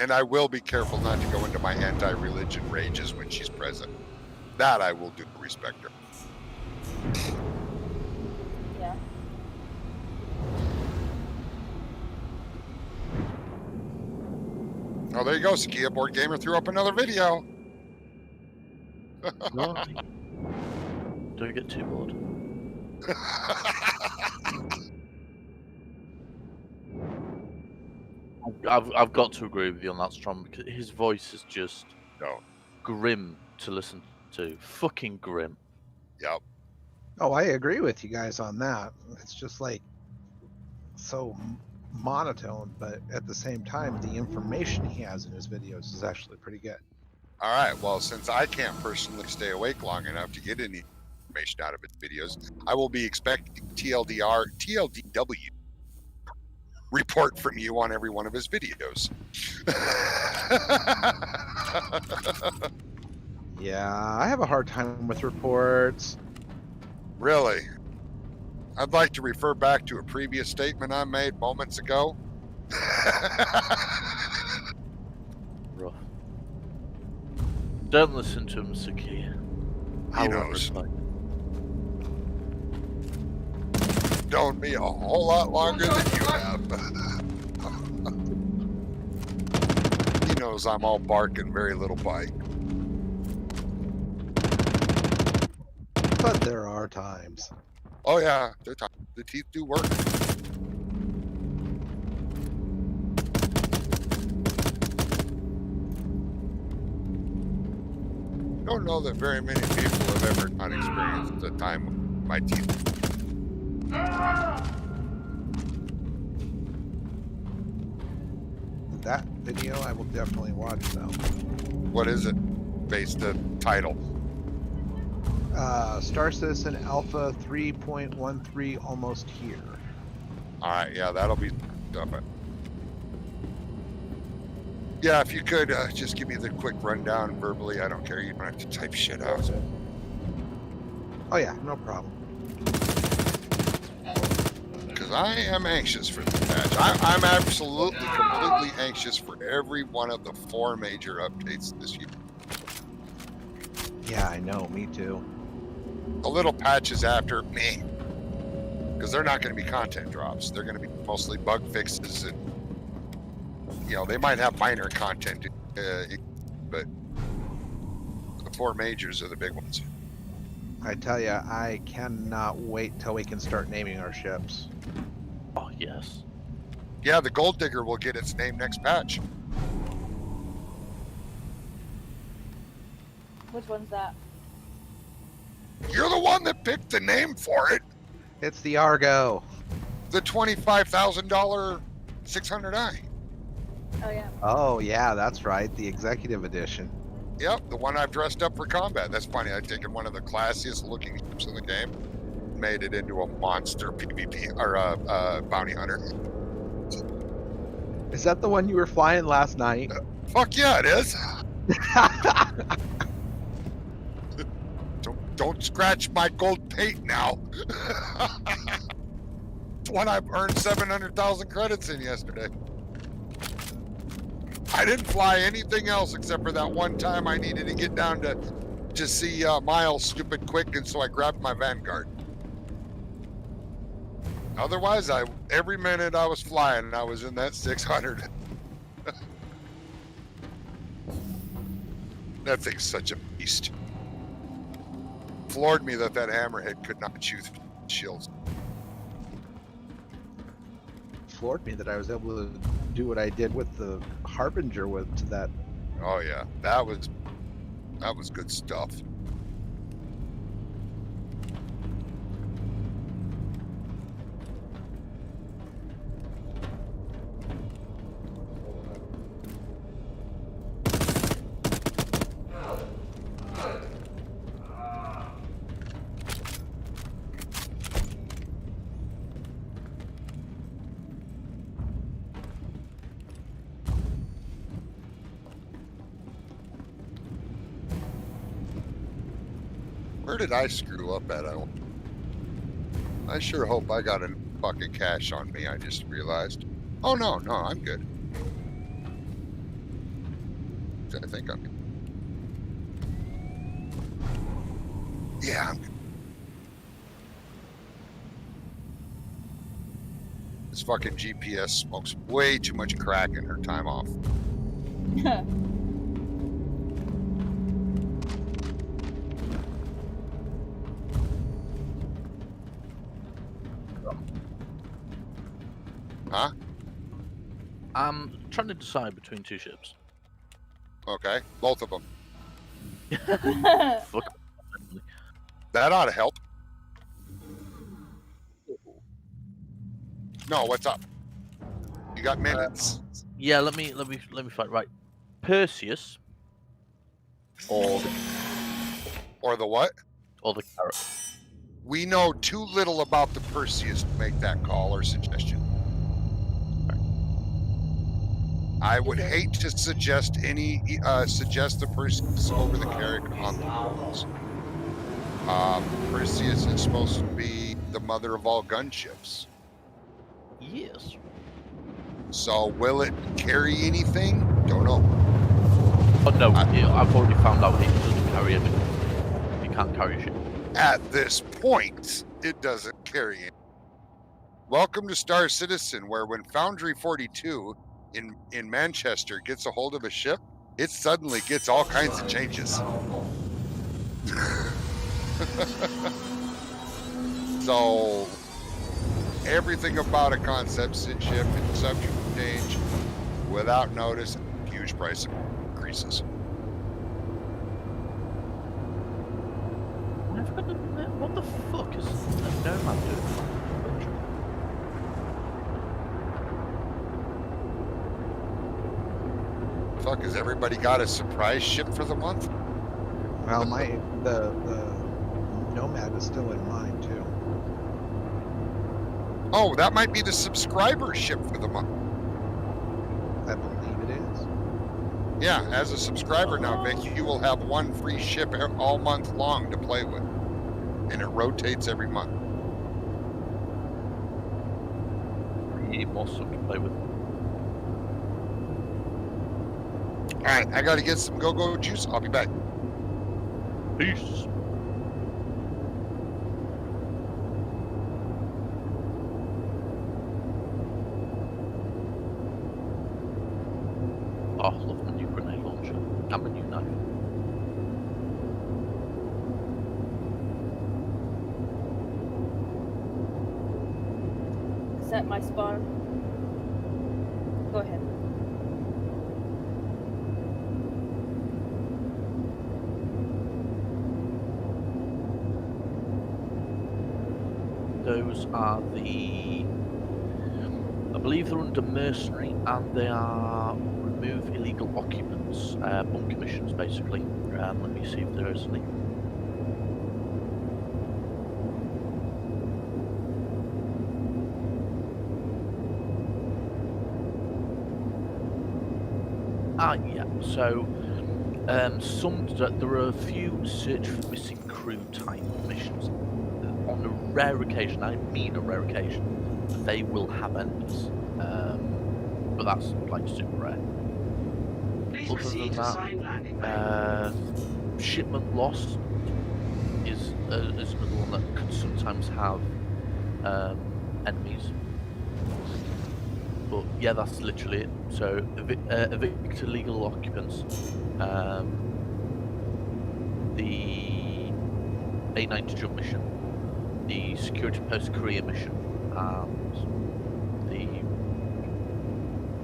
And I will be careful not to go into my anti-religion rages when she's present. That I will do to respect her. Yeah. Oh, there you go, Zakia. Board Gamer threw up another video. Don't get too bored. I've got to agree with you on that, Strom, because his voice is just grim to listen to. Fucking grim. Yep. Oh, I agree with you guys on that. It's just like so monotone, but at the same time, the information he has in his videos is actually pretty good. All right. Well, since I can't personally stay awake long enough to get any information out of his videos, I will be expecting TLDW report from you on every one of his videos. Yeah, I have a hard time with reports. Really? I'd like to refer back to a previous statement I made moments ago. Rough. Don't listen to him, Zakia. He knows. Known me a whole lot longer than you have. He knows I'm all bark and very little bite. But there are times. Oh yeah, the teeth do work. Don't know that very many people have ever not experienced a time when my teeth. That video I will definitely watch though. What is it? Based the title. Star Citizen Alpha 3.13 almost here. All right, yeah, that'll be stuff. Yeah, if you could just give me the quick rundown verbally. I don't care. You don't have to type shit out. Oh yeah, no problem. Because I am anxious for the patch. I'm absolutely, completely anxious for every one of the 4 major updates this year. Yeah, I know. Me too. The little patches after me, because they're not going to be content drops. They're going to be mostly bug fixes and you know, they might have minor content, but the 4 majors are the big ones. I tell you, I cannot wait till we can start naming our ships. Oh yes. Yeah, the Gold Digger will get its name next patch. Which one's that? You're the one that picked the name for it. It's the Argo. The $25,000 600i. Oh yeah. Oh yeah, that's right. The Executive Edition. Yep, the one I've dressed up for combat. That's funny. I've taken one of the classiest looking ships in the game, made it into a monster PvP or a bounty hunter. Is that the one you were flying last night? Fuck yeah, it is. Don't scratch my gold paint now. It's one I've earned 700,000 credits in yesterday. I didn't fly anything else except for that one time I needed to get down to see Miles stupid quick, and so I grabbed my Vanguard. Otherwise, every minute I was flying, I was in that 600. That thing's such a beast. Floored me that hammerhead could not shoot shields. Floored me that I was able to do what I did with the Harbinger with to that. Oh yeah, that was good stuff. Where did I screw up at? I sure hope I got a fucking cash on me. I just realized. Oh no, I'm good. I think I'm good. Yeah, I'm good. This fucking GPS smokes way too much crack in her time off. Huh? I'm trying to decide between 2 ships. Okay, both of them. Fuck. That ought to help. No, what's up? You got minutes. Yeah, let me find right. Perseus or the what? Or the carrot. We know too little about the Perseus to make that call or suggestion. I would hate to suggest the Perseus over the Carrack on the rules. Perseus is supposed to be the mother of all gunships. Yes. So will it carry anything? Don't know. Oh no, I've already found out it doesn't carry anything. You can't carry shit. At this point, it doesn't carry it. Welcome to Star Citizen, where when Foundry 42 in Manchester gets a hold of a ship, it suddenly gets all kinds of changes. So everything about a concept ship is subject to change without notice, huge price increases. What the fuck is a Nomad doing? Fuck, has everybody got a surprise ship for the month? Well, the Nomad is still in mine too. Oh, that might be the subscriber ship for the month. I believe it is. Yeah, as a subscriber now, Vic, you will have one free ship all month long to play with. And it rotates every month. We need more stuff to play with. Alright, I gotta get some go-go juice. I'll be back. Peace. set my spawn. Go ahead. Those are the, I believe they're under mercenary, and they are remove illegal occupants, bunker missions basically. Let me see if there is any. Yeah. So, there are a few search for missing crew type missions. On a rare occasion, I mean a rare occasion, they will have enemies, but that's like super rare. Other than that, shipment loss is another one that could sometimes have enemies. But yeah, that's literally it. So evict illegal occupants, the A90 jump mission, the security post career mission, and the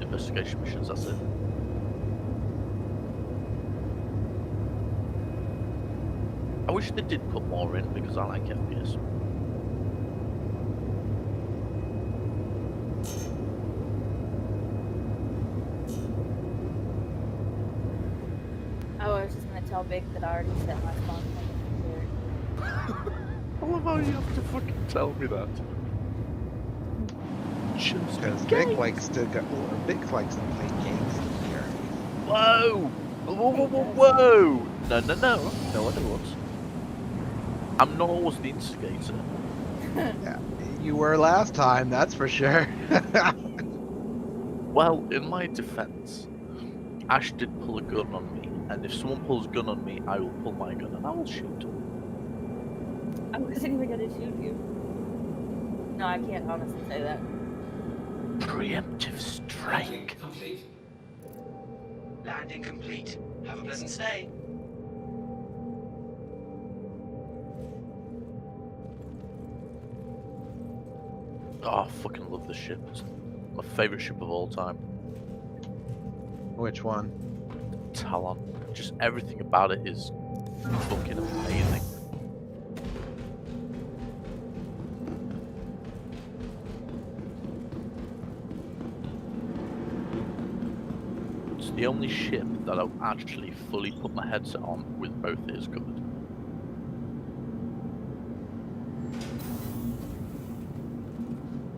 investigation missions. That's it. I wish they did put more in because I like FPS. Oh, I was just gonna tell Vic that I already set my spawn point. I love how you have to fucking tell me that. Because Vic likes to play games in here. Whoa! Whoa! No, I don't. I'm not always the instigator. Yeah, you were last time, that's for sure. Well, in my defense, Ash did pull a gun on me, and if someone pulls a gun on me, I will pull my gun and I will shoot. I wasn't even gonna shoot you. No, I can't honestly say that. Preemptive strike. Complete. Landing complete. Have a pleasant stay. Oh, I fucking love this ship. It's my favourite ship of all time. Which one? Talon. Just everything about it is fucking amazing. It's the only ship that I've actually fully put my headset on with both ears covered.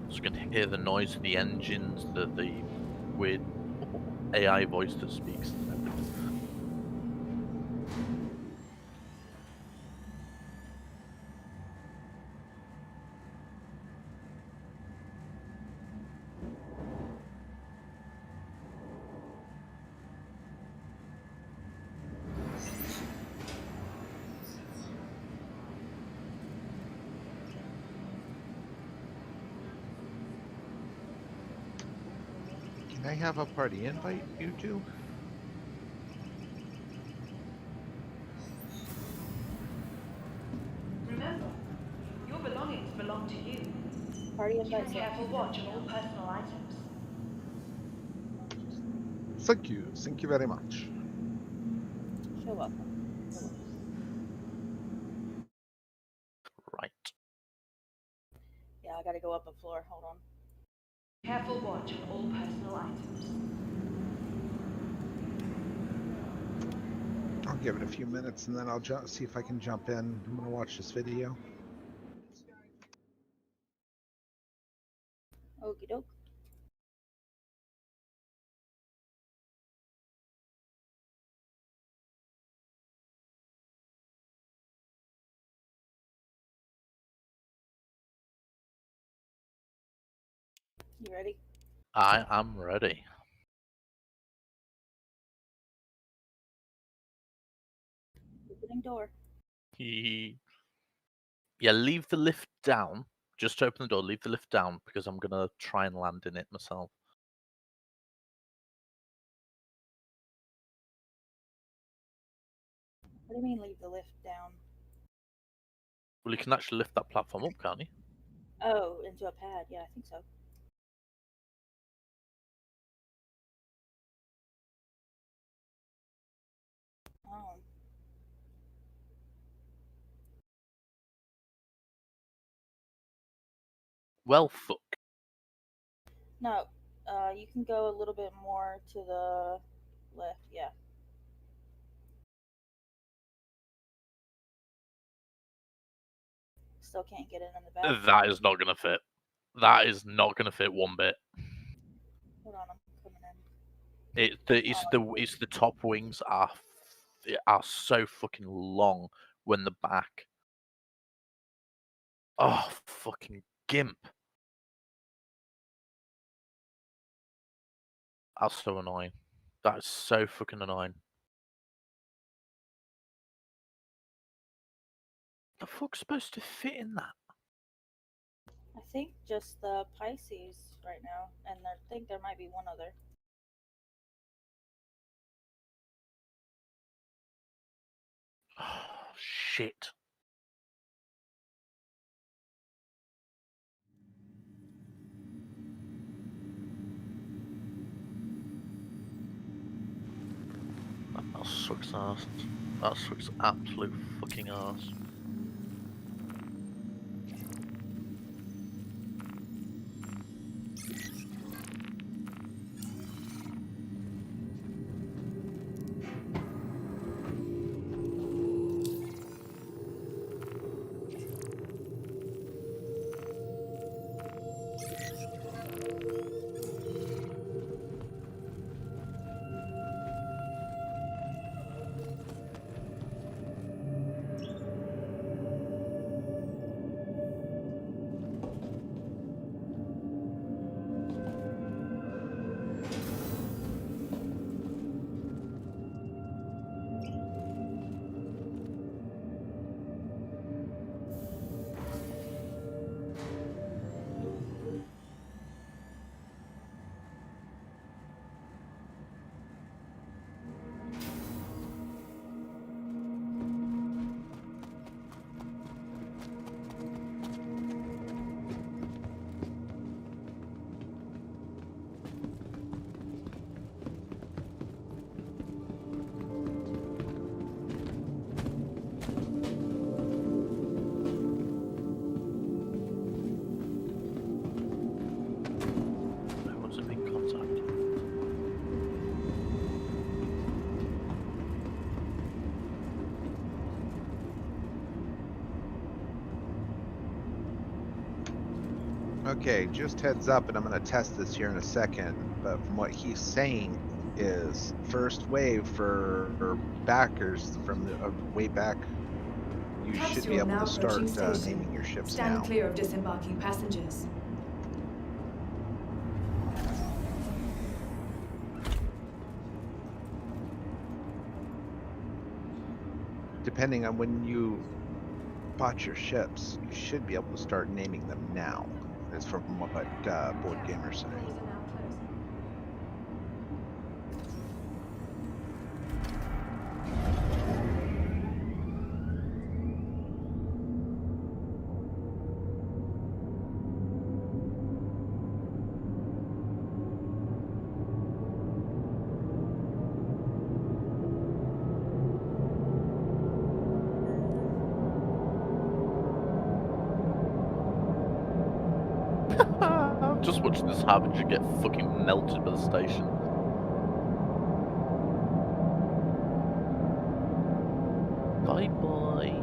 So you can hear the noise of the engines, the weird AI voice that speaks. Can I have a party invite, you two? Remember, your belongings belong to you. Party Keep a invite. careful watch on all personal items. Thank you very much. You're welcome. Right. Yeah, I gotta go up a floor. Hold on. Careful watch on all personal items. I'll give it a few minutes and then I'll see if I can jump in. I'm gonna watch this video. Okie doke. You ready? I am ready. Opening door. Yeah, leave the lift down. Just open the door, leave the lift down, because I'm gonna try and land in it myself. What do you mean leave the lift down? Well, you can actually lift that platform up, can't you? Oh, into a pad. Yeah, I think so. Well, fuck. No, you can go a little bit more to the left. Yeah. Still can't get it in the back. That is not gonna fit. That is not gonna fit one bit. Hold on, I'm coming in. It's the top wings are so fucking long when the back. Oh, fucking gimp. That's so annoying. That is so fucking annoying. The fuck's supposed to fit in that? I think just the Pisces right now, and I think there might be one other. Oh, shit. That sucks ass. That sucks absolute fucking ass. Okay, just heads up, and I'm going to test this here in a second. But from what he's saying is first wave for backers from the way back, you should Capsule be able now to start approaching station. naming your ships Stand now. clear of disembarking passengers. Depending on when you bought your ships, you should be able to start naming them now. Is from what board gamers say. I'm just watching this Harbinger get fucking melted by the station. Bye bye.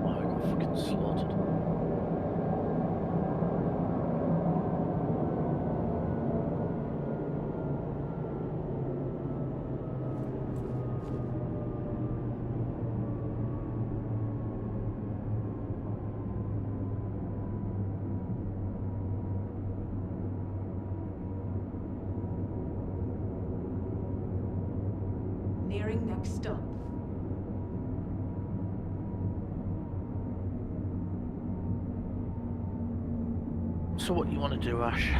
Oh, I got fucking slaughtered. Nearing next stop. So what you want to do, Ash?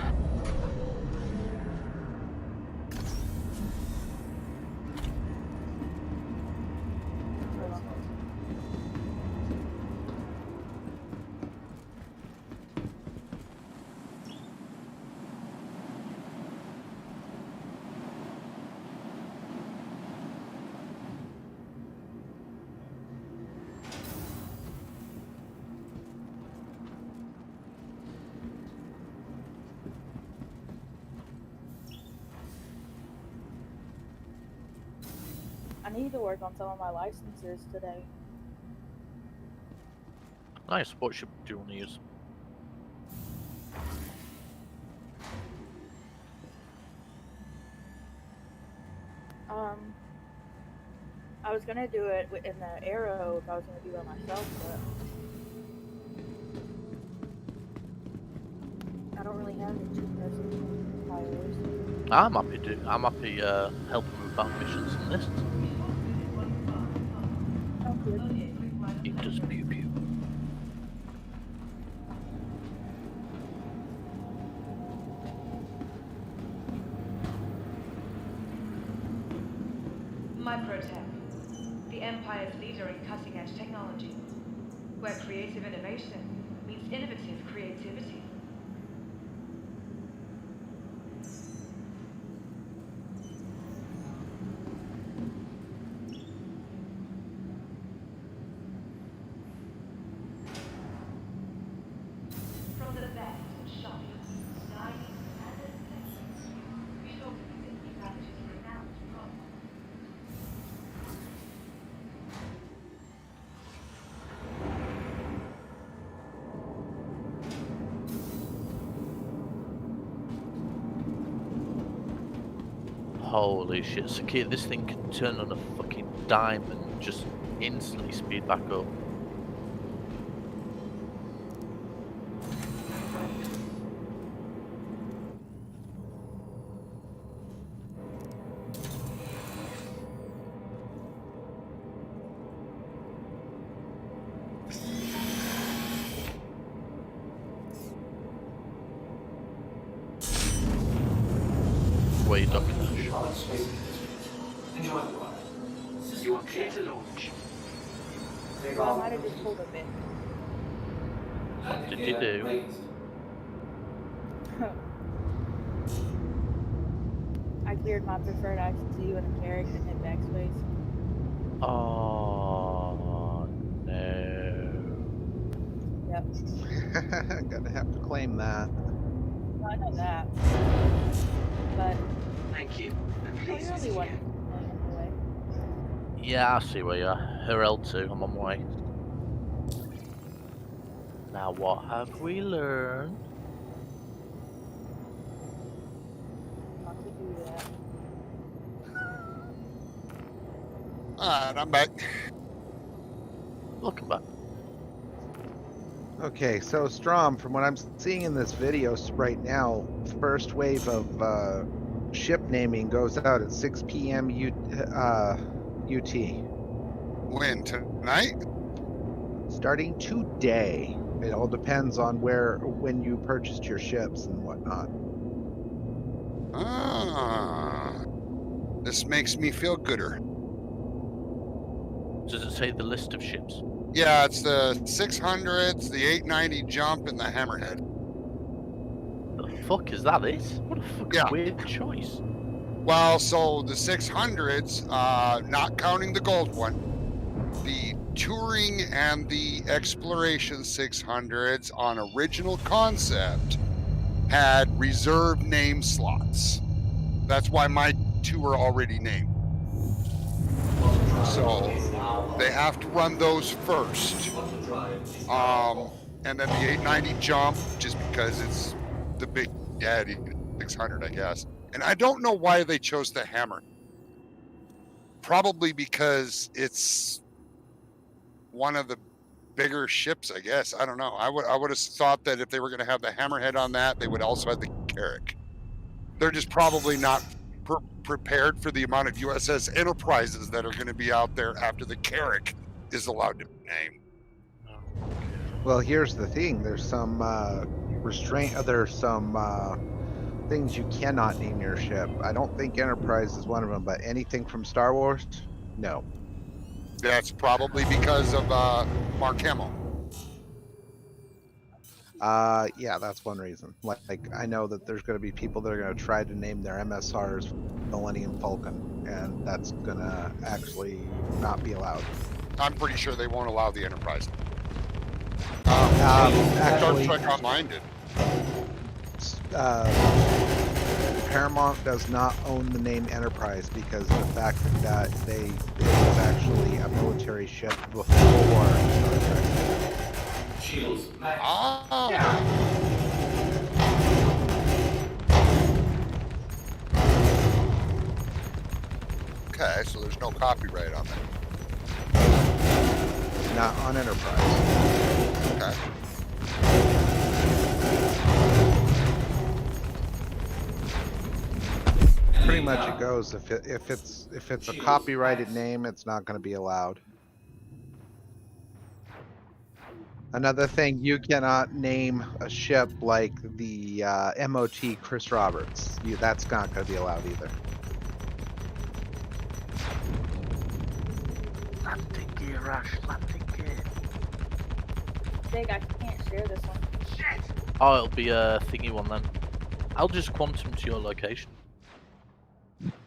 need to work on some of my licenses today. Nice. What ship do you want to use? I was gonna do it in the Arrow if I was gonna do it myself, but I don't really have any cheap pilots. I'm happy helping with back missions and this. It does pew pew. Microtech, the Empire's leader in cutting-edge technology, where creative innovation meets innovative creativity. From the best in shopping, dining, and entertainment, be sure to visit Humanity's renowned products. Holy shit, Sakir, this thing can turn on a fucking dime and just instantly speed back up. Where you ducking that shot? Pilot space industries. Enjoy the ride. You are clear to launch. Take Well, I off. might have just pulled a bit. What did you do? Raised. I cleared my preferred ICT with a carrot and hit backspace. Oh no. Yep. Gonna have to claim that. Well, I know that. But Thank you. And I please really visit wasn't again. anyway. Yeah, I see where you are. Her L2, I'm on my way. Now what have we learned? Not to do that. Alright, I'm back. Welcome back. Okay, so Strom, from what I'm seeing in this video right now, first wave of ship naming goes out at 6 p.m. UT. When? Tonight? Starting today. It all depends on when you purchased your ships and whatnot. Ah. This makes me feel gooder. Does it say the list of ships? Yeah, it's the 600s, the 890 jump, and the hammerhead. The fuck is that? What a fucking Yeah. weird choice. Well, so the 600s, not counting the gold one, the touring and the exploration 600s on original concept had reserved name slots. That's why my two are already named. So they have to run those first. And then the 890 jump, just because it's the big daddy 600, I guess. And I don't know why they chose the hammer. Probably because it's one of the bigger ships, I guess. I don't know. I would have thought that if they were going to have the hammerhead on that, they would also have the Carrack. They're just probably not prepared for the amount of USS Enterprises that are going to be out there after the Carrack is allowed to be named. Well, here's the thing. There's some there's some things you cannot name your ship. I don't think Enterprise is one of them, but anything from Star Wars, no. That's probably because of Mark Hamill. Yeah, that's one reason. Like I know that there's going to be people that are going to try to name their MSRs Millennium Falcon, and that's going to actually not be allowed. I'm pretty sure they won't allow the Enterprise. Actually, Star Trek Online did. Paramount does not own the name Enterprise because the fact that it was actually a military ship before Star Trek. Shields max. Ah. Okay, so there's no copyright on that. Not on Enterprise. Okay. Pretty much it goes if it's a copyrighted name, it's not going to be allowed. Another thing, you cannot name a ship like the MOT Chris Roberts. That's not going to be allowed either. Landing gear, Ash. Landing gear. Big, I can't share this one. Oh, it'll be a thingy one then. I'll just quantum to your location.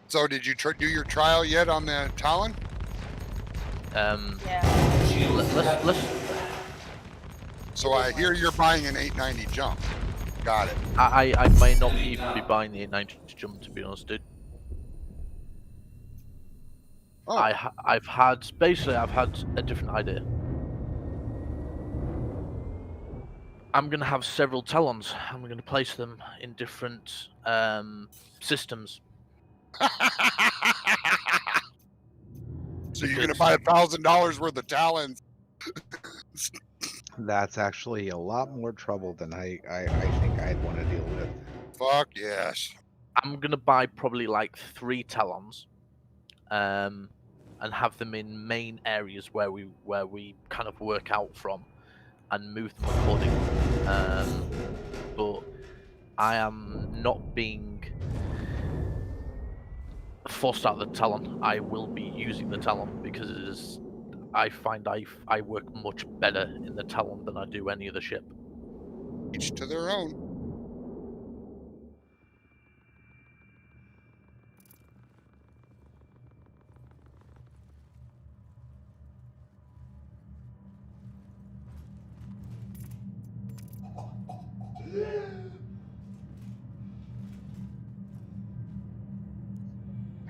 So did you do your trial yet on the Talon? Yeah. Let's. So I hear you're buying an 890 jump. Got it. I may not even be buying the 890 jump, to be honest, dude. Oh. I've had a different idea. I'm gonna have several Talons. I'm gonna place them in different systems. So you're gonna buy $1,000 worth of Talons? That's actually a lot more trouble than I think I'd want to deal with. Fuck yes. I'm gonna buy probably like 3 Talons, and have them in main areas where we kind of work out from, and move them accordingly. But I am not being forced out of the Talon. I will be using the Talon because it is. I find I work much better in the Talon than I do any other ship. Each to their own.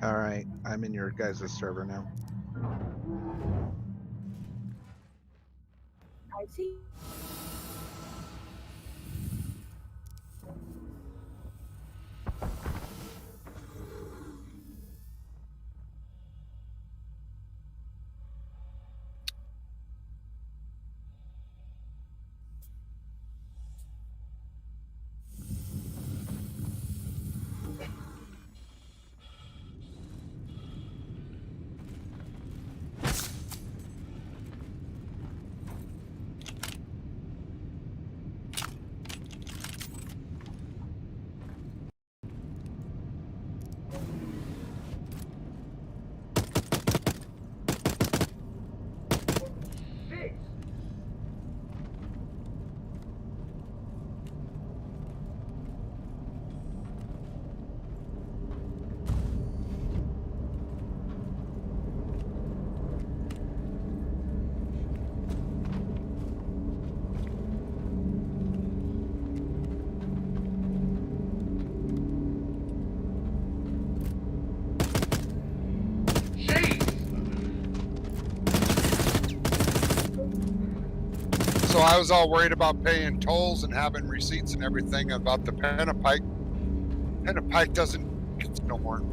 All right, I'm in your guys' server now. I see. So I was all worried about paying tolls and having receipts and everything about the Pennapike. Pennapike doesn't get no more.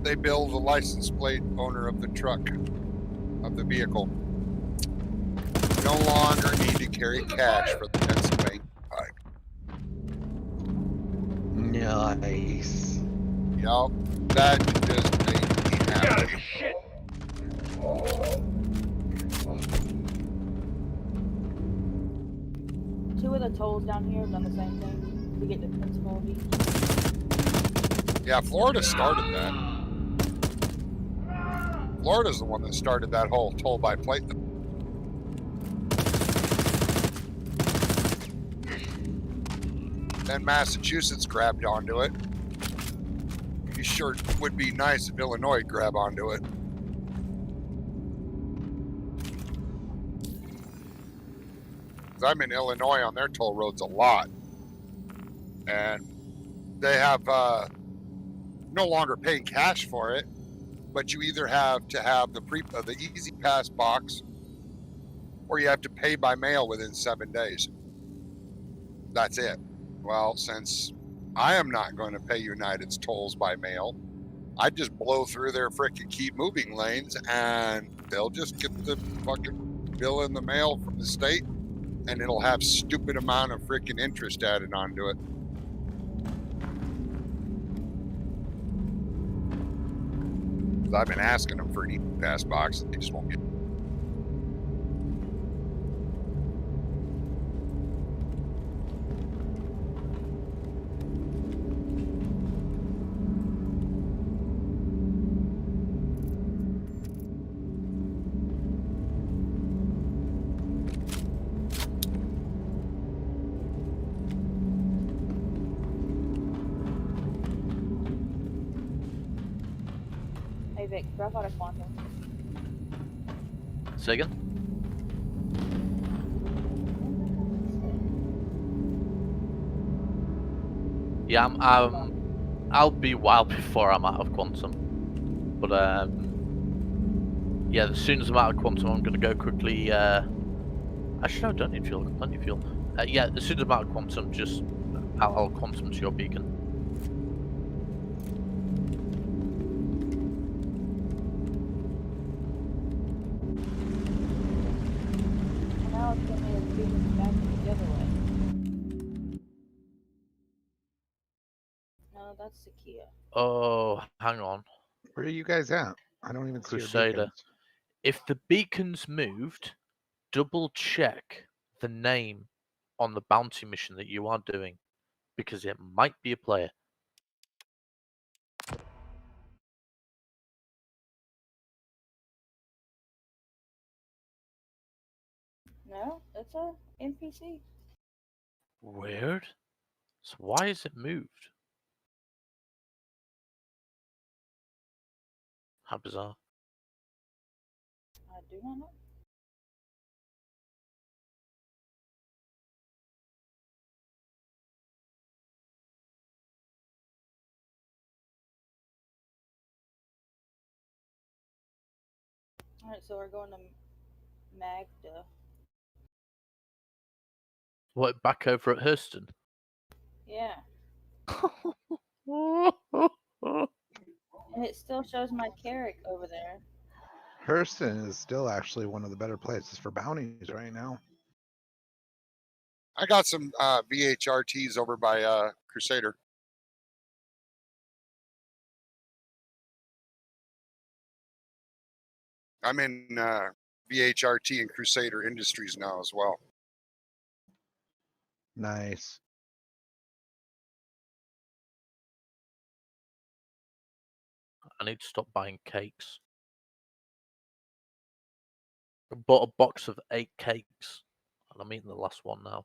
They bill the license plate owner of the truck, of the vehicle. No longer need to carry cash for the Pennsylvania Pike. Nice. Yup, that just made me happy. Shit. Two of the tolls down here have done the same thing. We get the principal beach. Yeah, Florida started that. Florida's the one that started that whole toll by plate thing. Then Massachusetts grabbed onto it. It sure would be nice if Illinois grabbed onto it. I'm in Illinois on their toll roads a lot. And they have no longer paying cash for it, but you either have to have the Easy Pass box, or you have to pay by mail within 7 days. That's it. Well, since I am not going to pay United's tolls by mail, I just blow through their frickin' keep moving lanes, and they'll just get the fucking bill in the mail from the state, and it'll have stupid amount of frickin' interest added onto it. I've been asking them for an E-Pass box, and they just won't get it. Hey Vic, drop out of quantum. Say again? Yeah, I'll be a while before I'm out of quantum. But yeah, as soon as I'm out of quantum, I'm gonna go quickly. Actually, no, I don't need fuel. I've got plenty of fuel. Yeah, as soon as I'm out of quantum, just I'll quantum to your beacon. Now it's gonna be beacons back the other way. No, that's the Kia. Oh, hang on. Where are you guys at? I don't even see your Crusader. beacons. If the beacon's moved, double check the name on the bounty mission that you are doing, because it might be a player. No, that's a NPC. Weird. So why is it moved? How bizarre. I do not know. Alright, so we're going to Magda. What, back over at Hurston? Yeah. And it still shows my Carrick over there. Hurston is still actually one of the better places for bounties right now. I got some VHRTs over by Crusader. I'm in VHRT and Crusader Industries now as well. Nice. I need to stop buying cakes. I bought a box of 8 cakes, and I'm eating the last one now.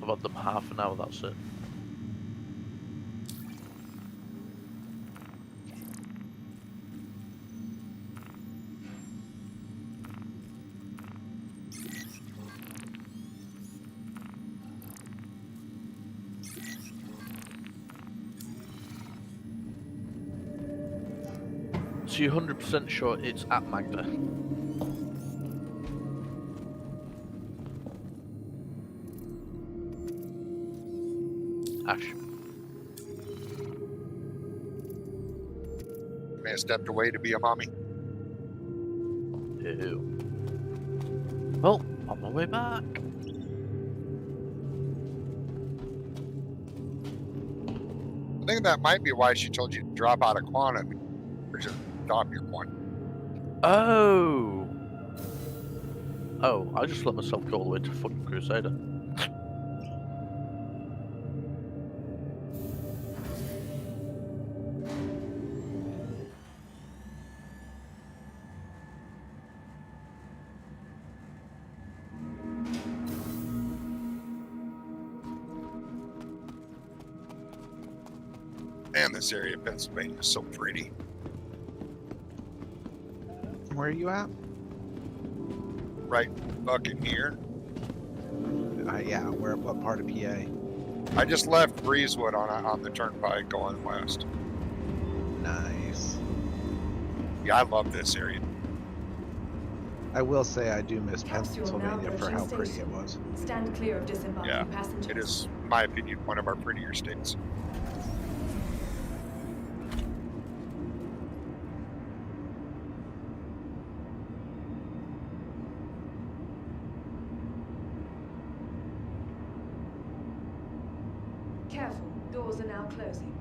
I've had them half an hour, that's it. So you're 100% sure it's at Magda? Ash. May have stepped away to be a mommy. Ew. Well, on my way back. I think that might be why she told you to drop out of quantum, or just stop your quantum. Oh! Oh, I just let myself go all the way to fucking Crusader. Man, this area of Pennsylvania is so pretty. Where are you at? Right fucking here. Yeah, what part of PA? I just left Breezewood on the turnpike going west. Nice. Yeah, I love this area. I will say I do miss Capsule now Pennsylvania for approaching how pretty station. it was. Stand clear of disembarking Yeah, passengers. it is, in my opinion, one of our prettier states. Careful, doors are now closing.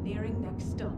Nearing next stop.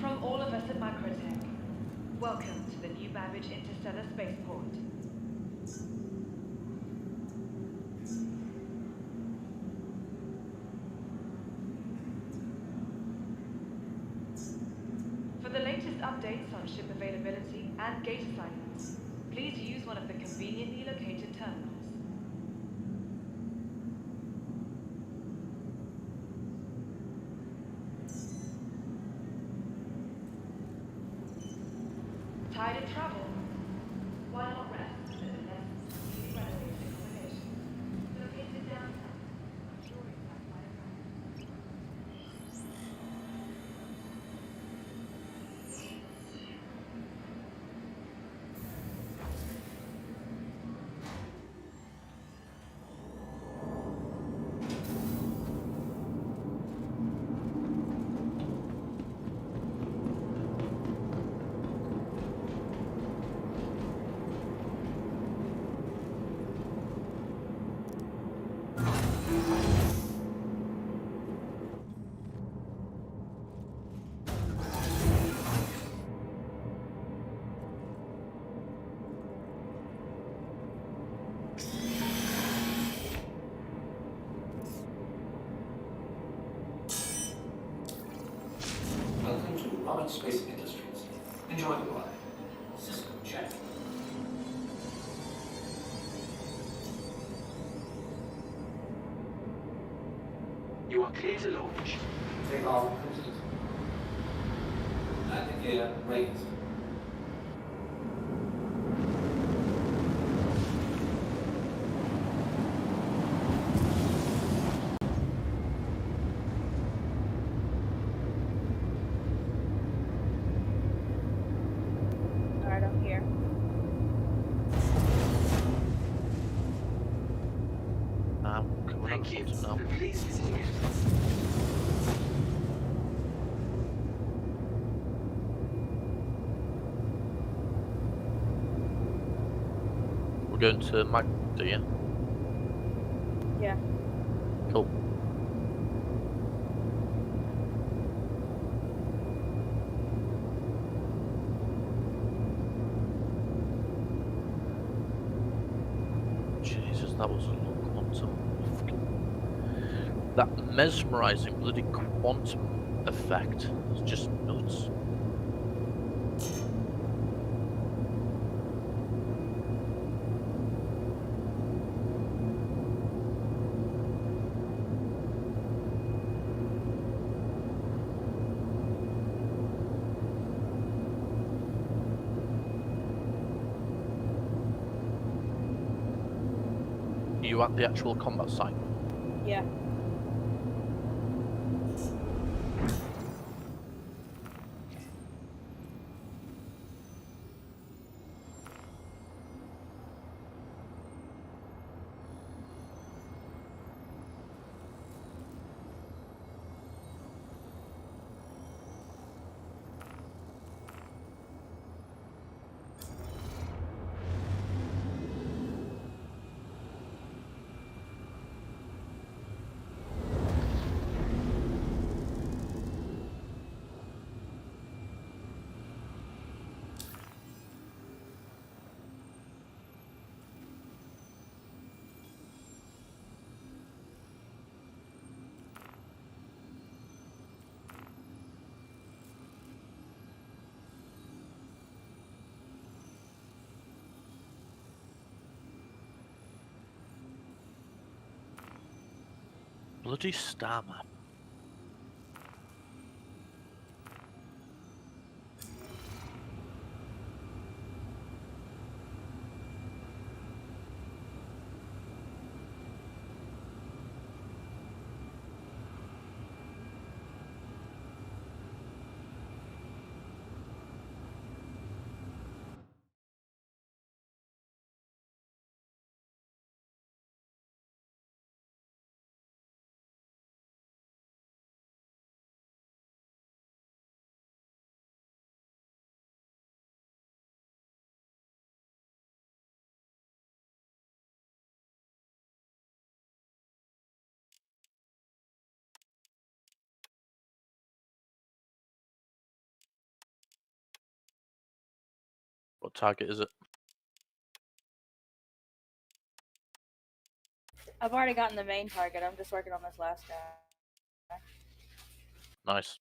From all of us at Microtech, welcome to the New Babbage Interstellar Spaceport. For the latest updates on ship availability and gate assignments, please use one of the conveniently located terminals. Tired of travel? Why not rest at the next newly renovated accommodation? Located downtown, during that Welcome to Roberts Space Industries. Enjoy the ride. System check. You are clear to launch. Take off. Landing gear raised. trying to spot him now. Please distinguish. We're going to Magda, yeah? Yeah. Cool. Jesus, that was a long quantum. That mesmerizing bloody quantum effect is just nuts. Are you at the actual combat site? Yeah. Bloody star map. What target is it? I've already gotten the main target. I'm just working on this last guy. Nice.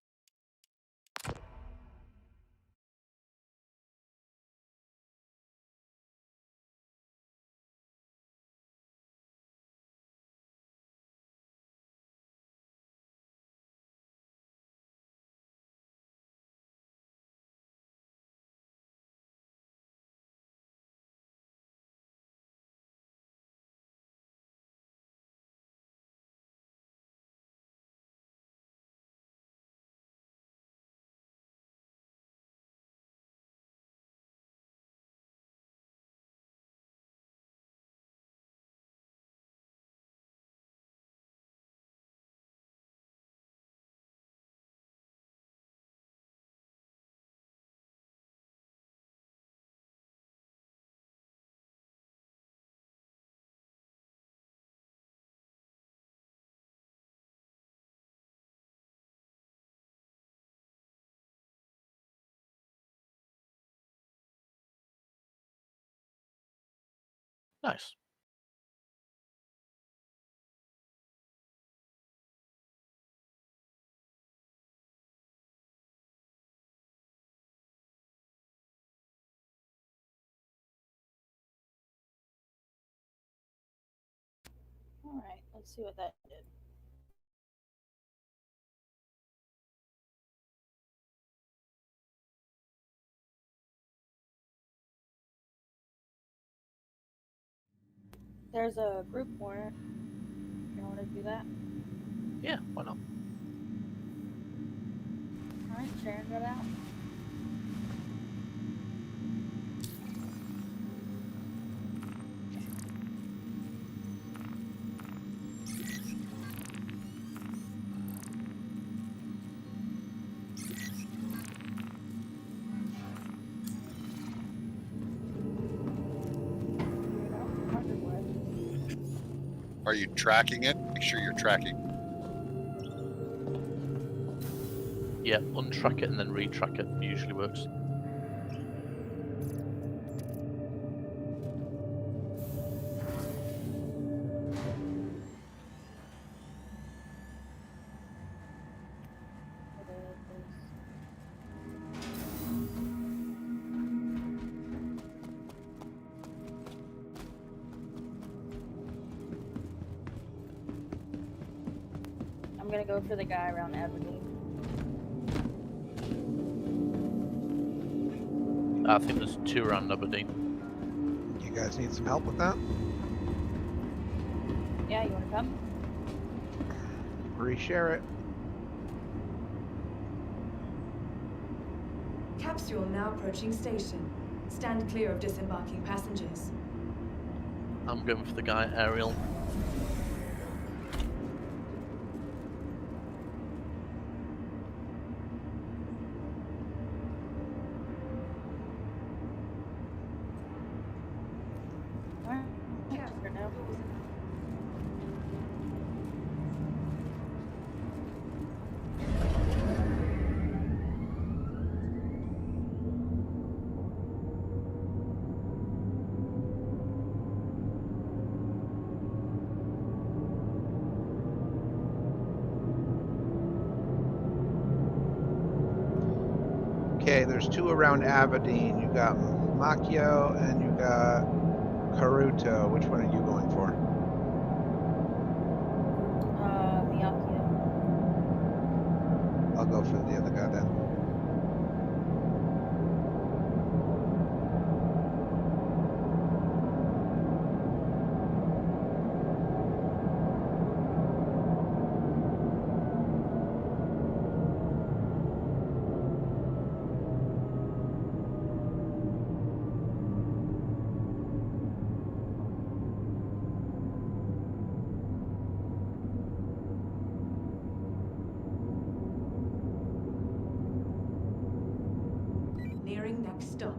Nice. Alright, let's see what that did. There's a group warrant. You want to do that? Yeah, why not? Alright, sharing it out. Are you tracking it? Make sure you're tracking. Yeah, untrack it and then retrack it usually works. I'm gonna go for the guy around Aberdeen. I think there's 2 around Aberdeen. You guys need some help with that? Yeah, you wanna come? Reshare it. Capsule now approaching station. Stand clear of disembarking passengers. I'm going for the guy aerial. Okay, there's 2 around Aberdeen. You got Macchio and you got Karuto. Which one are you going for? Miyakio. I'll go for the other guy then. Nearing next stop.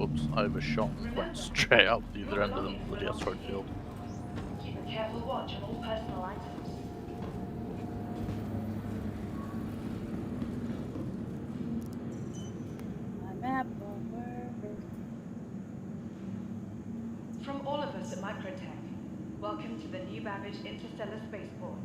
Whoops, I overshot and went straight up the other end of the bloody asteroid field. Keep a careful watch on all personal items. My map won't work. From all of us at Microtech, welcome to the New Babbage Interstellar Spaceport.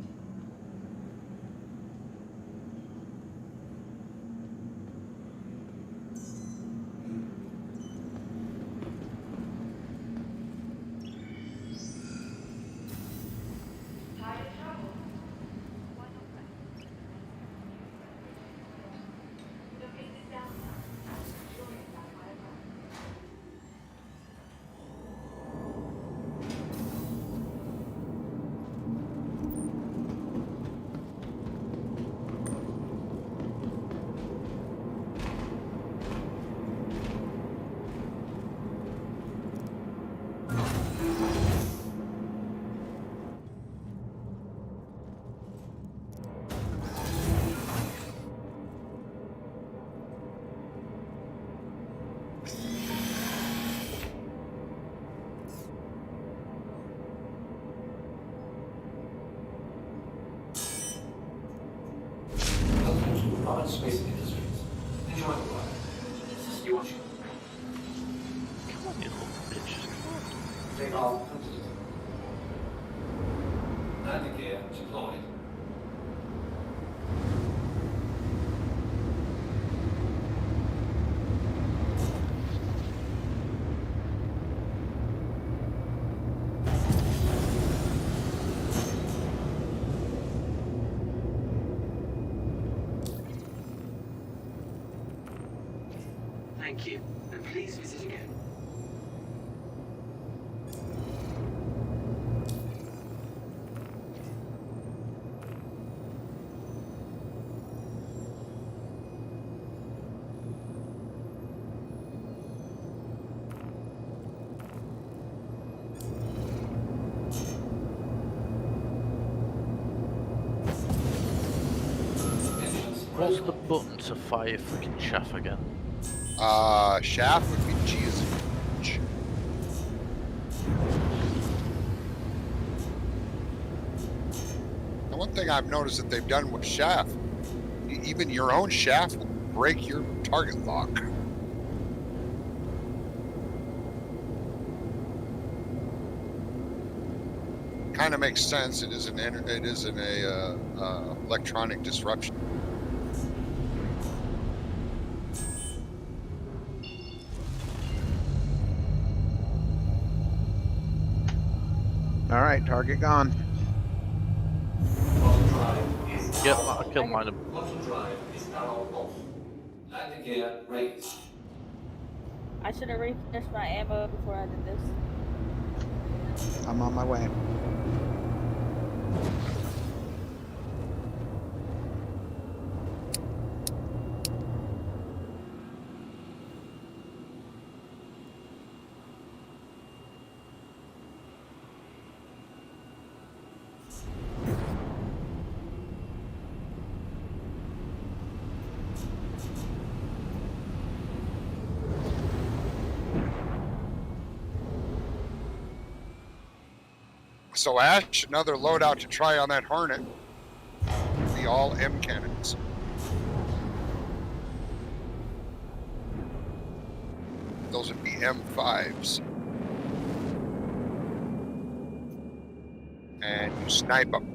Tired of travel? Why not rest? Look at this down now. Sure it's that way around. Robert Space Industries. Enjoy the ride. This is your ship. Come on, you little bitches. Take off. Landing gear deployed. Thank you, and please visit again. What's the button to fire freaking chaff again? Shaft would be G as in G. And one thing I've noticed that they've done with shaft, even your own shaft will break your target lock. Kind of makes sense. It is an electronic disruption. All right, target gone. Bottom drive is Yep, now I killed mine. Bottom drive is now off. Landing gear raised. I should have refinished my ammo before I did this. I'm on my way. So Ash, another loadout to try on that Hornet. The all M cannons. Those would be M5s. And you snipe them.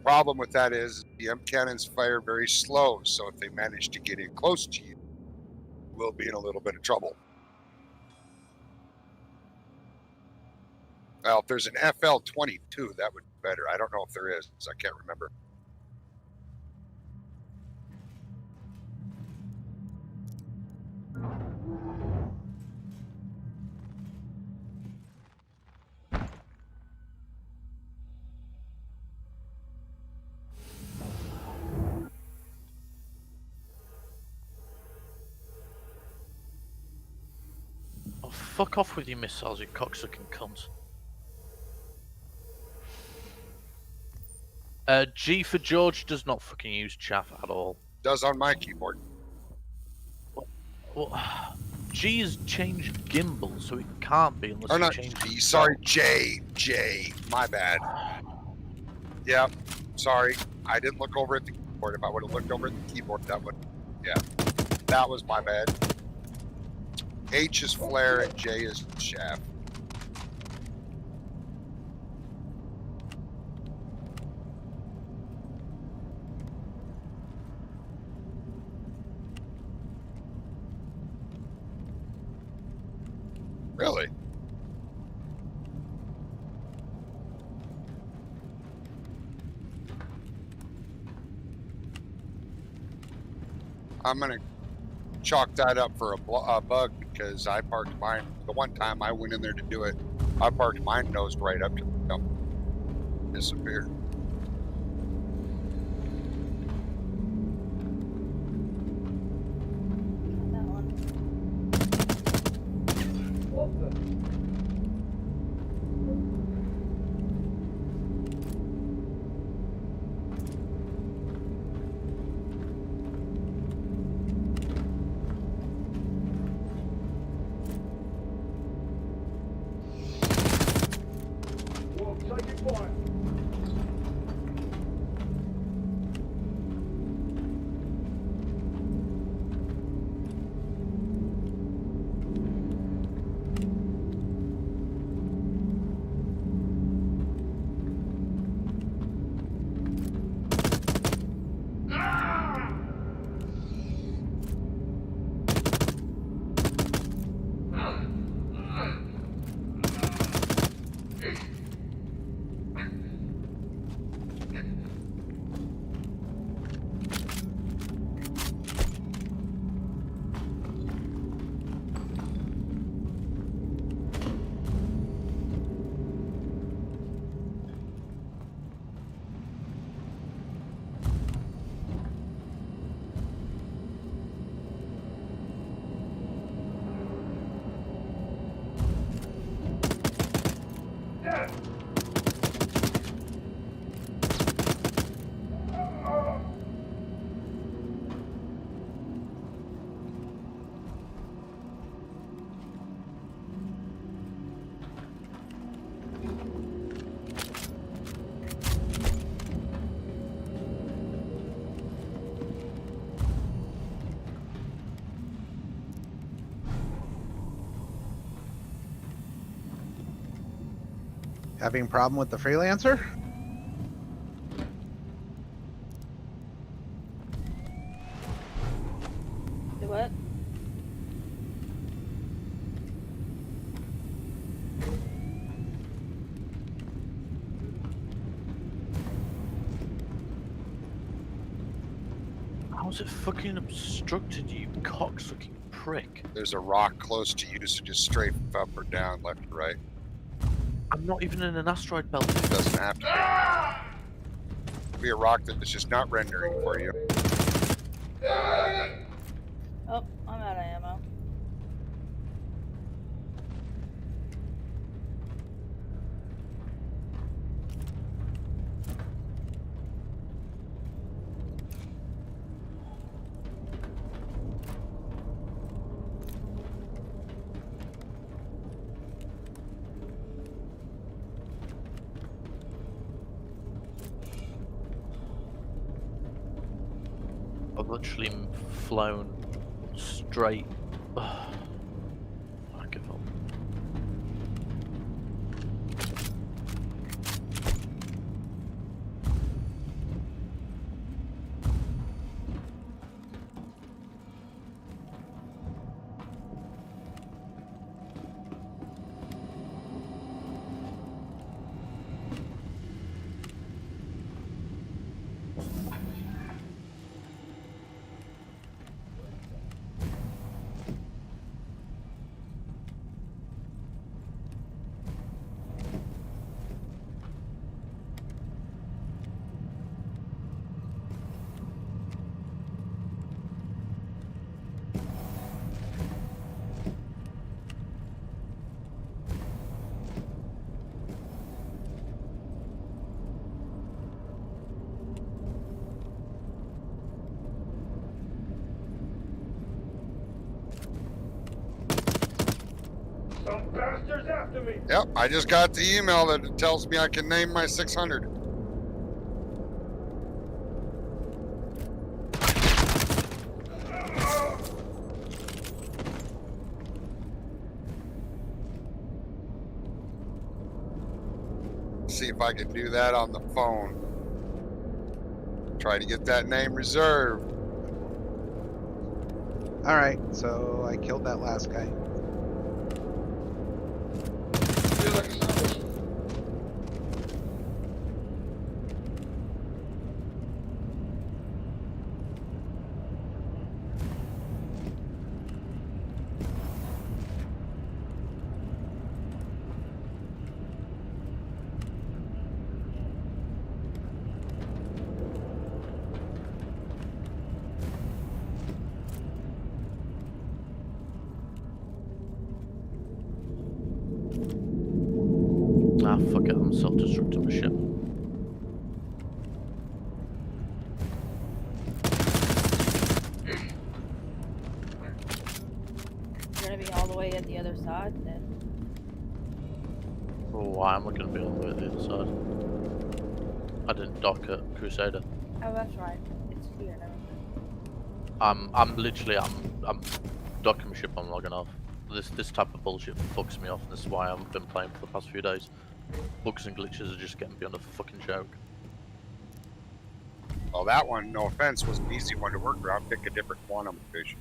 Problem with that is the M cannons fire very slow, so if they manage to get in close to you, we'll be in a little bit of trouble. Well, if there's an FL-22, that would be better. I don't know if there is. I can't remember. Oh, fuck off with your missiles, you cocksucking cunt. G for George does not fucking use chaff at all. Does on my keyboard. Well, G has changed gimbal, so it can't be unless Or you not change G, it. sorry, J, my bad. Yeah, sorry. I didn't look over at the keyboard. If I would have looked over at the keyboard, that would, yeah, that was my bad. H is flare and J is shaft. Really? I'm gonna chalk that up for a bug because I parked mine. The one time I went in there to do it, I parked mine nosed right up to the dump. Disappeared. That one. Whoa, taking fire. Having problem with the freelancer? Do what? How's it fucking obstructed, you cocksucking prick? There's a rock close to you, so just strafe up or down, left or right. I'm not even in an asteroid belt. It doesn't have to be a rock that's just not rendering for you. Oh, I'm out of ammo. I've literally flown straight. I give up. Some bastards after me. Yep, I just got the email that tells me I can name my 600. See if I can do that on the phone. Try to get that name reserved. All right, so I killed that last guy. Ah, fuck it, I'm self-destructing my ship. You're gonna be all the way at the other side then. Oh, why am I going to be all the way at the other side? I didn't dock at Crusader. Oh, that's right. It's here now. I'm literally, I'm docking my ship, I'm logging off. This type of bullshit fucks me off, and this is why I haven't been playing for the past few days. Bugs and glitches are just getting beyond a fucking joke. Well, that one, no offense, was an easy one to work around. Pick a different quantum fish.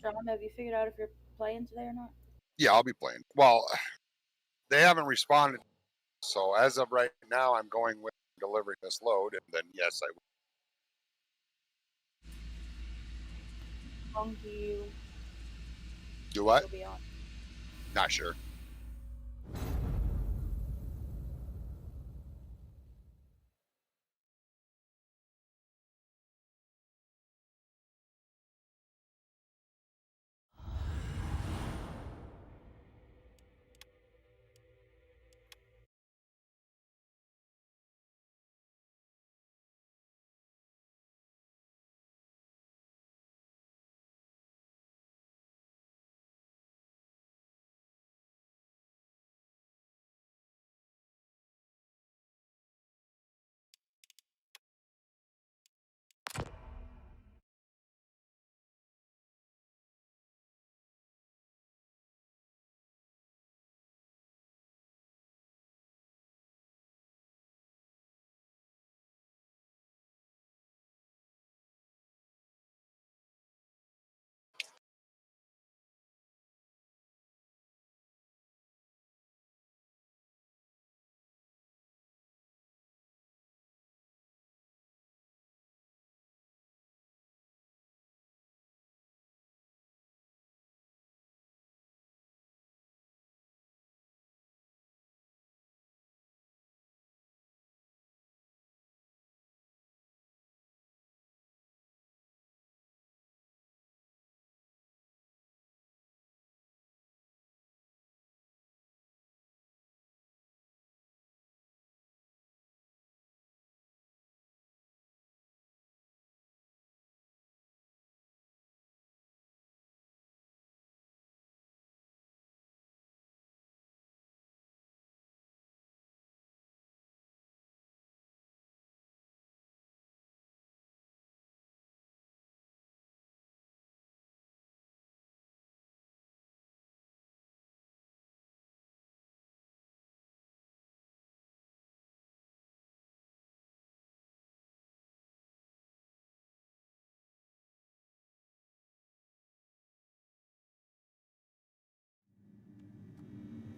Sean, have you figured out if you're playing today or not? Yeah, I'll be playing. Well, they haven't responded. So as of right now, I'm going with delivering this load, and then yes, I will. long do you Do what? will be on? Not sure.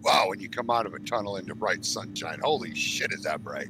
Wow, when you come out of a tunnel into bright sunshine, holy shit, is that bright?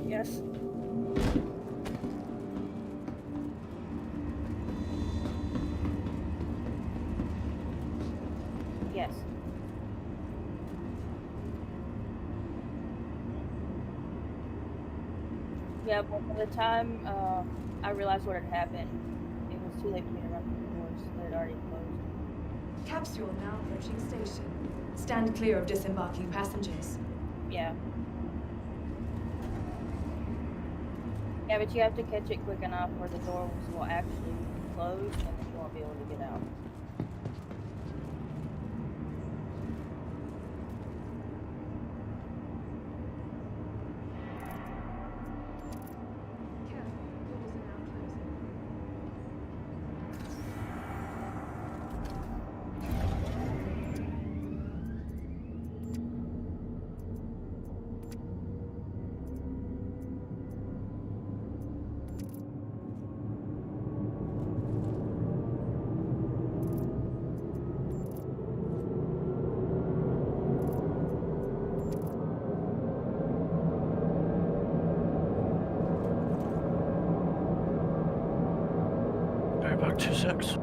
Yes. Yes. Yeah, but by the time I realized what had happened, it was too late for me to run through the doors. They had already closed. Capsule now approaching station. Stand clear of disembarking passengers. Yeah. Yeah, but you have to catch it quick enough where the doors will actually close and then you won't be able to get out. Back 2-6.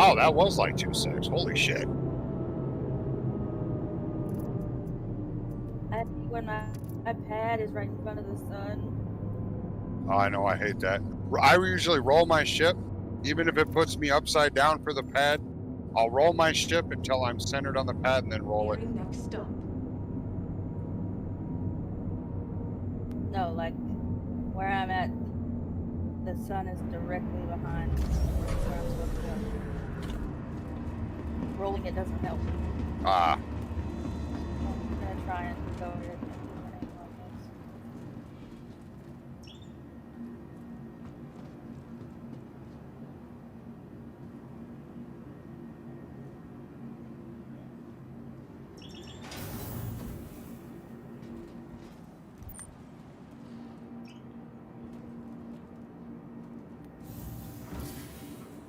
wow, that was like 2.6. Holy shit. I hate when my pad is right in front of the sun. Oh, I know, I hate that. I usually roll my ship, even if it puts me upside down for the pad. I'll roll my ship until I'm centered on the pad and then roll it. Nearing next stop. No, like where I'm at, the sun is directly behind where I'm supposed to go. Rolling it doesn't help. Ah. I'm gonna try and go ahead and do my name on this.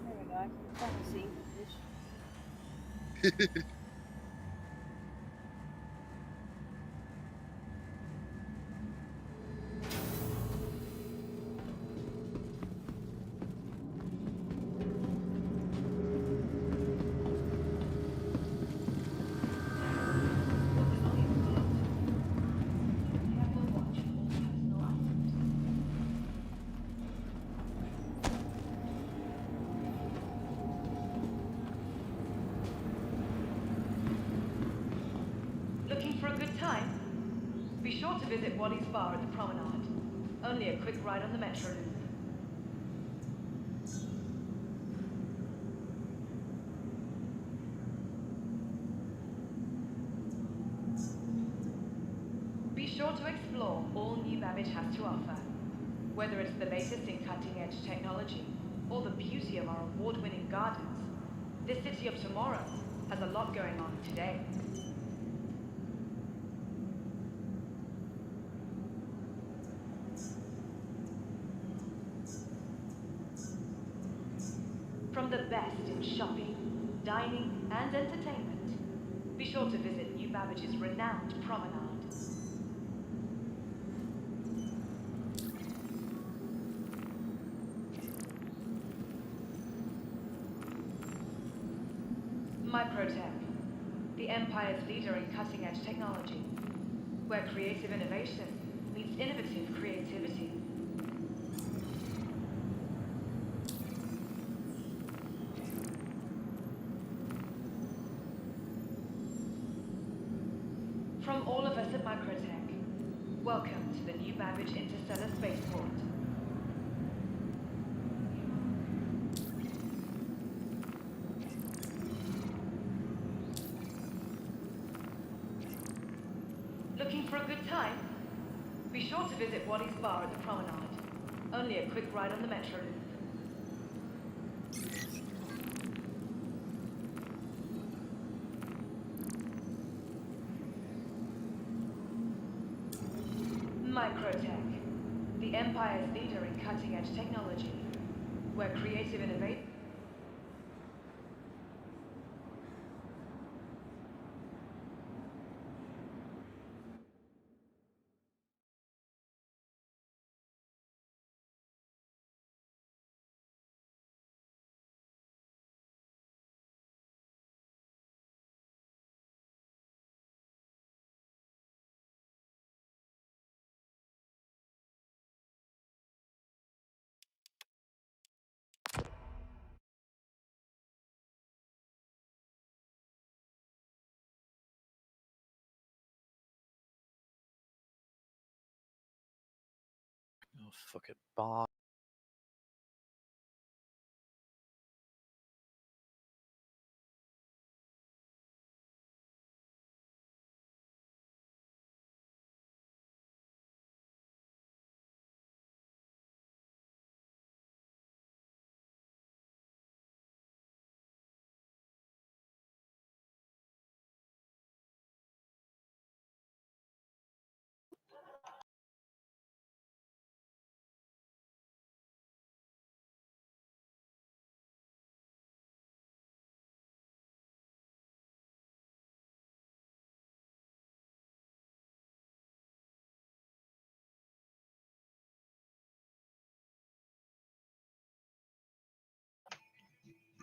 There we go. I can kind of see this. Looking for a good time? Be sure to visit Waddy's Bar at the promenade. Only a quick ride on the metro loop. Be sure to explore all New Babbage has to offer. Whether it's the latest in cutting-edge technology or the beauty of our award-winning gardens, this city of tomorrow has a lot going on today. From the best in shopping, dining, and entertainment, be sure to visit New Babbage's renowned promenade. Microtech, the Empire's leader in cutting-edge technology, where creative innovation meets innovative creativity. From all of us at Microtech, welcome to the New Babbage Interstellar Spaceport. Looking for a good time? Be sure to visit Waddy's Bar at the promenade. Only a quick ride on the metro loop. Microtech, the Empire's leader in cutting-edge technology, where creative innovation... Oh, fuck it. Bye.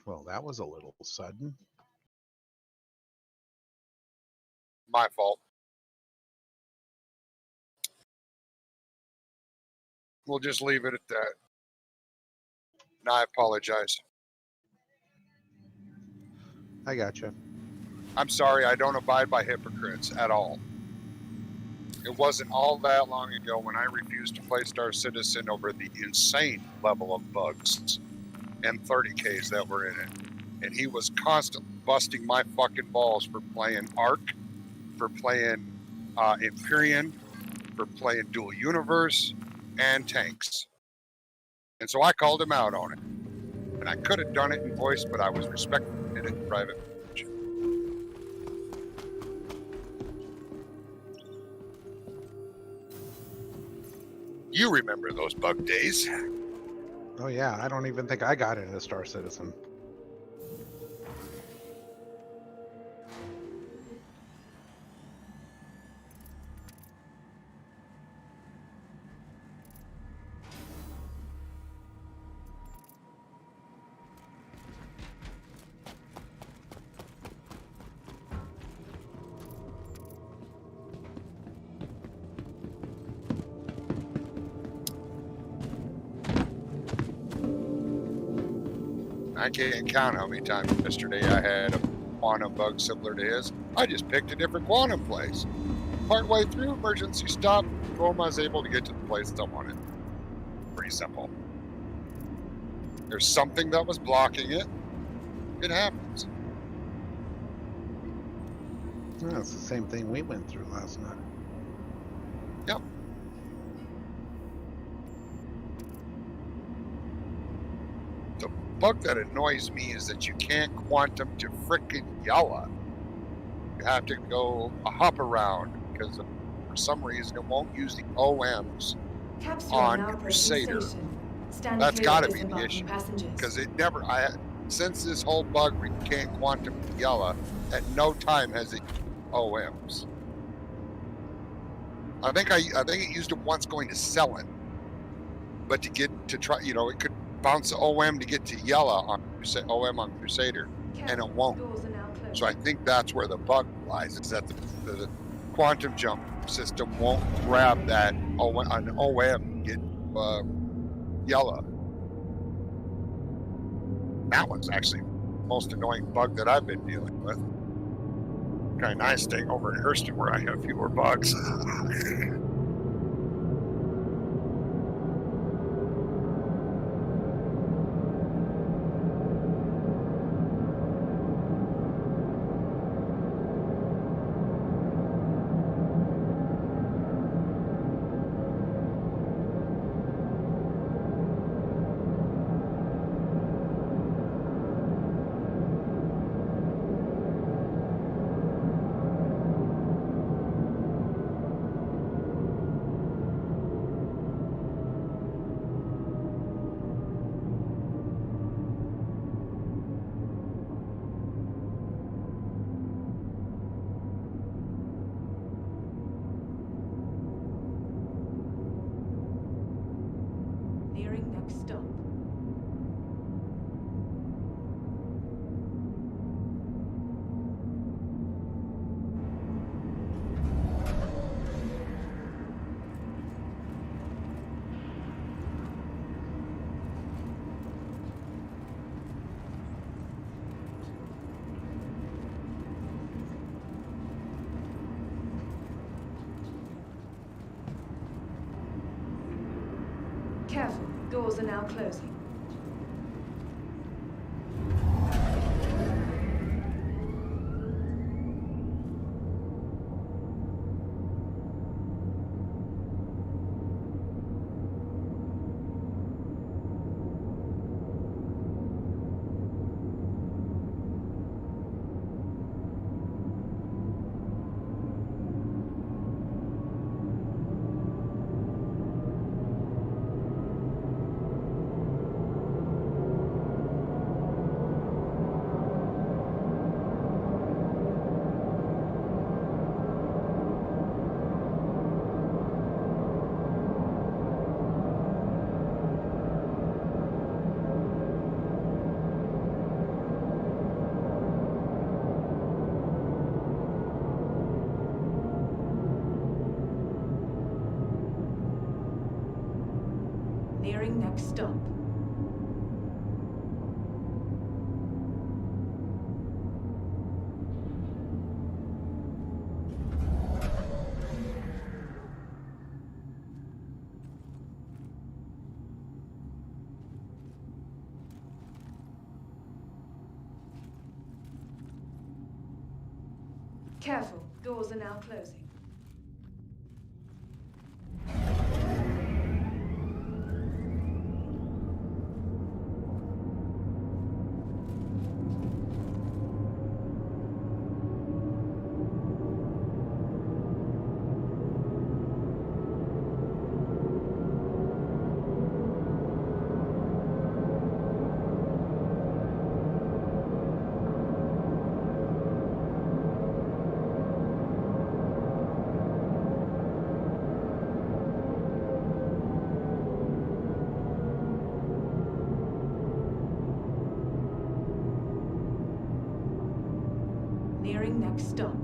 Well, that was a little sudden. My fault. We'll just leave it at that. And I apologize. I gotcha. I'm sorry, I don't abide by hypocrites at all. It wasn't all that long ago when I refused to play Star Citizen over the insane level of bugs and 30Ks that were in it. And he was constantly busting my fucking balls for playing Ark, for playing Empyrean, for playing Dual Universe, and Tanks. And so I called him out on it. And I could have done it in voice, but I was respectful and did it in private. You remember those bug days. Oh yeah, I don't even think I got into Star Citizen. I can't count how many times yesterday I had a quantum bug similar to his. I just picked a different quantum place. Partway through emergency stop, boom, I was able to get to the place I wanted. Pretty simple. There's something that was blocking it. It happens. Yeah, it's the same thing we went through last night. Yep. The bug that annoys me is that you can't quantum to frickin' Yalla. You have to go a hop around because for some reason it won't use the OMs Capsule on now approaching Crusader. station. Stand That's clear got of to be the disembarking issue passengers. because it never. Since this whole bug we can't quantum to Yalla, at no time has it OMs. I think it used them once going to Selin, but to try, it could bounce the OM to get to Yalla on OM on Crusader, and it won't. So I think that's where the bug lies. Is that the quantum jump system won't grab that an OM get Yalla. That one's actually the most annoying bug that I've been dealing with. Kind of nice staying over in Hurston where I have fewer bugs. Nearing next stop. Careful, doors are now closing. Nearing next stop. Careful, doors are now closing. Nearing next stop.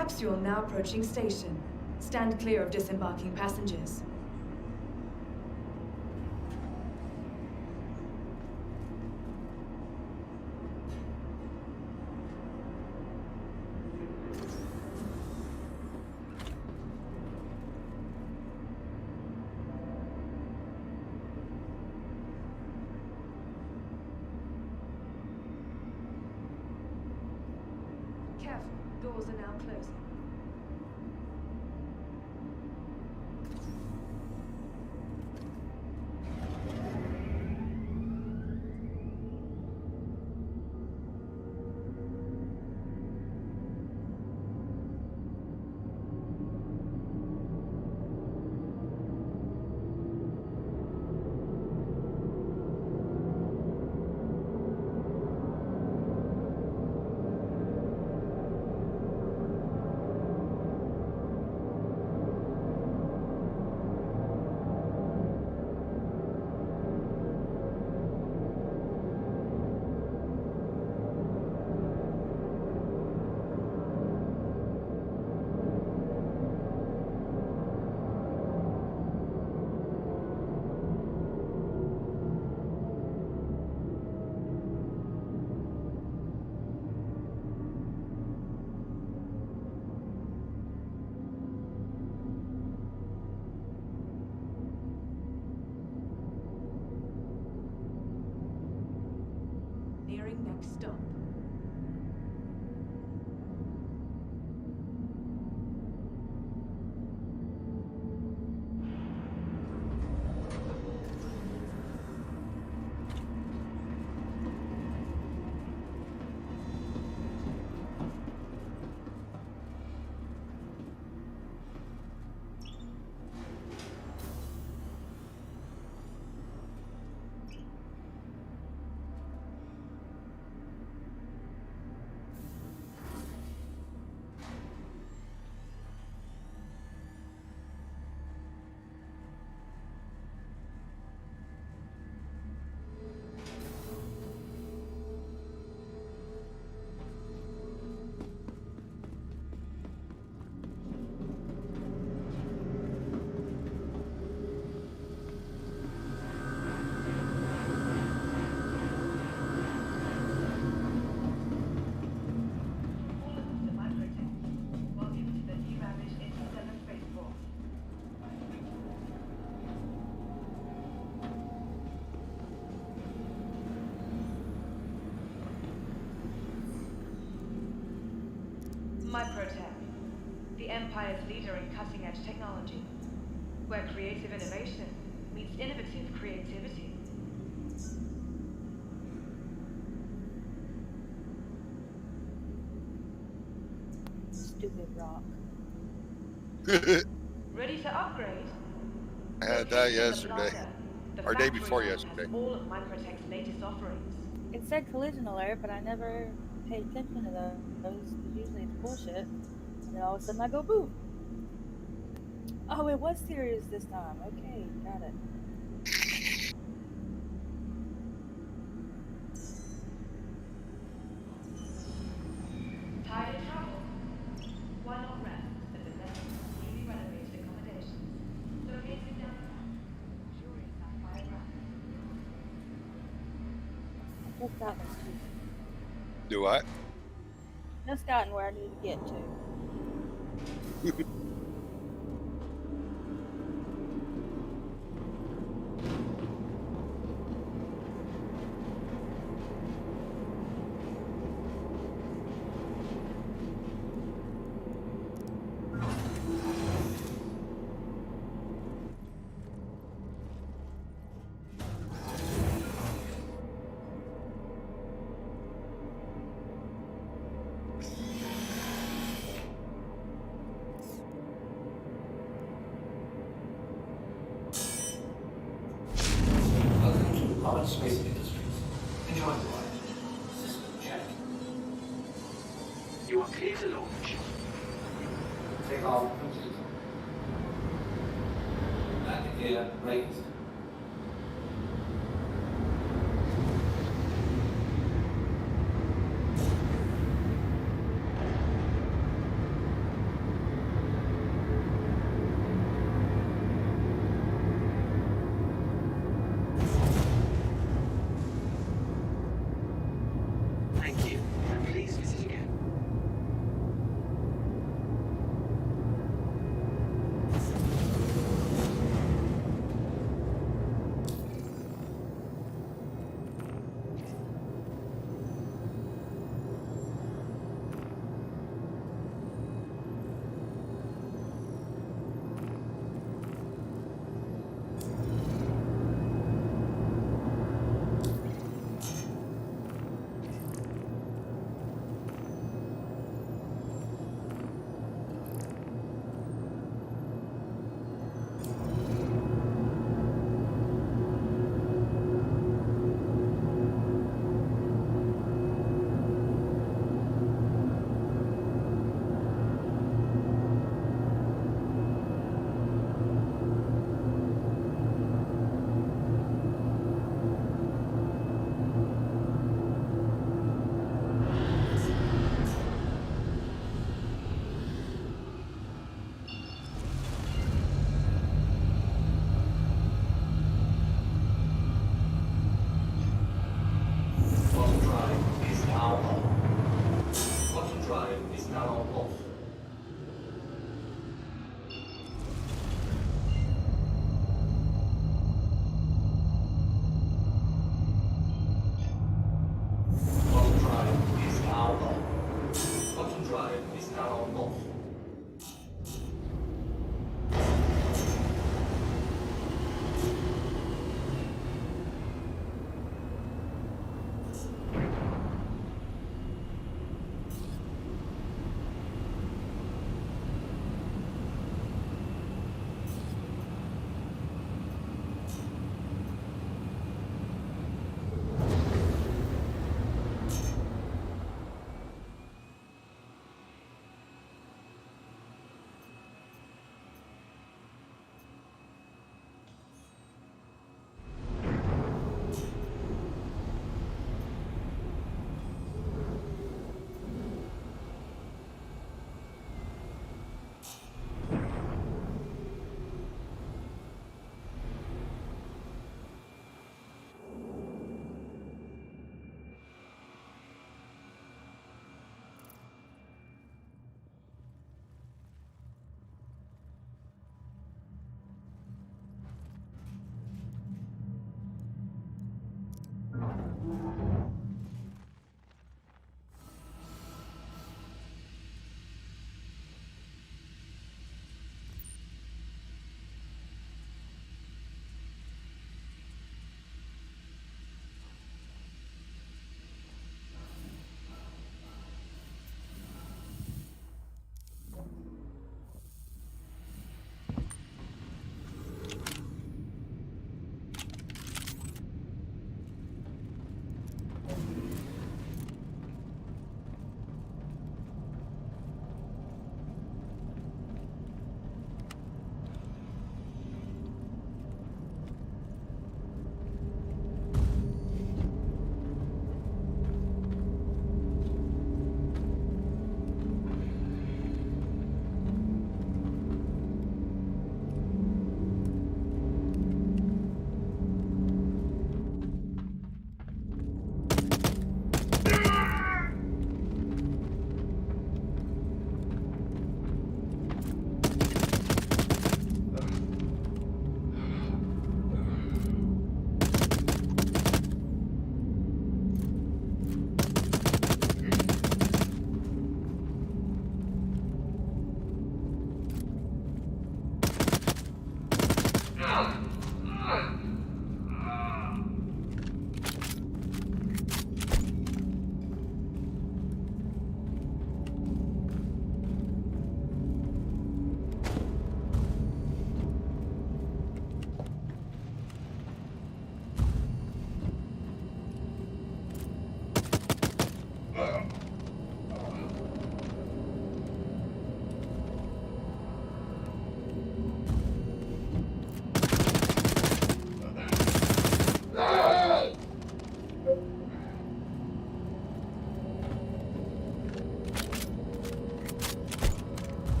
Capsule now approaching station. Stand clear of disembarking passengers. Careful, doors are now closing. Nearing next stop. Microtech, the Empire's leader in cutting-edge technology, where creative innovation meets innovative creativity. Stupid rock. Ready to upgrade? I had that Located in the yesterday, Blunder, the or day factory before line yesterday. has all of Microtech's latest offerings. It said collision alert, but I never paid attention to those. Usually it's bullshit. And then all of a sudden I go boom. Oh, it was serious this time. Okay, got it. Tired of travel? Why not rest at the next newly renovated accommodations located downtown? Luxurious sapphire grounds. I've just gotten, Do what? just gotten where I need to get to. Welcome to Large Space Industries. Enjoy the ride. System check. You are clear to launch. Take off complete. Landing gear raised.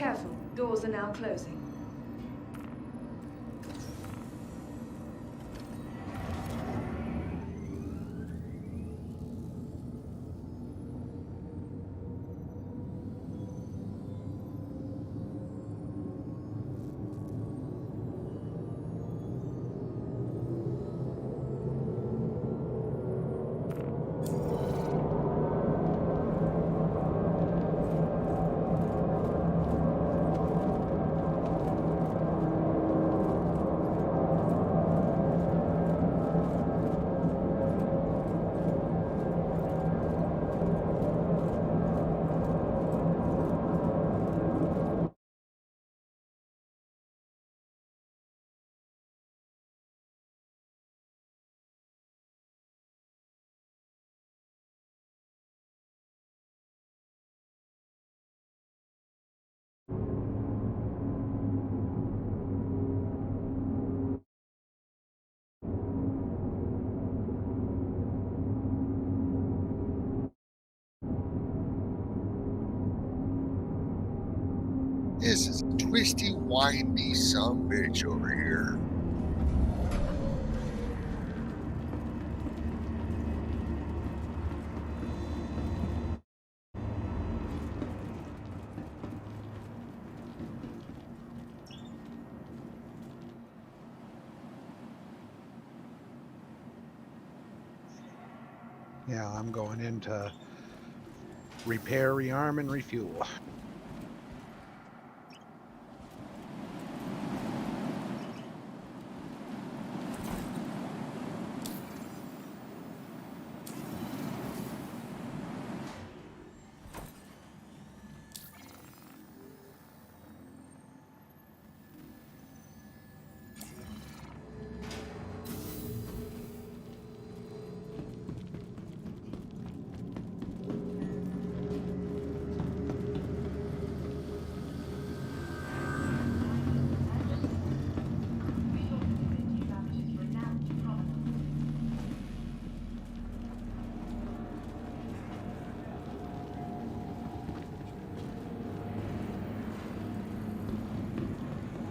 Careful, doors are now closing. This is a twisty, windy sumbitch over here. Yeah, I'm going in to repair, rearm, and refuel.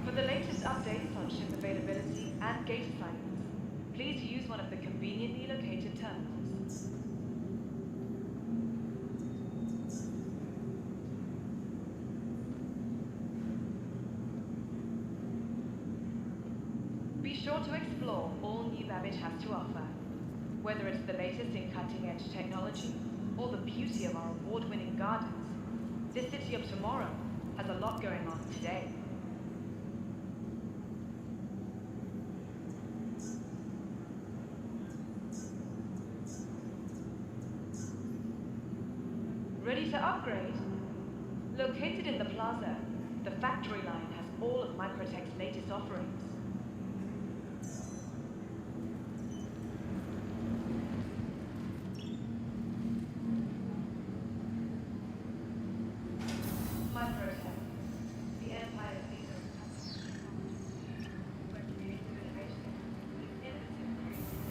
For the latest updates on ship availability and gate assignments, please use one of the conveniently located terminals. Be sure to explore all New Babbage has to offer. Whether it's the latest in cutting-edge technology or the beauty of our award-winning gardens, this city of tomorrow has a lot going on today. Ready to upgrade? Located in the plaza, the factory line has all of Microtech's latest offerings. Microtech, the Empire's leader in where creative innovation is innovative creativity.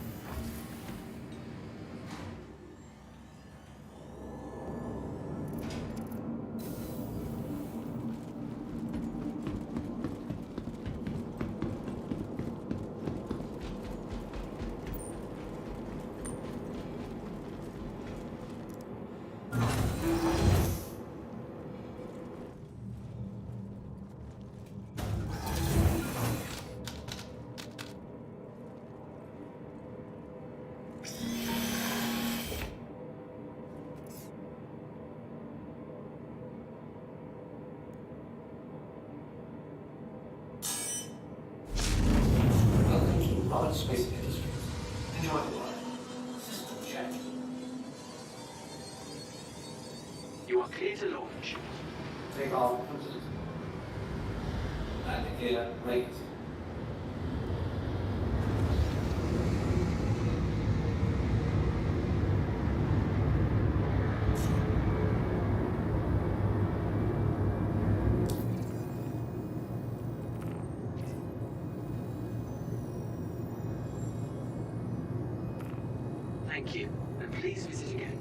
Large space industry. Enjoy the ride. System check. You are clear to launch. Take off. Landing gear raised. Thank you, and please visit again.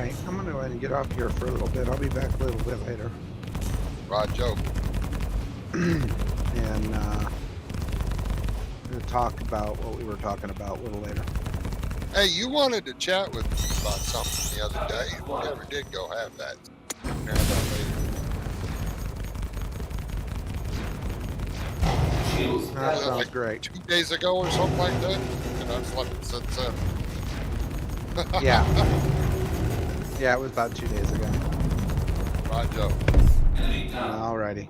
right, I'm gonna go ahead and get off here for a little bit. I'll be back a little bit later. Roger. And we'll talk about what we were talking about a little later. Hey, you wanted to chat with me about something the other day. We never did go have that. Have that later. That Was it sounds like great. 2 days ago or something like that? And I've slept since then. Yeah. Yeah, it was about 2 days ago. Roger. Alrighty.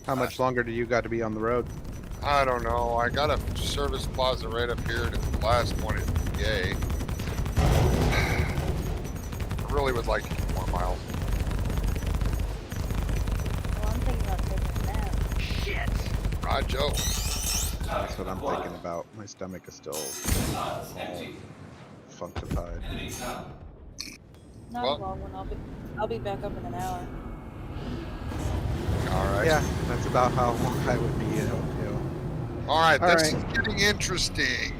How much longer do you got to be on the road? I don't know. I got a service plaza right up here, and the last one is yay. I really would like to get more miles. Well, I'm thinking about taking a nap. Shit. Roger. That's what I'm thinking about. My stomach is still all functified. Not a long one. I'll be back up in an hour. All right. Yeah, that's about how long I would be. All right, All this right. is getting interesting.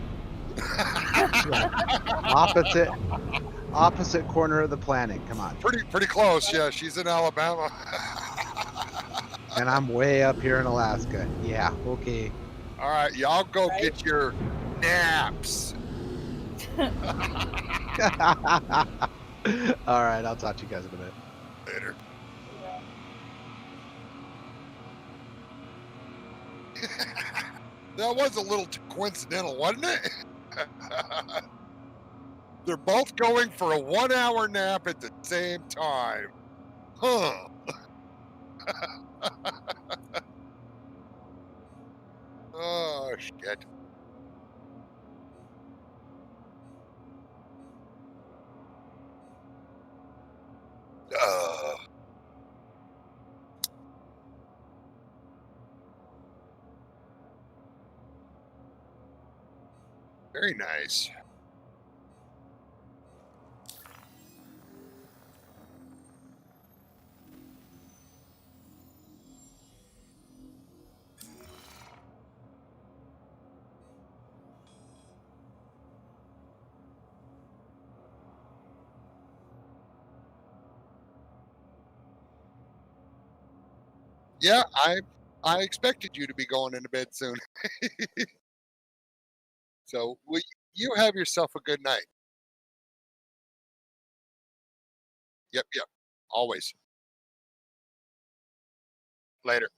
Opposite corner of the planet. Come on. Pretty close. Yeah, she's in Alabama. And I'm way up here in Alaska. Yeah, okay. All right, y'all go get your naps. All right, I'll talk to you guys in a bit. Later. That was a little too coincidental, wasn't it? They're both going for a 1-hour nap at the same time. Huh. Oh, shit. Very nice. Yeah, I expected you to be going into bed soon. So you have yourself a good night. Yep. Always. Later.